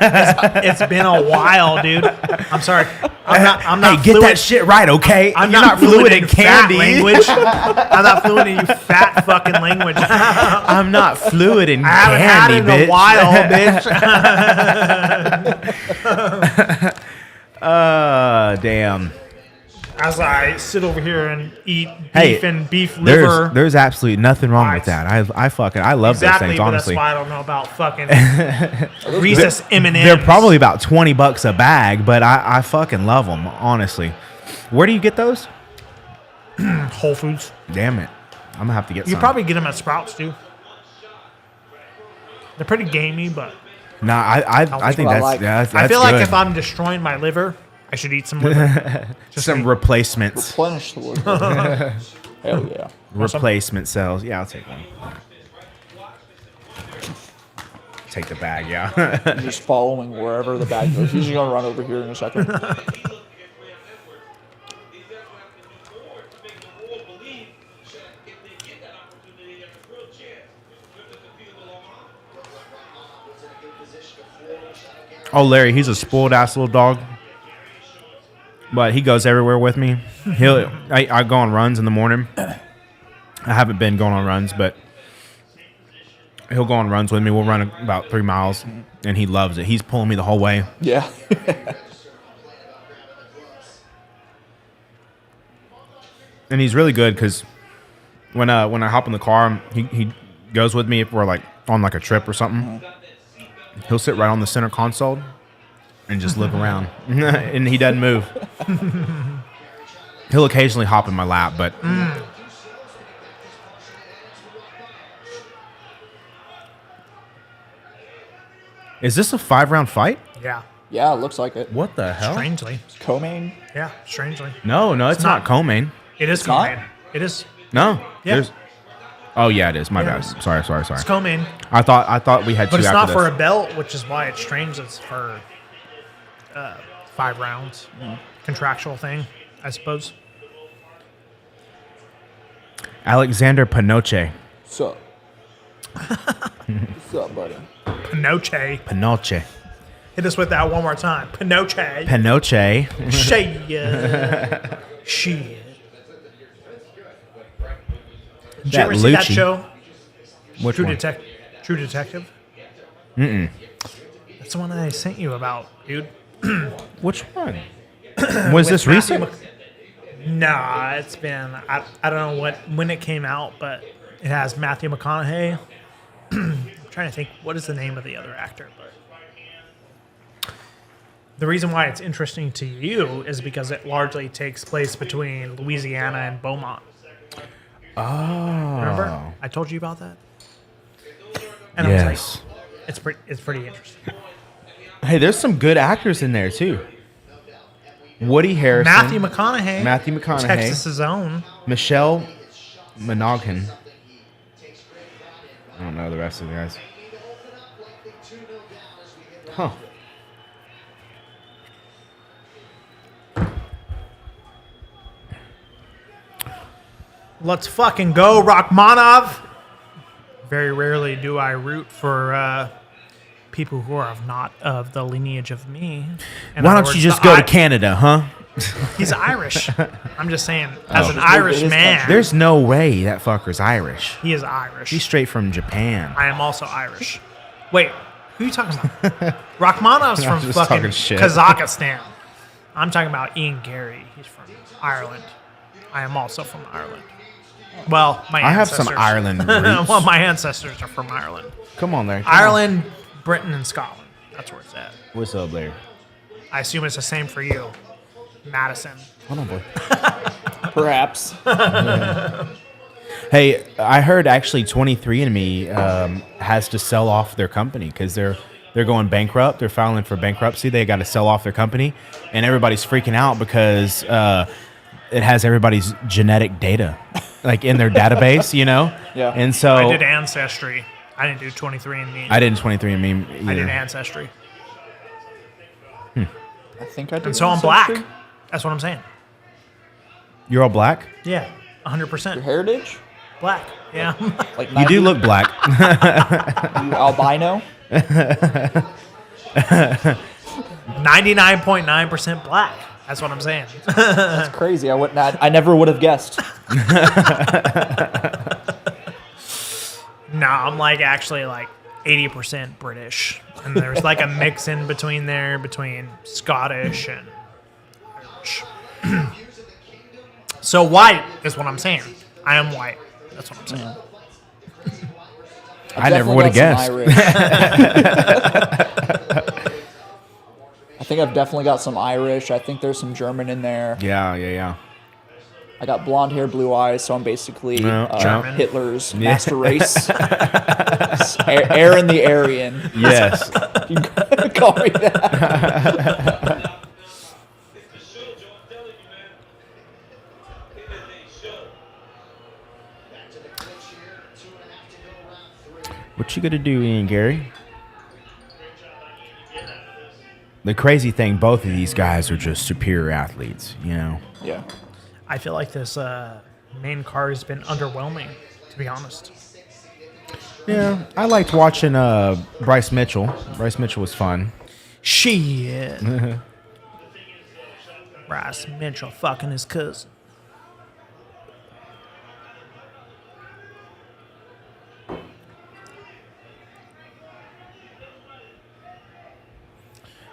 It's been a while, dude. I'm sorry. I'm not Hey, get fluent. that shit right, okay? I'm You're not fluent in candy. fat language. I'm not fluent in you fat fucking language. I I'm not fluid in haven't had candy, it in bitch. a while, bitch. Damn. As I sit over here and eat Hey, beef and beef liver. There's absolutely nothing wrong with Bites. that. I love Exactly, those things, but honestly. that's why I don't know about fucking Reese's M&Ms. They're probably about $20 a bag, but I fucking love them, honestly. Where do you get those? Whole Foods. Damn it. I'm going to have to get You some. probably get them at Sprouts, too. They're pretty gamey, but Nah, I think what I that's, like. that's I feel good. like if I'm destroying my liver, I should eat some liver. Some replacements. Replenish the liver. Hell yeah. Replacement cells. Yeah, I'll take one. Take the bag, yeah. I'm just following wherever the bag goes. He's gonna run over here in a second. Oh, Larry, he's a spoiled ass little dog. But he goes everywhere with me. I go on runs in the morning. I haven't been going on runs, but he'll go on runs with me. We'll run about 3 miles, and he loves it. He's pulling me the whole way. Yeah. And he's really good because when I hop in the car, he goes with me if we're like on like a trip or something. He'll sit right on the center console and just look around, and he doesn't move. He'll occasionally hop in my lap, but is this a 5-round fight? Yeah. Yeah, it looks like it. What the hell? Strangely. Co-main? Yeah, strangely. No, it's not not. co-main. It is not? co-main. It is. No, Yeah. Oh yeah, it is. My Yeah, bad. it is. Sorry. It's co-main. I thought we had But two it's after not this. for a belt, which is why it's strange. It's for 5 rounds. Contractual thing, I suppose. Alexandre Pantoja. What's up? What's up, buddy? Pinoche. Pantoja. Hit us with that one more time. Pinoche. Pantoja. Shit. Shit. Did you That ever see that Lucci. show? Which True one? Detective? Mm-mm. That's the one I sent you about, dude. Which one? Was this Matthew recent? Nah, it's been I don't know when it came out, but it has Matthew McConaughey. I'm trying to think what is the name of the other actor, but the reason why it's interesting to you is because it largely takes place between Louisiana and Beaumont. Oh. Remember? I told you about that? And I Yes. was like, it's pretty interesting. Hey, there's some good actors in there too. Woody Harrison. Matthew McConaughey. Matthew McConaughey. Texas's own. Michelle Monaghan. I don't know the rest of the guys. Huh. Let's fucking go, Rakhmonov. Very rarely do I root for people who are not of the lineage of me. In Why other don't you words, just the go to Canada, huh? He's Irish. I'm just saying, as an Just move to Irish his man, country. There's no way that fucker's Irish. he is Irish. He's straight from Japan. I am also Irish. Wait, Who are you talking about? Rakhmonov's from just fucking talking shit. Kazakhstan. I'm talking about Ian Garry. He's from Ireland. I am also from Ireland. Well, my I have ancestors. some Ireland roots. Well, my ancestors are from Ireland. Come on there. Ireland, Britain, and Scotland. That's where it's at. What's up, Larry? I assume it's the same for you, Madison. Hold on, boy. Perhaps. Hey, I heard actually 23andMe has to sell off their company because they're going bankrupt. They're filing for bankruptcy. They got to sell off their company, and everybody's freaking out because it has everybody's genetic data, like in their database, you know. Yeah. And so I did Ancestry. I didn't do 23andMe. I didn't 23andMe either. I did Ancestry. I think I did. And so I'm black. That's what I'm saying. You're all black. Your Yeah, 100% heritage? black. Yeah. Like You do look black. you albino? 99.9% black. That's what I'm saying. That's crazy. I never would have guessed. No, I'm like actually like 80% British. And there's like a mix in between there between Scottish and Irish. So white is what I'm saying. I am white. That's what I'm saying. I never would have Definitely got guessed. some Irish. I think I've definitely got some Irish. I think there's some German in there. Yeah. I got blonde hair, blue eyes, so I'm basically German. Hitler's master race. Aaron the Aryan. Yes. You can call me that. What you gonna do, Ian Garry? The crazy thing, both of these guys are just superior athletes, you know. Yeah. I feel like this main card has been underwhelming, to be honest. Yeah, I liked watching Bryce Mitchell. Bryce Mitchell was fun. Shit. Bryce Mitchell fucking his cousin.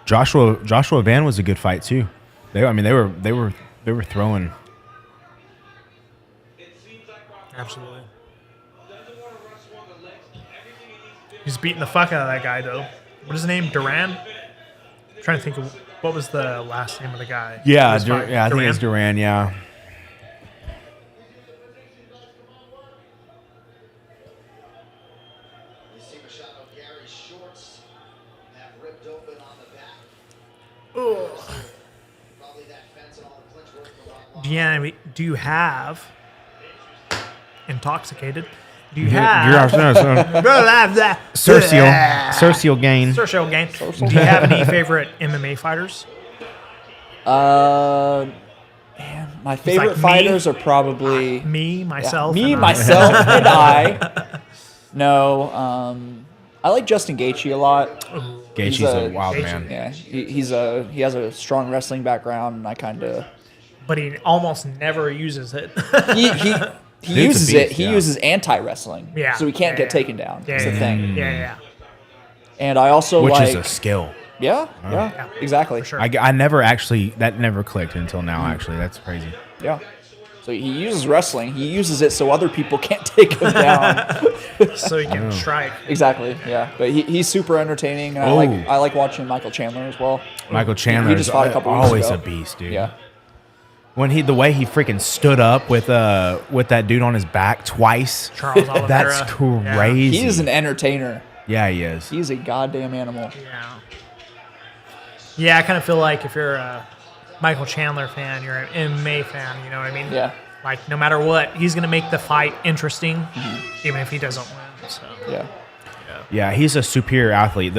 Joshua Van was a good fight too. They were throwing. Absolutely. He's beating the fuck out of that guy, though. What is his name? Duran? I'm trying to think of what was the last name of the guy. Yeah, This fight? I think it's Duran. Yeah. You see Machado Gary's shorts have ripped open on the back. Probably that fence and all the clinch work a lot longer. Yeah, do you have intoxicated? Do you You're have Cercial gain. Sergio Gain? Do you have any favorite MMA fighters? Man, my favorite like me? fighters are probably Me, myself, me, and I. myself, and I. No, I like Justin Gaethje a lot. Gaethje's He's a wild Gaethje. man. Yeah, he has a strong wrestling background, and I kind of But he almost never uses it. he Dude's a uses it. beast, He yeah. uses anti-wrestling, Yeah, so he can't yeah, get taken down. Yeah, That's the yeah, thing. Yeah. And I also Which like is a skill. yeah, Yeah, exactly. for sure. I never actually, that never clicked until now, actually. That's crazy. Yeah. So he uses wrestling. He uses it so other people can't take him down. So he can strike. Exactly. Yeah. But he's super entertaining. And I like watching Michael Chandler as well. Michael Chandler just is fought a couple weeks always ago. a beast, dude. Yeah. When the way he freaking stood up with that dude on his back twice. Charles Oliveira. That's Yeah. crazy. He is an entertainer. Yeah, he is. He's a goddamn animal. Yeah. Yeah, I kind of feel like if you're a Michael Chandler fan, you're an MMA fan, you know what I mean? Yeah. Like, no matter what, he's going to make the fight interesting, even if he doesn't win. So. Yeah. Yeah, he's a superior athlete.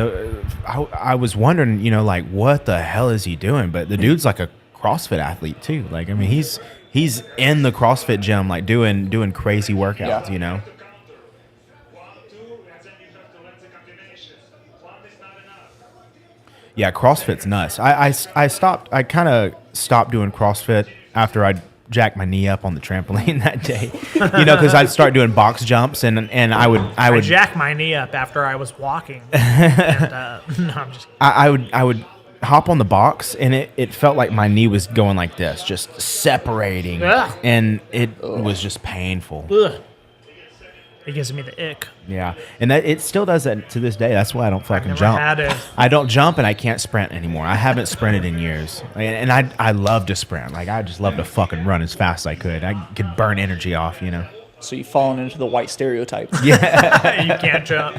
I was wondering, like, what the hell is he doing? But the dude's like a CrossFit athlete too. Like, I mean, he's in the CrossFit gym, like doing crazy workouts. Yeah. Yeah, CrossFit's nuts. I kind of stopped doing CrossFit after I jack my knee up on the trampoline that day, because I'd start doing box jumps and I would jack my knee up after I was walking. And, no, I'm just kidding. I would hop on the box and it felt like my knee was going like this, just separating, Ugh. and it was just painful. Ugh. It gives me the ick. Yeah, and that it still does that to this day. That's why I don't fucking Never jump. had it. I don't jump and I can't sprint anymore. I haven't sprinted in years, and I love to sprint. Like I just love to fucking run as fast as I could. I could burn energy off, So you've fallen into the white stereotype. You can't jump.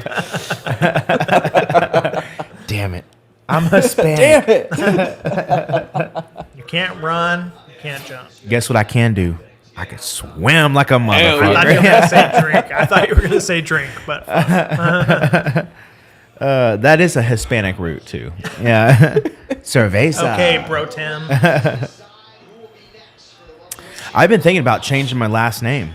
Damn it, I'm Hispanic. Damn it! You can't run. You can't jump. Guess what I can do? I can swim like a I thought you were motherfucker. going to say drink. I thought you were going to say drink, but That is a Hispanic root too. Yeah, cerveza. okay, bro Tim. I've been thinking about changing my last name.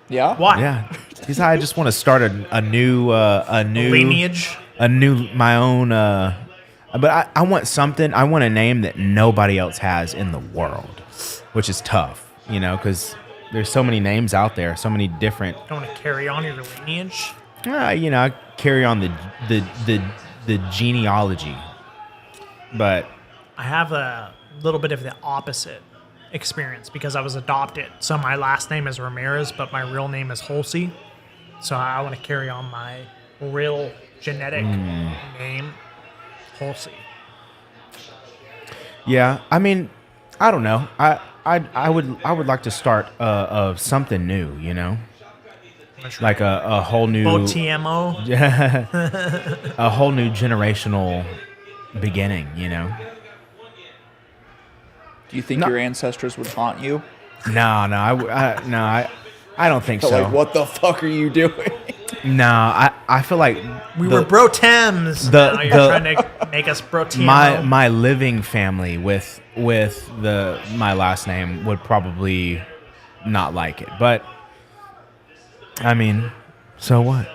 Yeah? Why? Yeah, because I just want to start a new Lineage. my own. But I want something. I want a name that nobody else has in the world, which is tough, because there's so many names out there, so many different. Don't want to carry on your lineage. I carry on the genealogy, but I have a little bit of the opposite experience because I was adopted. So my last name is Ramirez, but my real name is Holsey. So I want to carry on my real genetic name, Holsey. yeah, I mean, I don't know. I would like to start of something new, like a whole new OTMO. a whole new generational beginning, Do you think your ancestors would haunt you? No, I don't think so. Like, what the fuck are you doing? No, I feel like We were bro Tims. Now you're trying to make us bro TMO. my living family with my last name would probably not like it, but I mean, so what,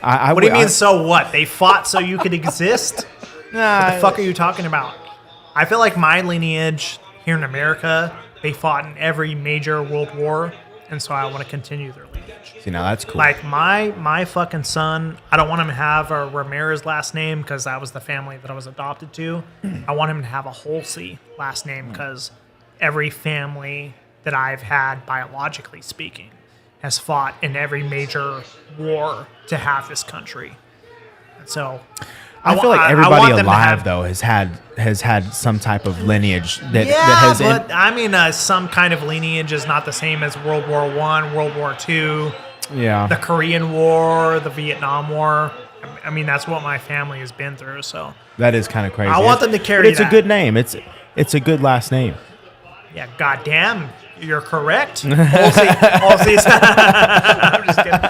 I What do you mean, so what? They fought so you could exist? Nah, What the fuck are you talking about? I feel like my lineage here in America, they fought in every major world war, and so I want to continue their lineage. See, now that's cool. Like my fucking son, I don't want him to have a Ramirez last name because that was the family that I was adopted to. I want him to have a Holsey last name because every family that I've had, biologically speaking, has fought in every major war to have this country. And so I feel wa- like I everybody want them to alive have- though has had some type of lineage that Yeah, has but I mean, some kind of lineage is not the same as World War I, World War II, the Korean War, the Vietnam War. I mean, that's what my family has been through. So that is kind of crazy. I want them to carry But it's that. a good name. It's a good last name. yeah, goddamn, you're correct. Holsey's. I'm just kidding.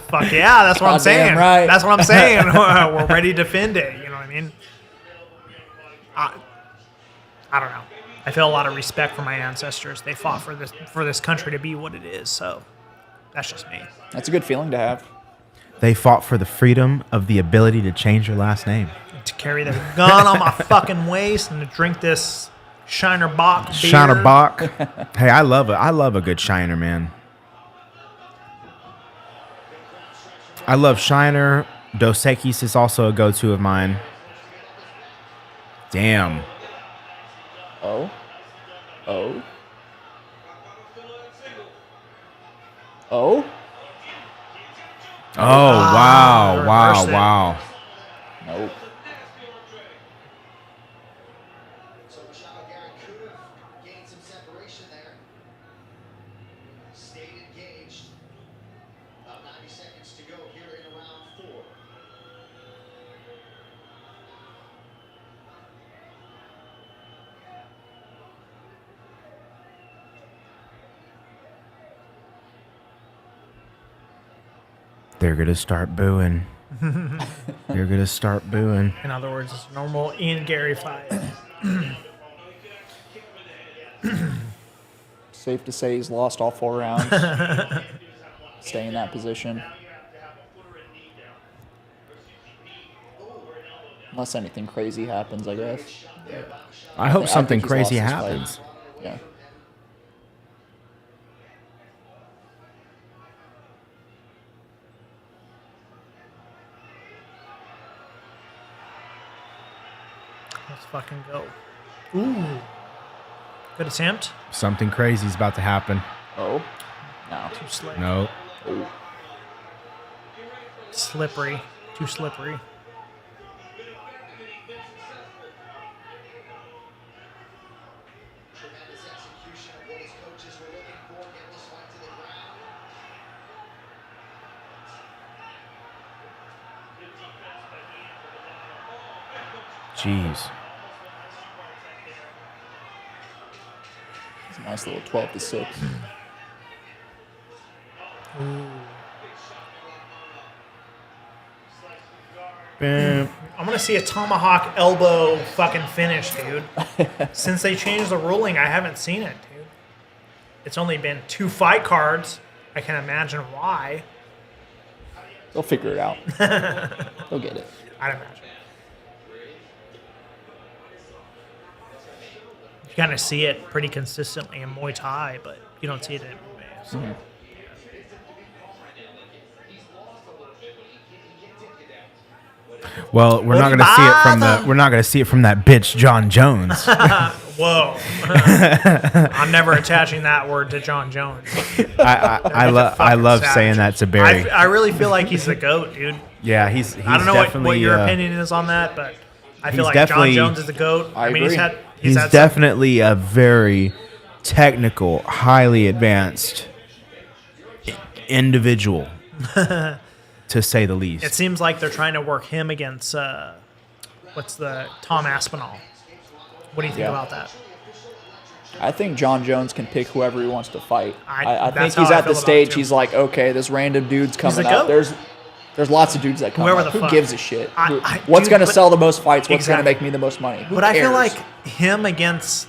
Fuck yeah, that's what I'm Goddamn saying. right. That's what I'm saying. We're ready to defend it. You know what I mean? I don't know. I feel a lot of respect for my ancestors. They fought for this country to be what it is. So that's just me. That's a good feeling to have. They fought for the freedom of the ability to change your last name. To carry the gun on my fucking waist and to drink this Shiner Bock beer. Shiner Bach. Hey, I love a good Shiner, man. I love Shiner. Dos Equis is also a go-to of mine. Damn. Oh? Oh? Oh? Oh, wow, reverse it. wow. Nope. So Machado and Garry could have gained some separation there. Stayed engaged. About 90 seconds to go here in round 4. They're going to start booing. They're going to start booing. In other words, it's a normal Ian Gary fight. Safe to say he's lost all 4 rounds. Stay in that position. Unless anything crazy happens, I guess. I hope I something think he's crazy lost his fight. happens. Yeah. Let's fucking go. Ooh. Good attempt. Something crazy is about to happen. Oh. No. Too slick. No. Oh. Slippery. Too slippery. Tremendous execution of what his coaches were looking for. Get this fight to the ground. Jeez. It's a nice little 12-6. Bam. I'm gonna see a tomahawk elbow fucking finish, dude. Since they changed the ruling, I haven't seen it, dude. It's only been 2 fight cards. I can imagine why. They'll figure it out. They'll get it. I'd imagine. You kind of see it pretty consistently in Muay Thai, but you don't see it in MMA. So. Well, we're not going to see it from that bitch John Jones. Whoa. I'm never attaching that word to John Jones. I love savage. saying that to Barry. I really feel like he's the GOAT, dude. Yeah, he's I don't know definitely what your opinion is on that, but I feel he's like John definitely- Jones is the GOAT. I mean, he's agree. had He's had some- definitely a very technical, highly advanced individual, to say the least. It seems like they're trying to work him against Tom Aspinall. What do you think Yeah. about that? I think John Jones can pick whoever he wants to fight. I think that's he's how I at the feel about stage. it, too. He's like, okay, this random dude's coming the up. GOAT. There's lots of dudes that come Whoever up. the Who fuck. gives a shit? What's Dude, going to but- sell the most fights? What's going to Exactly. make me the most money? Who But I feel cares? like him against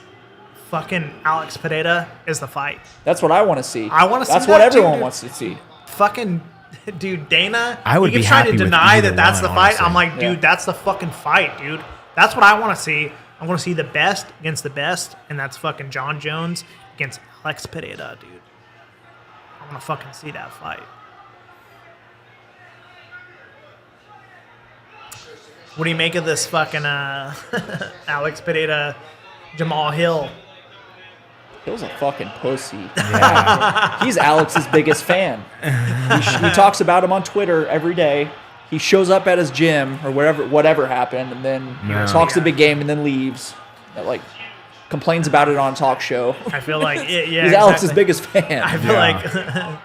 fucking Alex Pineda is the fight. That's what I want to see. I wanna see That's what that too, everyone dude. wants to see. Fucking dude, Dana. I would he keeps be trying happy to with deny either that that's one, the fight. honestly. I'm like, dude, Yeah. that's the fucking fight, dude. That's what I want to see. I want to see the best against the best, and that's fucking John Jones against Alex Pineda, dude. I want to fucking see that fight. What do you make of this fucking Alex Pineda, Jamal Hill? Hill's a fucking pussy. He's Alex's biggest fan. He talks about him on Twitter every day. He shows up at his gym or whatever happened, and then talks a big game and then leaves. Like complains about it on a talk show. I feel like yeah, He's Alex's exactly. biggest fan. I feel like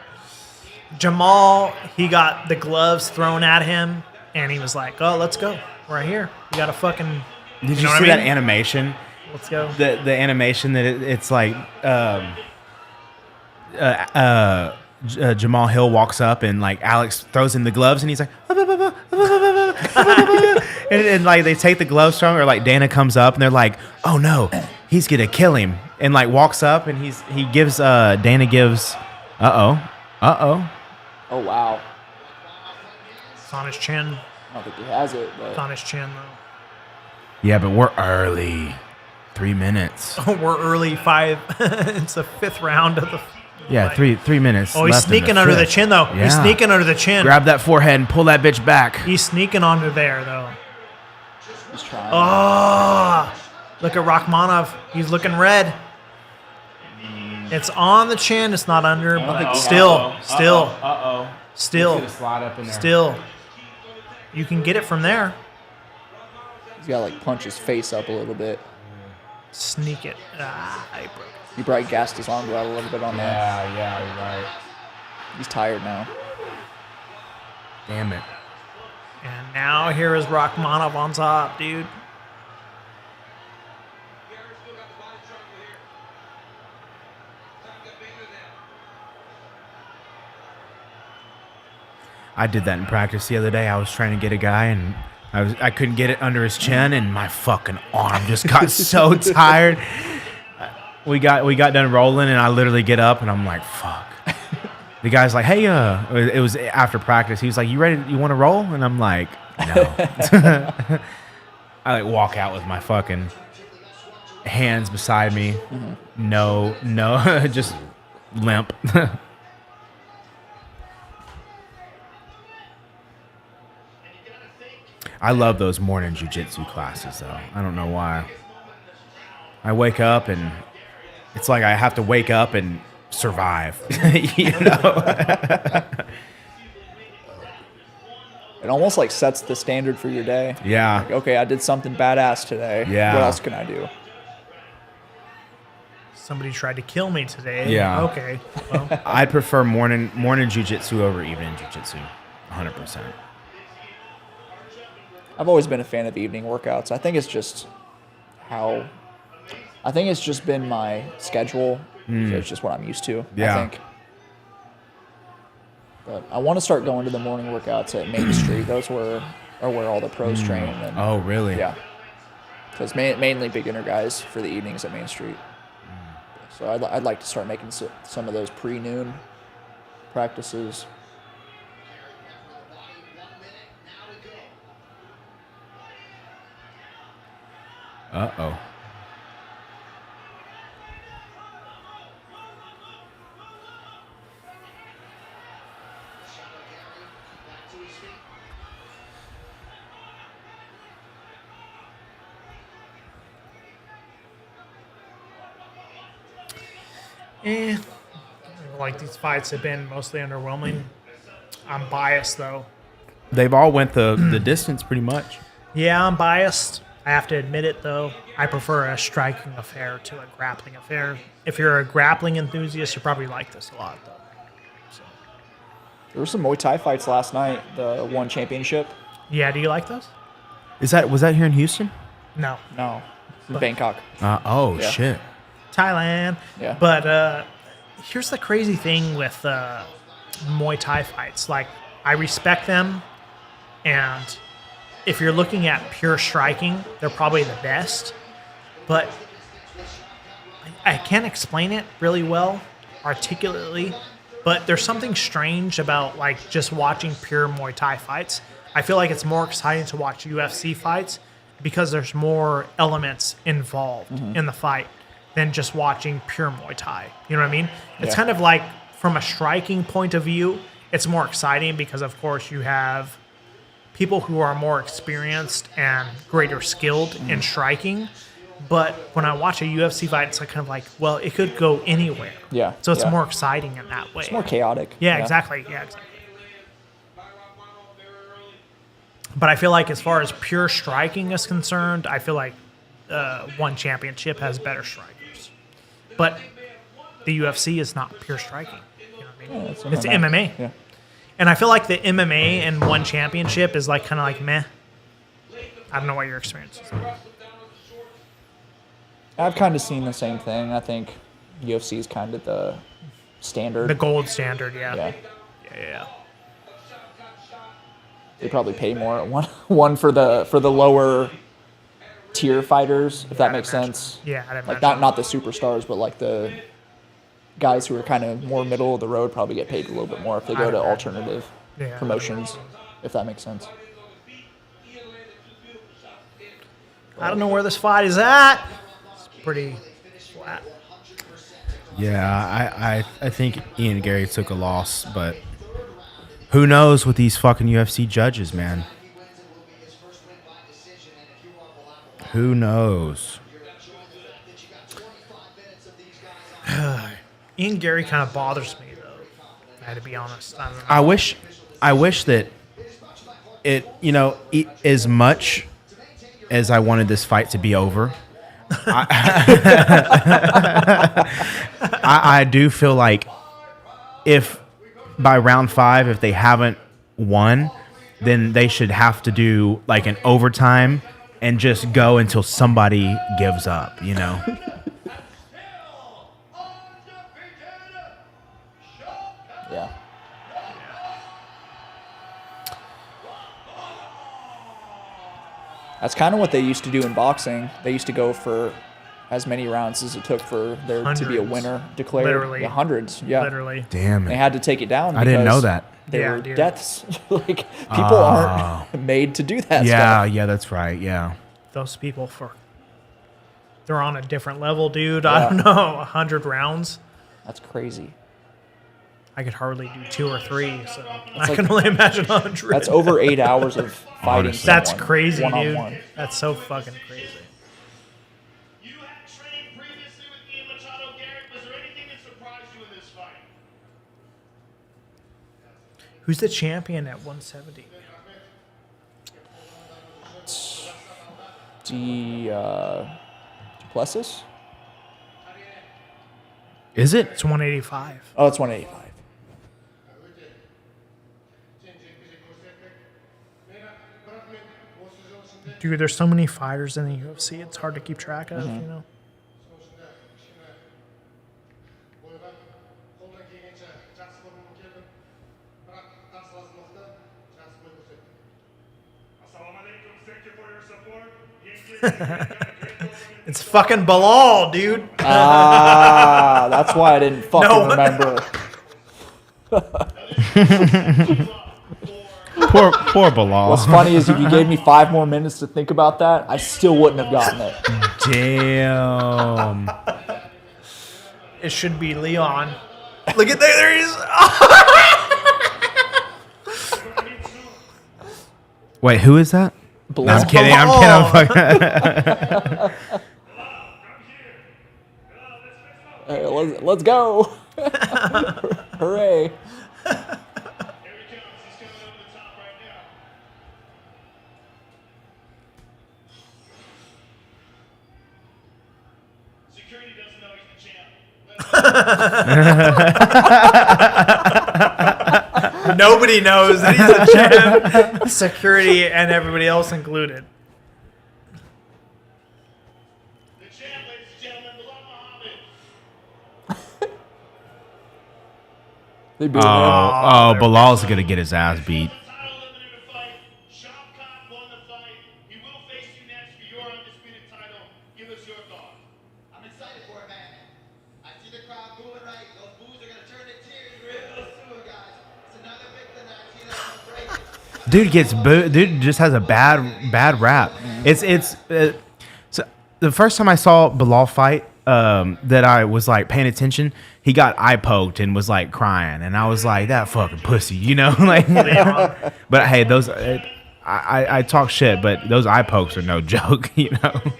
Jamal, he got the gloves thrown at him, and he was like, "Oh, let's go. We're here. We got to fucking." Did you know what see I that mean? animation? Let's go. The animation that it's like Jamal Hill walks up and like Alex throws in the gloves and he's like and like they take the gloves from him, or like Dana comes up and they're like, oh no, he's gonna kill him, and like walks up and Dana gives Oh wow. It's on his chin. I don't think he has it, It's but on his chin, though. yeah, but we're early, 3 minutes. We're early 5. It's the 5th round of the. Yeah, fight. 3 minutes. Oh, he's left in the sneaking under the fifth. chin, though. He's Yeah. sneaking under the chin. Grab that forehead and pull that bitch back. He's sneaking under there, though. he's trying. Oh, look at Rakhmonov. He's looking red. It's on the chin. It's not under, but still. Slide up in there. Still. You can get it from there. He's got to like punch his face up a little bit. Sneak it. I broke it. He probably gassed his arm out a little bit on that. Yeah, you're right. He's tired now. Damn it. And now here is Rakhmonov on top, dude. I did that in practice the other day. I was trying to get a guy and I couldn't get it under his chin, and my fucking arm just got so tired. We got done rolling, and I literally get up and I'm like, fuck. The guy's like, hey, it was after practice. He was like, you ready? You want to roll? And I'm like, no. I like walk out with my fucking hands beside me. No, just limp. I love those morning jiu-jitsu classes, though. I don't know why. I wake up and it's like I have to wake up and survive. You know? It almost like sets the standard for your day. Yeah. Like, okay, I did something badass today. Yeah. What else can I do? Somebody tried to kill me today. Yeah. Okay. Well, I prefer morning jiu-jitsu over evening jiu-jitsu. 100%. I've always been a fan of evening workouts. I think it's just been my schedule. So it's just what I'm used to, Yeah. I think. But I want to start going to the morning workouts at Main Street. Those are where all the pros train. And, Oh, really? yeah. So it's mainly beginner guys for the evenings at Main Street. So I'd like to start making some of those pre-noon practices. Uh-oh. like these fights have been mostly underwhelming. I'm biased though. They've all went the distance pretty much. Yeah, I'm biased. I have to admit it though. I prefer a striking affair to a grappling affair. If you're a grappling enthusiast, you probably like this a lot though. So. There were some Muay Thai fights last night, the one championship. Yeah, do you like those? Was that here in Houston? No. No, in Bangkok. Oh, Yeah. shit. Thailand. Yeah. But here's the crazy thing with Muay Thai fights. Like, I respect them, and if you're looking at pure striking, they're probably the best. But I can't explain it really well, articulately. But there's something strange about like just watching pure Muay Thai fights. I feel like it's more exciting to watch UFC fights because there's more elements involved in the fight than just watching pure Muay Thai. You know what I mean? It's Yeah. kind of like from a striking point of view, it's more exciting because of course you have people who are more experienced and greater skilled in striking. But when I watch a UFC fight, it's like kind of like, well, it could go anywhere. Yeah, So it's yeah. more exciting in that way. It's more chaotic. Yeah, exactly. Yeah, exactly. But I feel like as far as pure striking is concerned, I feel like one championship has better strikers. But the UFC is not pure striking. You know what I mean? Yeah, It's MMA. Yeah. And I feel like the MMA and one championship is like kind of like meh. I don't know what your experience is. I've kind of seen the same thing. I think UFC is kind of the standard. The gold standard, yeah. Yeah. Yeah. They probably pay more at one for the lower tier fighters, if that I'd makes imagine. sense. Yeah, I'd Like imagine. not the superstars, but like the guys who are kind of more middle of the road probably get paid a little bit more if they go I'd to imagine. alternative Yeah. promotions, if that makes sense. I don't know where this fight is at. It's pretty flat. Yeah, I think Ian and Gary took a loss, but who knows with these fucking UFC judges, man. Who knows? Ian Garry kind of bothers me, though. I had to be honest. I don't know. I wish that it, as much as I wanted this fight to be over, I do feel like if by round 5, if they haven't won, then they should have to do like an overtime and just go until somebody gives up, Yeah. That's kind of what they used to do in boxing. They used to go for as many rounds as it took for there to be a Hundreds. winner declared. Literally. Yeah, hundreds. Yeah. Literally. Damn They it. had to take it down. I didn't know because that. They Yeah, were dude. deaths. Like people aren't made to do that Yeah, stuff. yeah, that's right. Yeah. those people they're on a different level, dude. I don't know, 100 rounds. That's crazy. I could hardly do 2 or 3, so I can only imagine 100. That's over 8 hours of fighting. Honestly. That's someone, crazy, one-on-one. dude. That's so fucking crazy. You had trained previously with Ian Machado, Garry. Was there anything that surprised you in this fight? Who's the champion at 170? Duplessis? Is it? It's 185. Oh, it's 185. Dude, there's so many fighters in the UFC. It's hard to keep track of, you know. It's fucking Bilal, dude. Ah, that's why I didn't fucking No. remember. Poor Bilal. What's funny is if you gave me 5 more minutes to think about that, I still wouldn't have gotten it. Damn. It should be Leon. Look at there he is. Wait, who is that? No, I'm kidding. I'm kidding. I'm fucking. Hey, let's go. Hooray. Here he comes. He's coming over the top right now. Security doesn't know he's the champ. Nobody knows that he's a champ. Security and everybody else included. The champ, ladies and gentlemen, Rakhmonov. They beat him. Oh, Bilal's gonna get his ass beat. Title eliminator fight. Shavkat won the fight. He will face you next for your undisputed title. Give us your thought. I'm excited for it, man. I see the crowd booing right. Those boos are gonna turn to tears real soon, guys. It's another victim that I've seen us break. Dude gets dude just has a bad rap. It's so the first time I saw Bilal fight, that I was like paying attention, he got eye poked and was like crying, and I was like, that fucking pussy, you know, like. But hey, those I talk shit, but those eye pokes are no joke, you know. Shavkat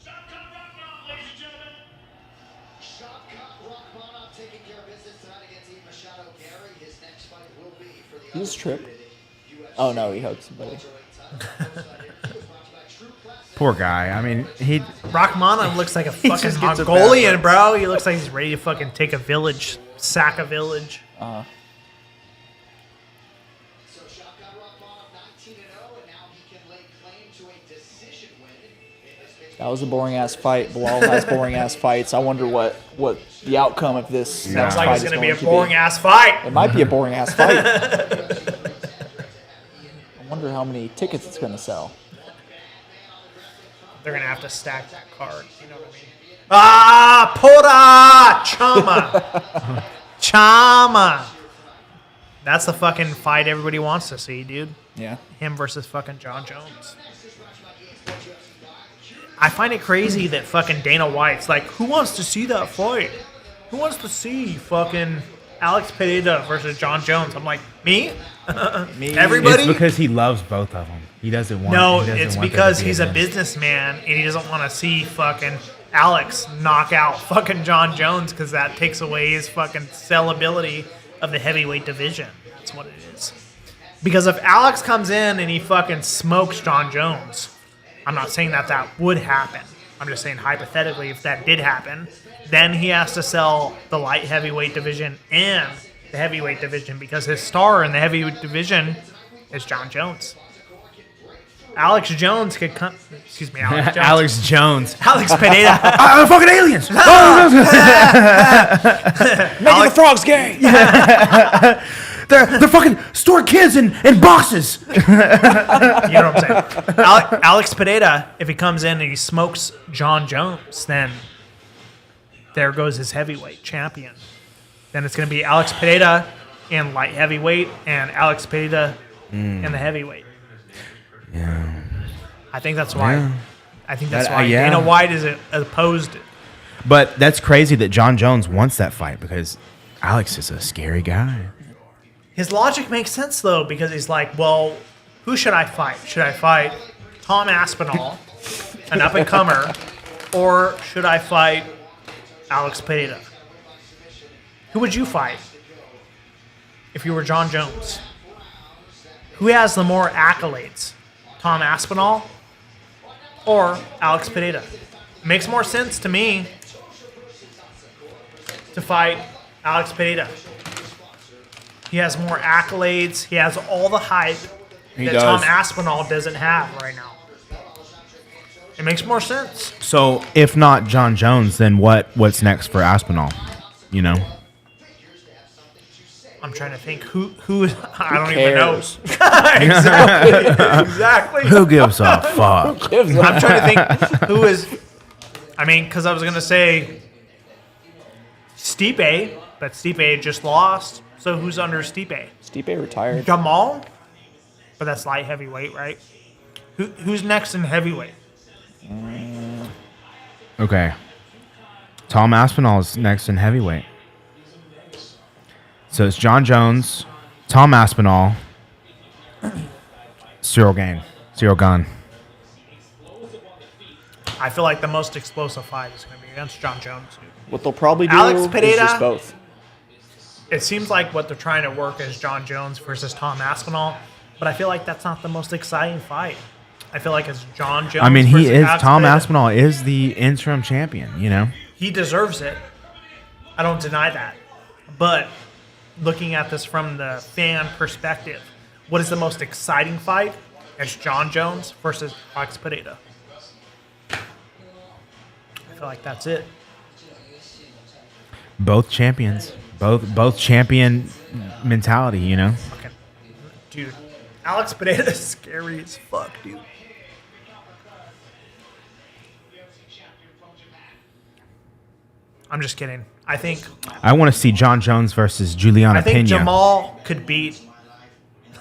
Rakhmonov, ladies and gentlemen. Shavkat Rakhmonov taking care of business tonight against Ian Machado, Garry. His next fight will be for the He's tripped. UFC Oh no, he hugged somebody. Poor guy. I mean, he. Rakhmonov looks like a fucking just gets a bad Mongolian, rep. bro. He looks like he's ready to fucking take a village, sack a village. So Shavkat Rakhmonov 19-0, and now he can lay claim to a decision win in this big That was a boring ass fight. Bilal has boring ass fights. I wonder what the outcome of this next Looks like fight it's is gonna going be a to boring ass fight. It might be a boring ass fight. I wonder how many tickets it's going to sell. They're gonna have to stack that card. You know what I mean? Ah, Pora Chama, Chama. That's the fucking fight everybody wants to see, dude. Yeah. Him versus fucking John Jones. I find it crazy that fucking Dana White's like, who wants to see that fight? Who wants to see fucking Alex Pereira versus John Jones? I'm like, me? Me. Everybody? It's because he loves both of them. He doesn't want. No, he doesn't it's want because there to be he's a miss. businessman and he doesn't want to see fucking Alex knock out fucking John Jones because that takes away his fucking sellability of the heavyweight division. That's what it is. Because if Alex comes in and he fucking smokes John Jones, I'm not saying that would happen. I'm just saying hypothetically, if that did happen, then he has to sell the light heavyweight division and the heavyweight division because his star in the heavyweight division is John Jones. Alex Jones could come. Excuse me, Alex Jones. Alex Jones. Alex Pereira. I'm fucking aliens. Making the frogs gay. They're fucking store kids in boxes. You know what I'm saying? Alex Pereira, if he comes in and he smokes John Jones, then there goes his heavyweight champion. Then it's going to be Alex Pereira in light heavyweight and Alex Pereira in the heavyweight. Yeah. I think that's why. Yeah. I think that's That- why yeah. Dana White is opposed. But that's crazy that John Jones wants that fight because Alex is a scary guy. His logic makes sense though, because he's like, well, who should I fight? Should I fight Tom Aspinall, an up and comer, or should I fight Alex Pereira? Who would you fight if you were John Jones? Who has the more accolades, Tom Aspinall or Alex Pereira? It makes more sense to me to fight Alex Pereira. He has more accolades. He has all the hype He that does. Tom Aspinall doesn't have right now. It makes more sense. So if not John Jones, then what's next for Aspinall? You know? I'm trying to think who I don't even know. cares? Exactly. Who gives a fuck? I'm trying to think who is. I mean, because I was gonna say Stipe, but Stipe just lost. So who's under Stipe? Stipe retired. Jamal, but that's light heavyweight, right? Who's next in heavyweight? Okay. Tom Aspinall is next in heavyweight. So it's John Jones, Tom Aspinall, Cyril Gane. I feel like the most explosive fight is going to be against John Jones. What they'll probably do Alex is Pereira? just both. It seems like what they're trying to work is John Jones versus Tom Aspinall, but I feel like that's not the most exciting fight. I feel like it's John Jones. I mean, he versus is Alex Tom Pereira. Aspinall is the interim champion, you know? He deserves it. I don't deny that. But looking at this from the fan perspective, what is the most exciting fight? It's John Jones versus Alex Pereira. I feel like that's it. Both champions. Both champion mentality, you know? Okay. Dude, Alex Pereira is scary as fuck, dude. I'm just kidding. I think Uh, I want to see John Jones versus Juliana Pena. Jamal could beat.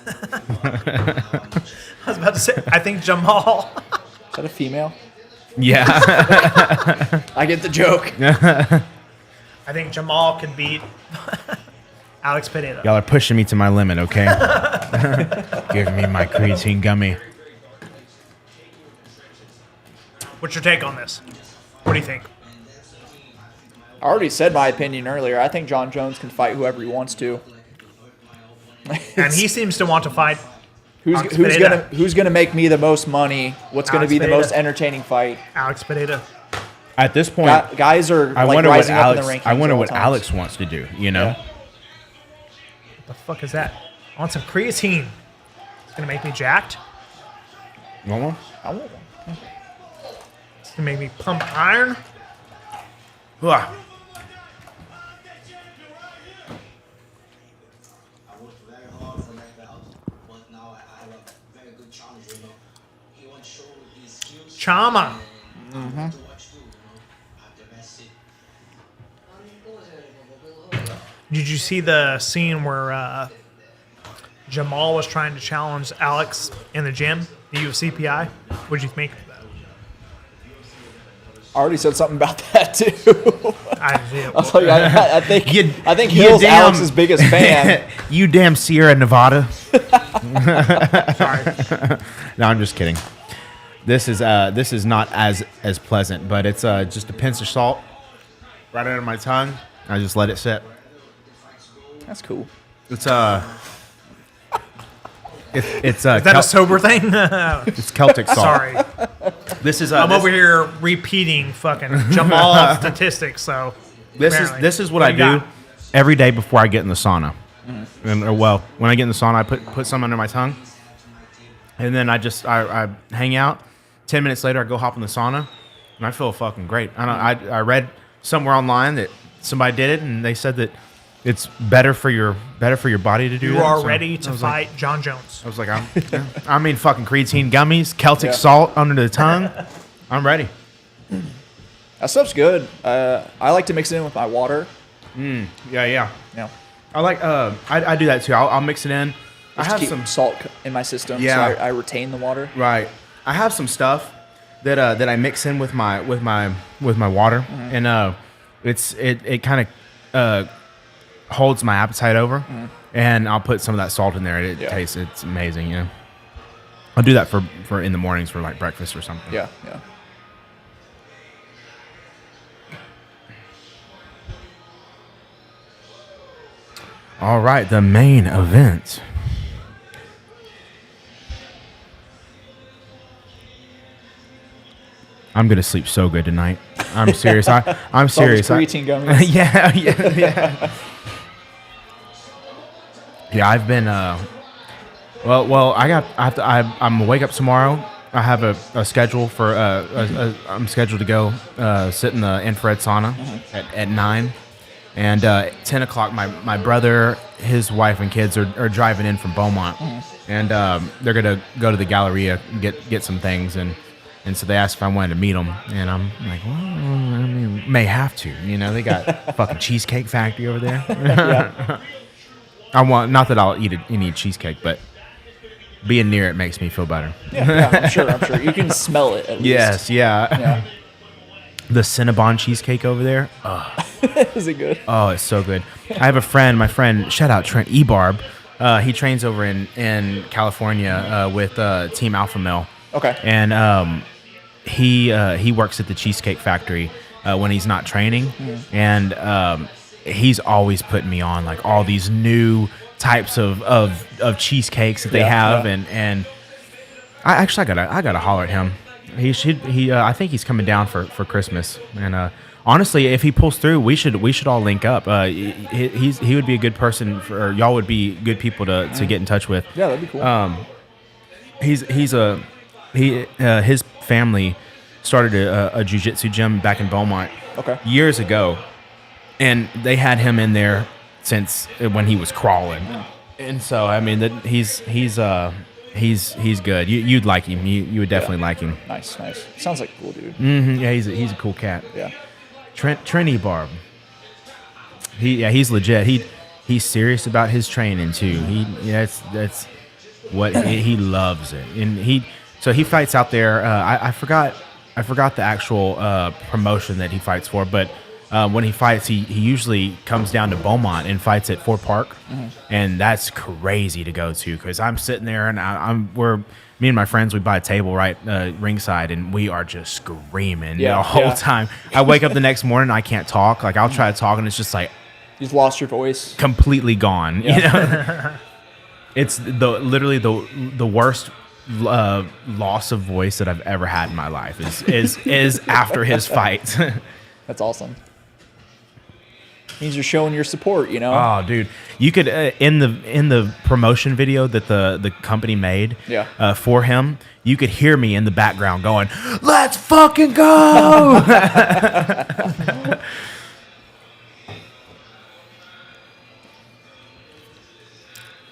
I was about to say, I think Jamal. Is that a female? Yeah. I get the joke. I think Jamal could beat Alex Pereira. Y'all are pushing me to my limit, okay? Give me my creatine gummy. What's your take on this? What do you think? I already said my opinion earlier. I think John Jones can fight whoever he wants to. And he seems to want to fight. Alex Pereira. who's gonna make me the most money? What's gonna Alex be the Pereira. most entertaining fight? Alex Pereira. At this point, Guys are I like wonder what rising up in Alex. the rankings. I wonder at all what times. Alex wants to do. You know, Yeah. What the fuck is that? I want some creatine. It's gonna make me jacked. Want one? I want one. It's gonna make me pump iron. Ugh. I worked very hard for that belt, but now I have a very good challenge, you know. He wants to show his skills. Chama. To watch too, you know. I have the best seat. Did you see the scene where Jamal was trying to challenge Alex in the gym, the UFC PI? What did you think of that? I already said something about that too. I didn't see it. I was like, I think You- I think you Hill's damn- Alex's biggest fan. You damn Sierra Nevada. Sorry. No, I'm just kidding. This is not as pleasant, but it's just a pinch of salt right under my tongue. I just let it sit. That's cool. It's it's Is that a sober thing? it's Celtic salt. Sorry. This is I'm this, over here repeating fucking Jamal statistics, so. This apparently. is what I you do got? every day before I get in the sauna. And well, when I get in the sauna, I put some under my tongue, and then I hang out. 10 minutes later, I go hop in the sauna, and I feel fucking great. I read somewhere online that somebody did it, and they said that it's better for your body to do. You that. are So ready I to was like- fight John Jones. I was like, I mean, fucking creatine gummies, Celtic Yeah. salt under the tongue. I'm ready. That stuff's good. I like to mix it in with my water. Yeah. Yeah. I like. I do that too. I'll mix it in. I Just have keep some salt in my system, Yeah. so I retain the water. right. I have some stuff that I mix in with my water, and it kind of holds my appetite over, and I'll put some of that salt in there. And it's amazing. Yeah, I'll do that for in the mornings for like breakfast or something. Yeah. All right, the main event. I'm gonna sleep so good tonight. I'm serious. I'm serious. Creatine gummies. Yeah. Yeah, I've been. Well, I'm gonna wake up tomorrow. I have a schedule for. I'm scheduled to go sit in the infrared sauna at 9. And 10 o'clock, my brother, his wife, and kids are driving in from Beaumont, and they're gonna go to the Galleria and get some things, and so they asked if I wanted to meet them, and I'm like, well, I mean, may have to, they got a fucking cheesecake factory over there. I want, not that I'll eat any cheesecake, but being near it makes me feel better. Yeah, I'm sure. You can smell it at least. Yes, yeah. The Cinnabon cheesecake over there. Is it good? Oh, it's so good. I have a friend, my friend, shout out Trent Ebarb. He trains over in California with Team Alpha Male. Okay. And he works at the Cheesecake Factory when he's not training. And he's always putting me on like all these new types of cheesecakes that they have. Yeah. And I gotta holler at him. I think he's coming down for Christmas, and honestly, if he pulls through, we should all link up. He would be a good person or y'all would be good people to get in touch with. Yeah, that'd be cool. His family started a jiu-jitsu gym back in Beaumont years ago, and they had him in there since when he was crawling, and so I mean that He's good. You'd like him. You would definitely like him. Nice. Sounds like a cool dude. Mm-hmm. Yeah, he's a cool cat. Yeah. Trent Barb. He's legit. He's serious about his training too. That's what he loves it. And he fights out there. I forgot the actual promotion that he fights for, but when he fights, he usually comes down to Beaumont and fights at Fort Park, and that's crazy to go to because I'm sitting there and me and my friends, we buy a table right ringside, and we are just screaming the whole time. I wake up the next morning, I can't talk. Like I'll try to talk, and it's just like you've lost your voice, completely gone. Yeah. It's literally the worst loss of voice that I've ever had in my life is after his fight. That's awesome. Means you're showing your support, Oh, dude, you could in the promotion video that the company made for him, you could hear me in the background going, "Let's fucking go!"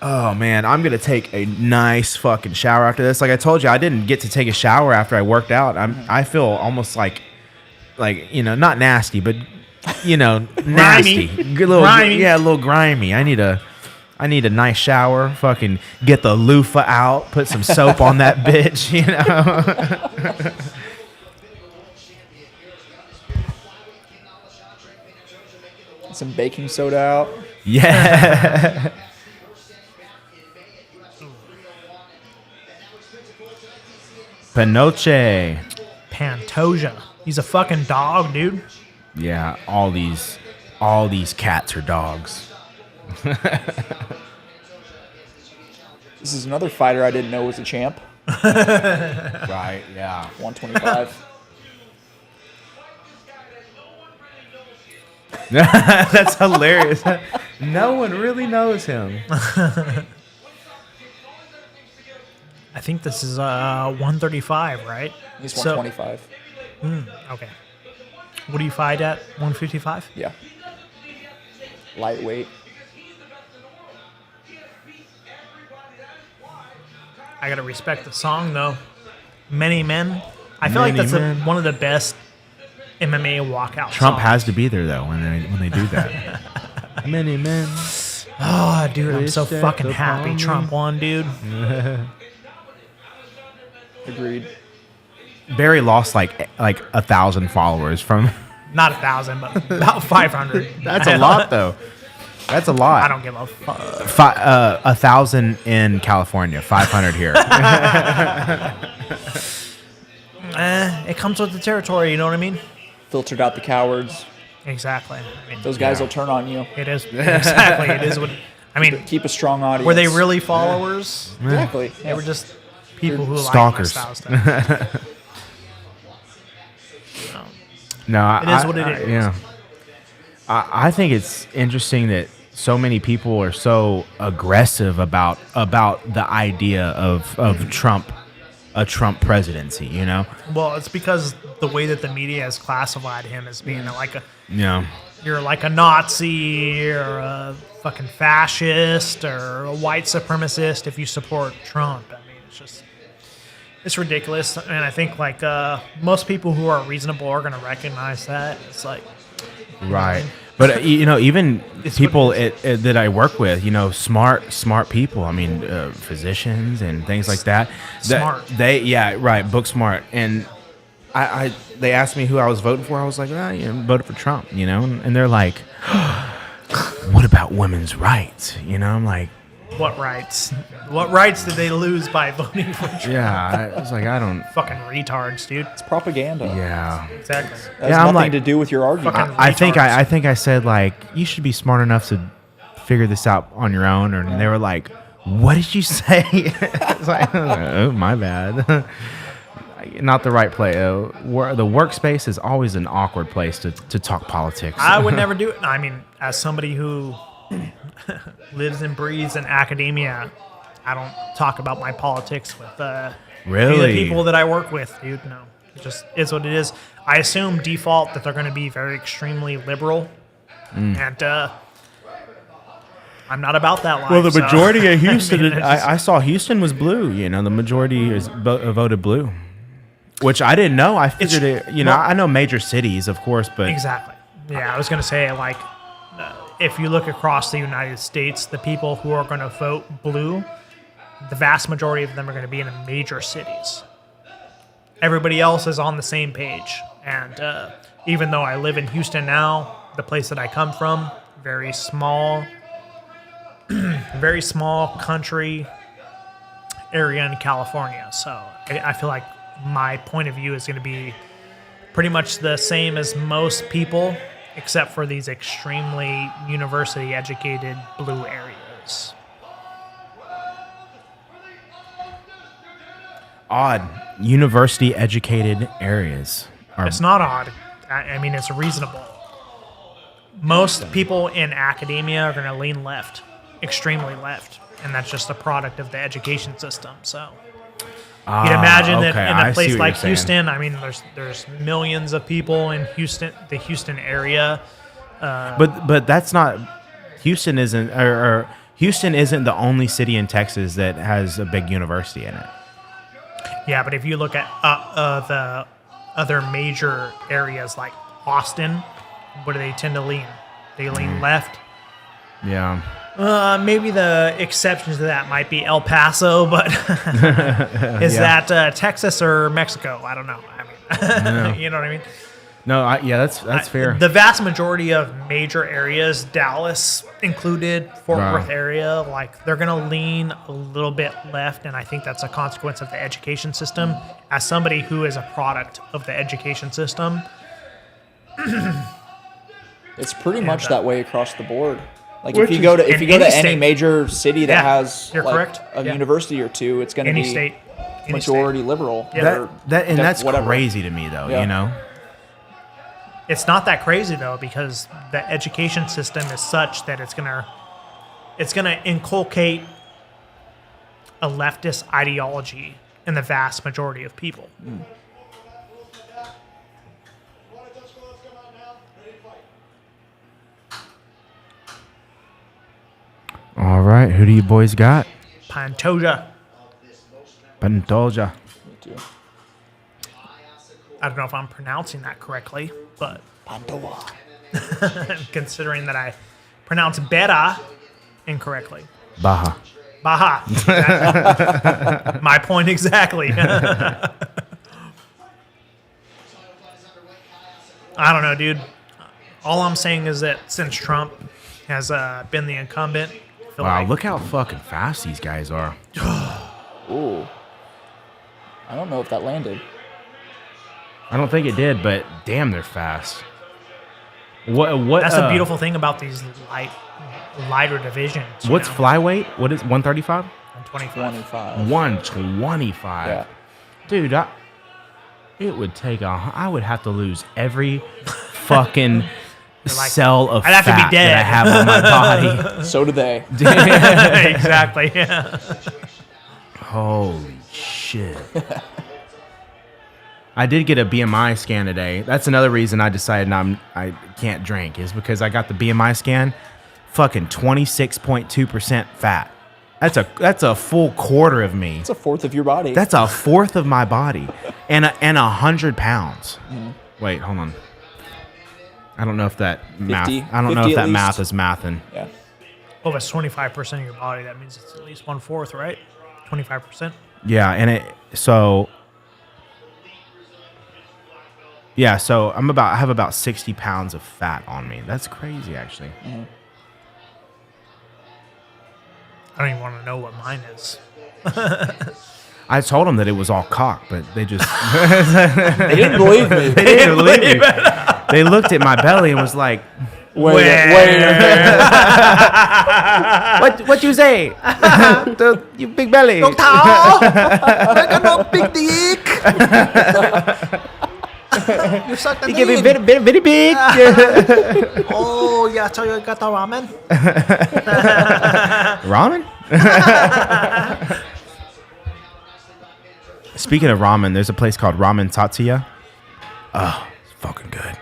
Oh man, I'm gonna take a nice fucking shower after this. Like I told you, I didn't get to take a shower after I worked out. I feel almost like not nasty, but nasty, Grimy. A little grimy. I need a nice shower. Fucking get the loofah out, put some soap on that bitch. Some baking soda out. Yeah. Panoche. Pantoja. He's a fucking dog, dude. Yeah, all these cats are dogs. This is another fighter I didn't know was a champ. Right, yeah. 125. That's hilarious. No one really knows him. I think this is 135, right? He's 125. Okay. What do you fight at? 155? Yeah. Lightweight. I gotta respect the song though. Many Men. I feel like that's one of the best MMA walkout Trump songs. has to be there though when they do that. Many men. Oh, dude, I'm so Wish fucking that happy upon Trump me. won, dude. Agreed. Barry lost like 1,000 followers from. Not 1,000, but about 500. That's a lot, though. That's a lot. I don't give a fuck. 1,000 in California, 500 here. It comes with the territory, you know what I mean? Filtered out the cowards. Exactly. I mean, Those guys Yeah. will turn on you. it is exactly. It is what I mean. Keep a strong audience. Were they really followers? Exactly. They were just people who Stalkers. like my style stuff. No, It is what it is. Yeah, I think it's interesting that so many people are so aggressive about the idea of Trump, a Trump presidency. You know, Well, it's because the way that the media has classified him as being like a yeah, you're like a Nazi or a fucking fascist or a white supremacist if you support Trump. I mean, it's ridiculous, and I think like most people who are reasonable are going to recognize that. It's like right. But even It's people what it that I work with, smart people. I mean, physicians and things like that. Smart. Book smart. And they asked me who I was voting for. I was like, voted for Trump. And they're like, what about women's rights? I'm like, what rights? What rights did they lose by voting for Trump? yeah. I was like, I don't. Fucking retards, dude. It's propaganda. Yeah. Exactly. That has I'm nothing like- to do with your argument. Fucking I think retards. I think I said like you should be smart enough to figure this out on your own, and they were like, "What did you say?" It's like, oh, my bad. Not the right play. The workspace is always an awkward place to talk politics. I would never do it. I mean, as somebody who lives and breathes in academia, I don't talk about my politics with any of the Really? people that I work with, dude. No, it just is what it is. I assume default that they're going to be very extremely liberal, and I'm not about that life. Well, the so- majority of Houston, I mean, it's just- I saw Houston was blue. The majority is voted blue, which I didn't know. I figured it. well- I know major cities, of course, but Exactly. Yeah, I was going to say, like, if you look across the United States, the people who are going to vote blue, the vast majority of them are going to be in major cities. Everybody else is on the same page. And even though I live in Houston now, the place that I come from, very small country area in California. So I feel like my point of view is going to be pretty much the same as most people, except for these extremely university educated blue areas. odd. University educated areas are. It's not odd. I mean, it's reasonable. Most people in academia are going to lean left, extremely left, and that's just a product of the education system. So you'd imagine that in a place like Houston, I mean, there's millions of people in Houston, the Houston area. But that's not. Houston isn't or Houston isn't the only city in Texas that has a big university in it. Yeah, but if you look at the other major areas like Austin, what do they tend to lean? They lean left. Yeah. Maybe the exceptions to that might be El Paso, but is Yeah. that Texas or Mexico? I don't know. I mean, you know what I mean? No, that's fair. The vast majority of major areas, Dallas included, Fort Wow. Worth area, like they're going to lean a little bit left, and I think that's a consequence of the education system. As somebody who is a product of the education system, It's pretty much that- that way across the board. Like Which if you go to is- if you in go to any any state. major city that Yeah, has you're like correct. a Yeah. university or two, it's going to any be state, any majority state. liberal. Yeah. or That's whatever. crazy to me though. Yeah. You know. It's not that crazy though, because the education system is such that it's gonna inculcate a leftist ideology in the vast majority of people. All right, who do you boys got? Pantoja. Pantoja. Me too. I don't know if I'm pronouncing that correctly, but Pantoja. considering that I pronounce beta incorrectly. Baja. Baja. My point exactly. I don't know, dude. All I'm saying is that since Trump has been the incumbent, I feel Wow, like look how fucking fast these guys are. Ooh. I don't know if that landed. I don't think it did, but damn, they're fast. What? that's the beautiful thing about these lighter divisions. What's flyweight? What is 135? 25. 125. Yeah. Dude, it would take I would have to lose every fucking like, cell of I'd have to be fat dead. that I have on my body. So do they. Exactly. Yeah. Holy shit. I did get a BMI scan today. That's another reason I decided I can't drink is because I got the BMI scan. Fucking 26.2% fat. That's a full quarter of me. It's a fourth of your body. That's a fourth of my body, and 100 pounds. Wait, hold on. I don't know if that math. 50 I don't know if at that least. math is mathing. Yeah. Well, if it's 25% of your body, that means it's at least 1/4, right? 25%. Yeah, and so I have about 60 pounds of fat on me. That's crazy, actually. I don't even want to know what mine is. I told them that it was all cock, but they just They didn't believe me. they didn't believe me. They looked at my belly and was like, Wait a minute. "What you say? You big belly." I got no big dick. You suck the You give me dick. very big. Oh, yeah, so you got the ramen? Ramen? Speaking of ramen, there's a place called Ramen Tatsuya. Oh, it's fucking good.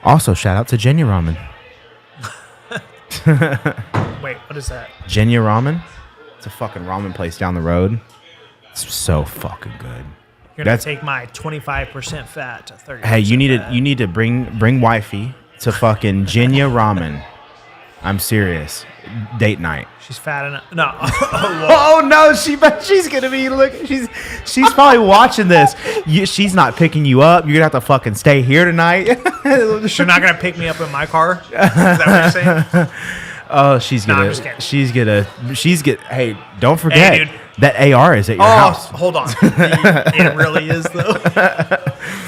Also, shout out to Genya Ramen. Wait, what is that? Genya Ramen? It's a fucking ramen place down the road. It's so fucking good. You're going to take my 25% fat to 30%. Hey, you need to bring wifey to fucking Genya Ramen. I'm serious. Date night. She's fat enough. No. Oh no, she's gonna be she's probably watching this. She's not picking you up. You're gonna have to fucking stay here tonight. She's not going to pick me up in my car? Is that what you're saying? Oh, she's No, I'm gonna. just kidding. Hey, don't forget dude. that AR is at your house. Hold on. It really is, though.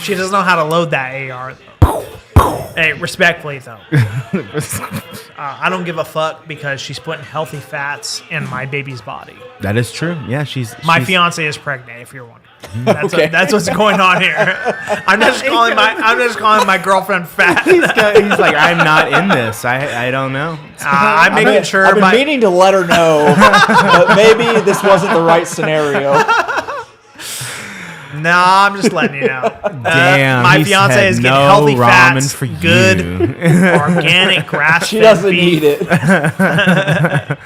She doesn't know how to load that AR, though. Hey, respectfully, though. I don't give a fuck because she's putting healthy fats in my baby's body. That is true. Yeah, she's My she's- fiance is pregnant, if you're wondering. That's what's going on here. I'm just calling my girlfriend fat. He's like, I'm not in this. I don't know. I'm making sure I've been my meaning to let her know, but maybe this wasn't the right scenario. No, I'm just letting you know. Damn, my he fiance said is getting no healthy ramen fats, for good, you. organic grass-fed She doesn't beef, need it.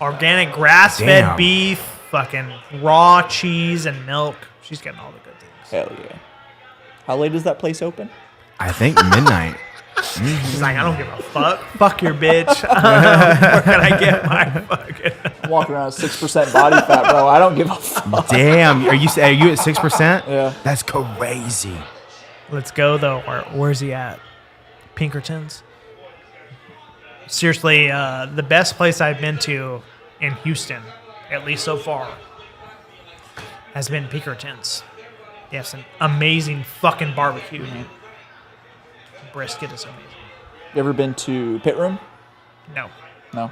organic grass-fed Damn. beef, fucking raw cheese and milk. She's getting all the good things. Hell yeah. How late is that place open? I think midnight. She's like, I don't give a fuck. Fuck your bitch. Where can I get my fucking? I'm walking around with 6% body fat, bro. I don't give a fuck. Damn, are you at 6%? Yeah. That's crazy. Let's go though. Where's he at? Pinkertons. Seriously, the best place I've been to in Houston, at least so far, has been Pinkertons. They have some amazing fucking barbecue. Dude. Brisket is amazing. You ever been to Pit Room? No, No.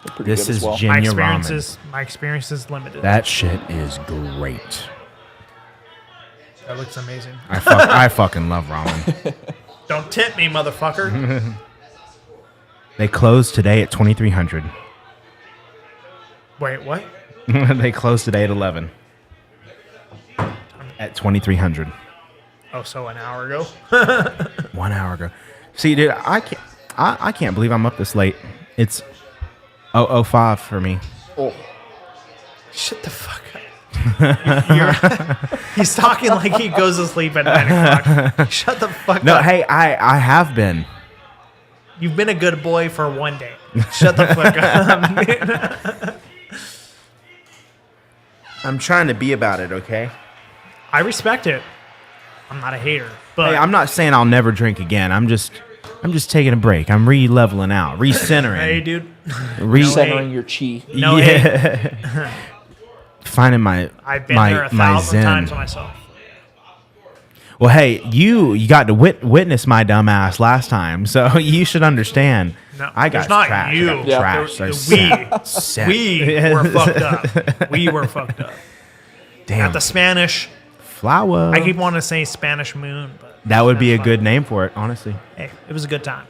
They're pretty This good is as well. Genya Ramen. my experience is limited. That shit is great. That looks amazing. I fucking love ramen. Don't tip me, motherfucker. They closed today at 2300. Wait, what? They closed today at 11. At 2300. Oh, so an hour ago? 1 hour ago. See, dude, I can't believe I'm up this late. It's 0:05 for me. Oh. Shut the fuck up. He's talking like he goes to sleep at 9 o'clock. Shut the fuck No, up. hey, I have been. You've been a good boy for one day. Shut the fuck up. I'm trying to be about it, okay? I respect it. I'm not a hater, but Hey, I'm not saying I'll never drink again. I'm just taking a break. I'm re-leveling out, re-centering. hey, dude. Centering your chi. No hate. Finding my I've been my there a my 1,000 zen. times myself. Well, hey, you got to witness my dumb ass last time, so you should understand. No, I got it's not trashed. you. I got Yeah. trashed. We were fucked up. We were fucked up. Damn. At the Spanish, Flower. I keep wanting to say Spanish Moon, but That would be a that's good fine. name for it, honestly. Hey, it was a good time.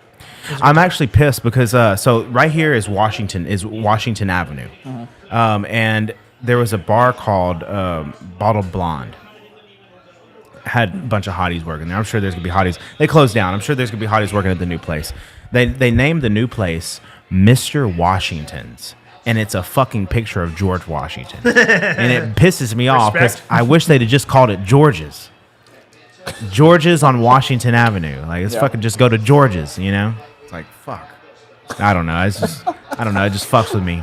I'm actually pissed because so right here is Washington Avenue, and there was a bar called Bottled Blonde. Had a bunch of hotties working there. I'm sure there's gonna be hotties. They closed down. I'm sure there's gonna be hotties working at the new place. They named the new place Mr. Washington's, and it's a fucking picture of George Washington, and it pisses me off because Respect. I wish they'd have just called it George's. George's on Washington Avenue. Like, it's fucking just go to George's, you know? It's like, fuck. I don't know. It's just, I don't know. It just fucks with me.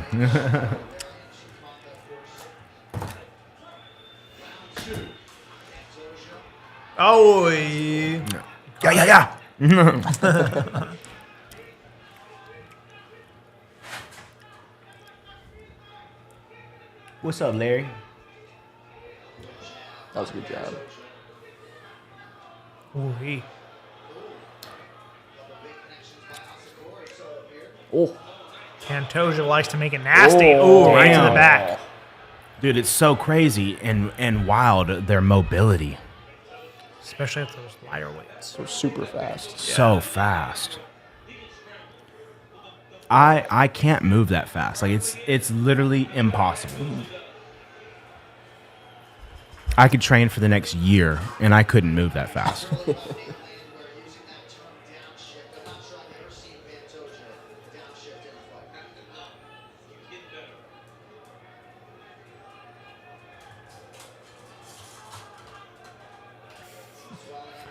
Oh, yeah. Yeah. What's up, Larry? That was a good job. Ooh-wee. Oh, Pantoja likes to make it nasty. Ooh, right to the damn. back. Dude, it's so crazy and wild, their mobility. Especially if those lighter weights. so super fast. So fast. I can't move that fast. Like, it's literally impossible. I could train for the next year and I couldn't move that fast.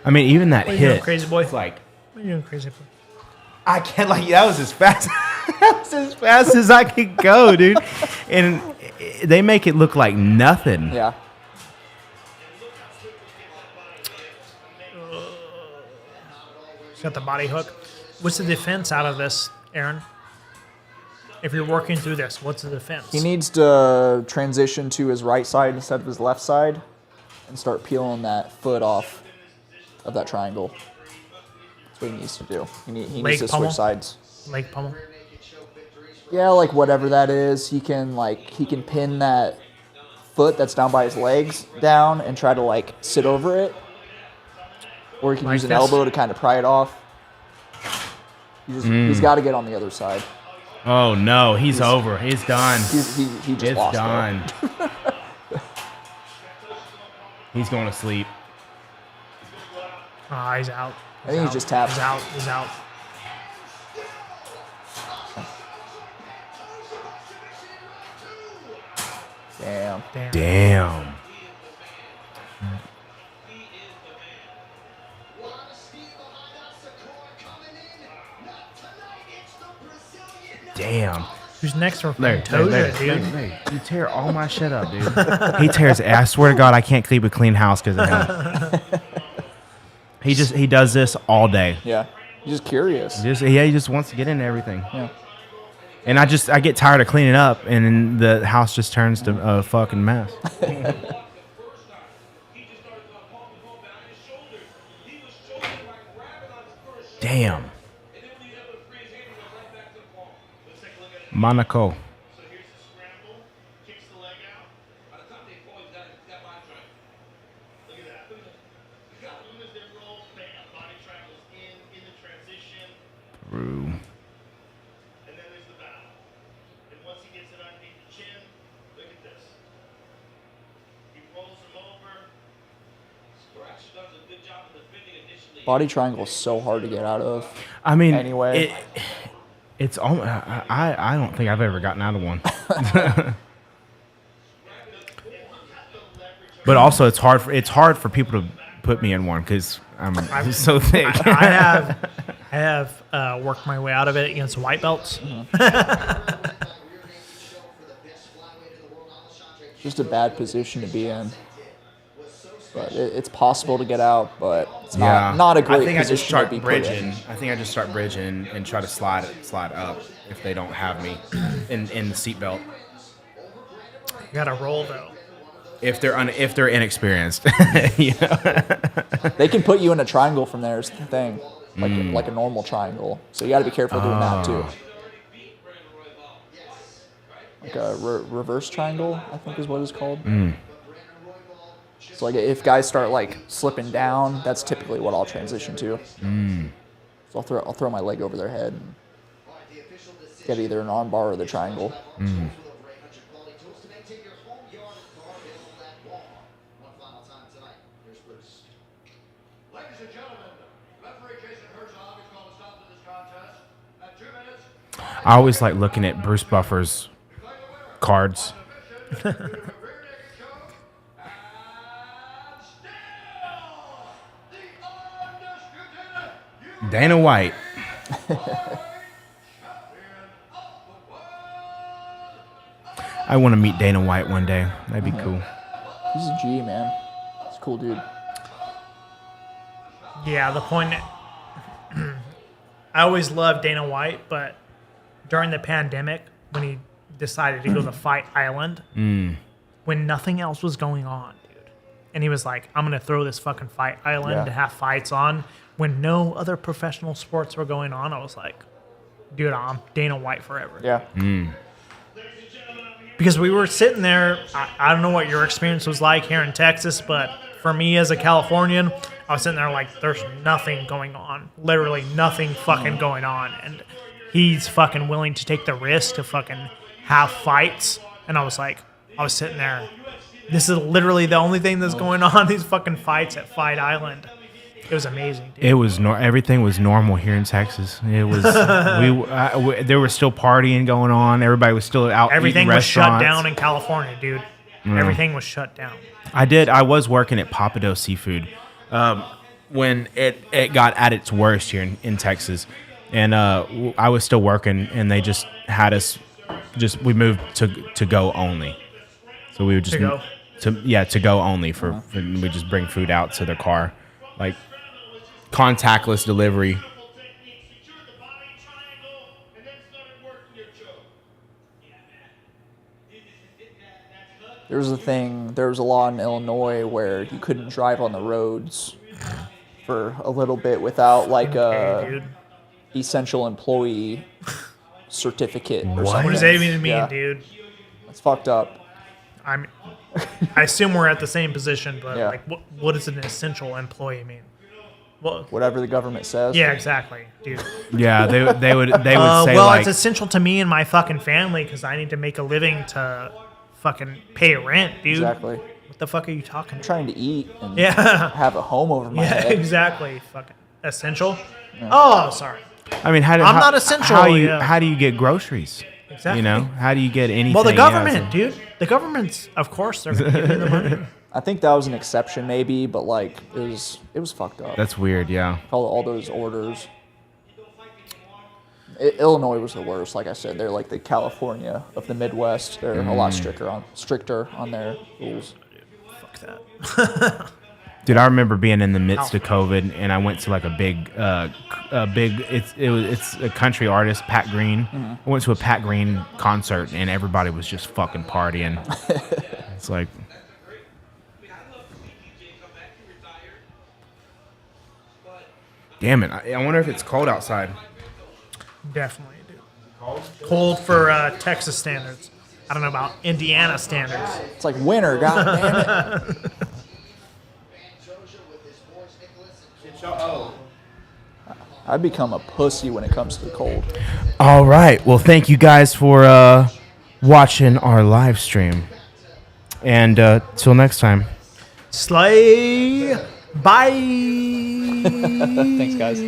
I mean, even that What are you doing, hit, crazy boy? it's like, What are you doing, crazy boy? I can't, like, that was as fast, that was as fast as I could go, dude. And they make it look like nothing. Yeah. He's got the body hook. What's the defense out of this, Aaron? If you're working through this, what's the defense? He needs to transition to his right side instead of his left side and start peeling that foot off of that triangle. That's what he needs to do. He Leg needs to pummel? switch sides. Leg pummel. Yeah, like whatever that is, he can pin that foot that's down by his legs down and try to like sit over it. Or he can Like use an this? elbow to kind of pry it off. He's got to get on the other side. Oh, no, he's over. He's done. He just It's lost it. done. He's going to sleep. He's out. I think he's just tapped. He's out. He's out. Damn. Damn. Damn. Damn. Who's next for Larry, Pantoja, dude? Larry, you tear all my shit up, dude. He tears it. I swear to God, I can't keep a clean house because of him. He does this all day. Yeah. He's just curious. He just wants to get into everything. Yeah. And I get tired of cleaning up, and then the house just turns to a fucking mess. Damn. Monaco. So here's the scramble, kicks the leg out. By the time they fall, he's got body triangle. Look at that. As soon as they roll, bam, body triangles in the transition, Through. and then there's the bow. And once he gets it underneath the chin, look at this. He rolls him over. Scratch does a good job of defending initially. Body triangle is so hard to get out of. I mean, Anyway. it's almost, I don't think I've ever gotten out of one. But also, it's hard for people to put me in one because I'm so thick. I have worked my way out of it against white belts. Just a bad position to be in. But it's possible to get out, but it's not a great I think position I just start to be bridging. put in. I think I just start bridging and try to slide up if they don't have me in the seatbelt. You gotta roll though. If they're inexperienced, you know? They can put you in a triangle from there is the thing, like a normal triangle. So you got to be careful doing that too. Like a reverse triangle, I think is what it's called. So like if guys start like slipping down, that's typically what I'll transition to. So I'll throw my leg over their head and get either an arm bar or the triangle. Ladies and gentlemen, referee Jason Herzog is called to stop to this contest at 2 minutes. I always like looking at Bruce Buffer's cards. Dana White. I want to meet Dana White one day. That'd be cool. He's a G, man. He's a cool dude. Yeah, the point. I always loved Dana White, but during the pandemic, when he decided to go to Fight Island, when nothing else was going on, dude, and he was like, "I'm gonna throw this fucking Fight Island to have fights on," when no other professional sports were going on, I was like, "Dude, I'm Dana White forever." Yeah. Because we were sitting there, I don't know what your experience was like here in Texas, but for me as a Californian, I was sitting there like, there's nothing going on. Literally nothing fucking going on. And he's fucking willing to take the risk to fucking have fights. And I was sitting there, this is literally the only thing that's going on, these fucking fights at Fight Island. It was amazing, dude. It was everything was normal here in Texas. It was there was still partying going on. Everybody was still out. Everything eating was shut restaurants. down in California, dude. Everything was shut down. I was working at Papado Seafood when it got at its worst here in Texas, and I was still working, and they just had us we moved to go only. So we would just to go only for we just bring food out to their car, like contactless delivery. There was a law in Illinois where you couldn't drive on the roads for a little bit without like a Dude. essential employee certificate or something. What does that even mean, Yeah. dude? It's fucked up. I assume we're at the same position, but Yeah. like, what does an essential employee mean? Well, Whatever the government says. yeah, exactly, dude. Yeah, they would say Well, like it's essential to me and my fucking family because I need to make a living to fucking pay rent, dude. Exactly. What the fuck are you talking about? Trying to eat and Yeah, have a home over my yeah, head. exactly. Fucking essential. Oh, sorry. I mean, I'm not essential, yeah. How do you get groceries? Exactly. You know, how do you get anything? Well, the Yeah, government, dude. The government's, of course, they're gonna give you the money. I think that was an exception maybe, but like it was fucked up. That's weird. Yeah. All those orders. Illinois was the worst. Like I said, they're like the California of the Midwest. They're a lot stricter on their rules. Fuck that. Dude, I remember being in the midst of COVID, and I went to like a big. It's a country artist, Pat Green. I went to a Pat Green concert, and everybody was just fucking partying. It's like, damn it! I wonder if it's cold outside. Definitely, dude. Cold for Texas standards. I don't know about Indiana standards. It's like winter, god damn it. I become a pussy when it comes to the cold. All right. Well, thank you guys for watching our live stream, and till next time. Slay. Bye. Thanks, guys.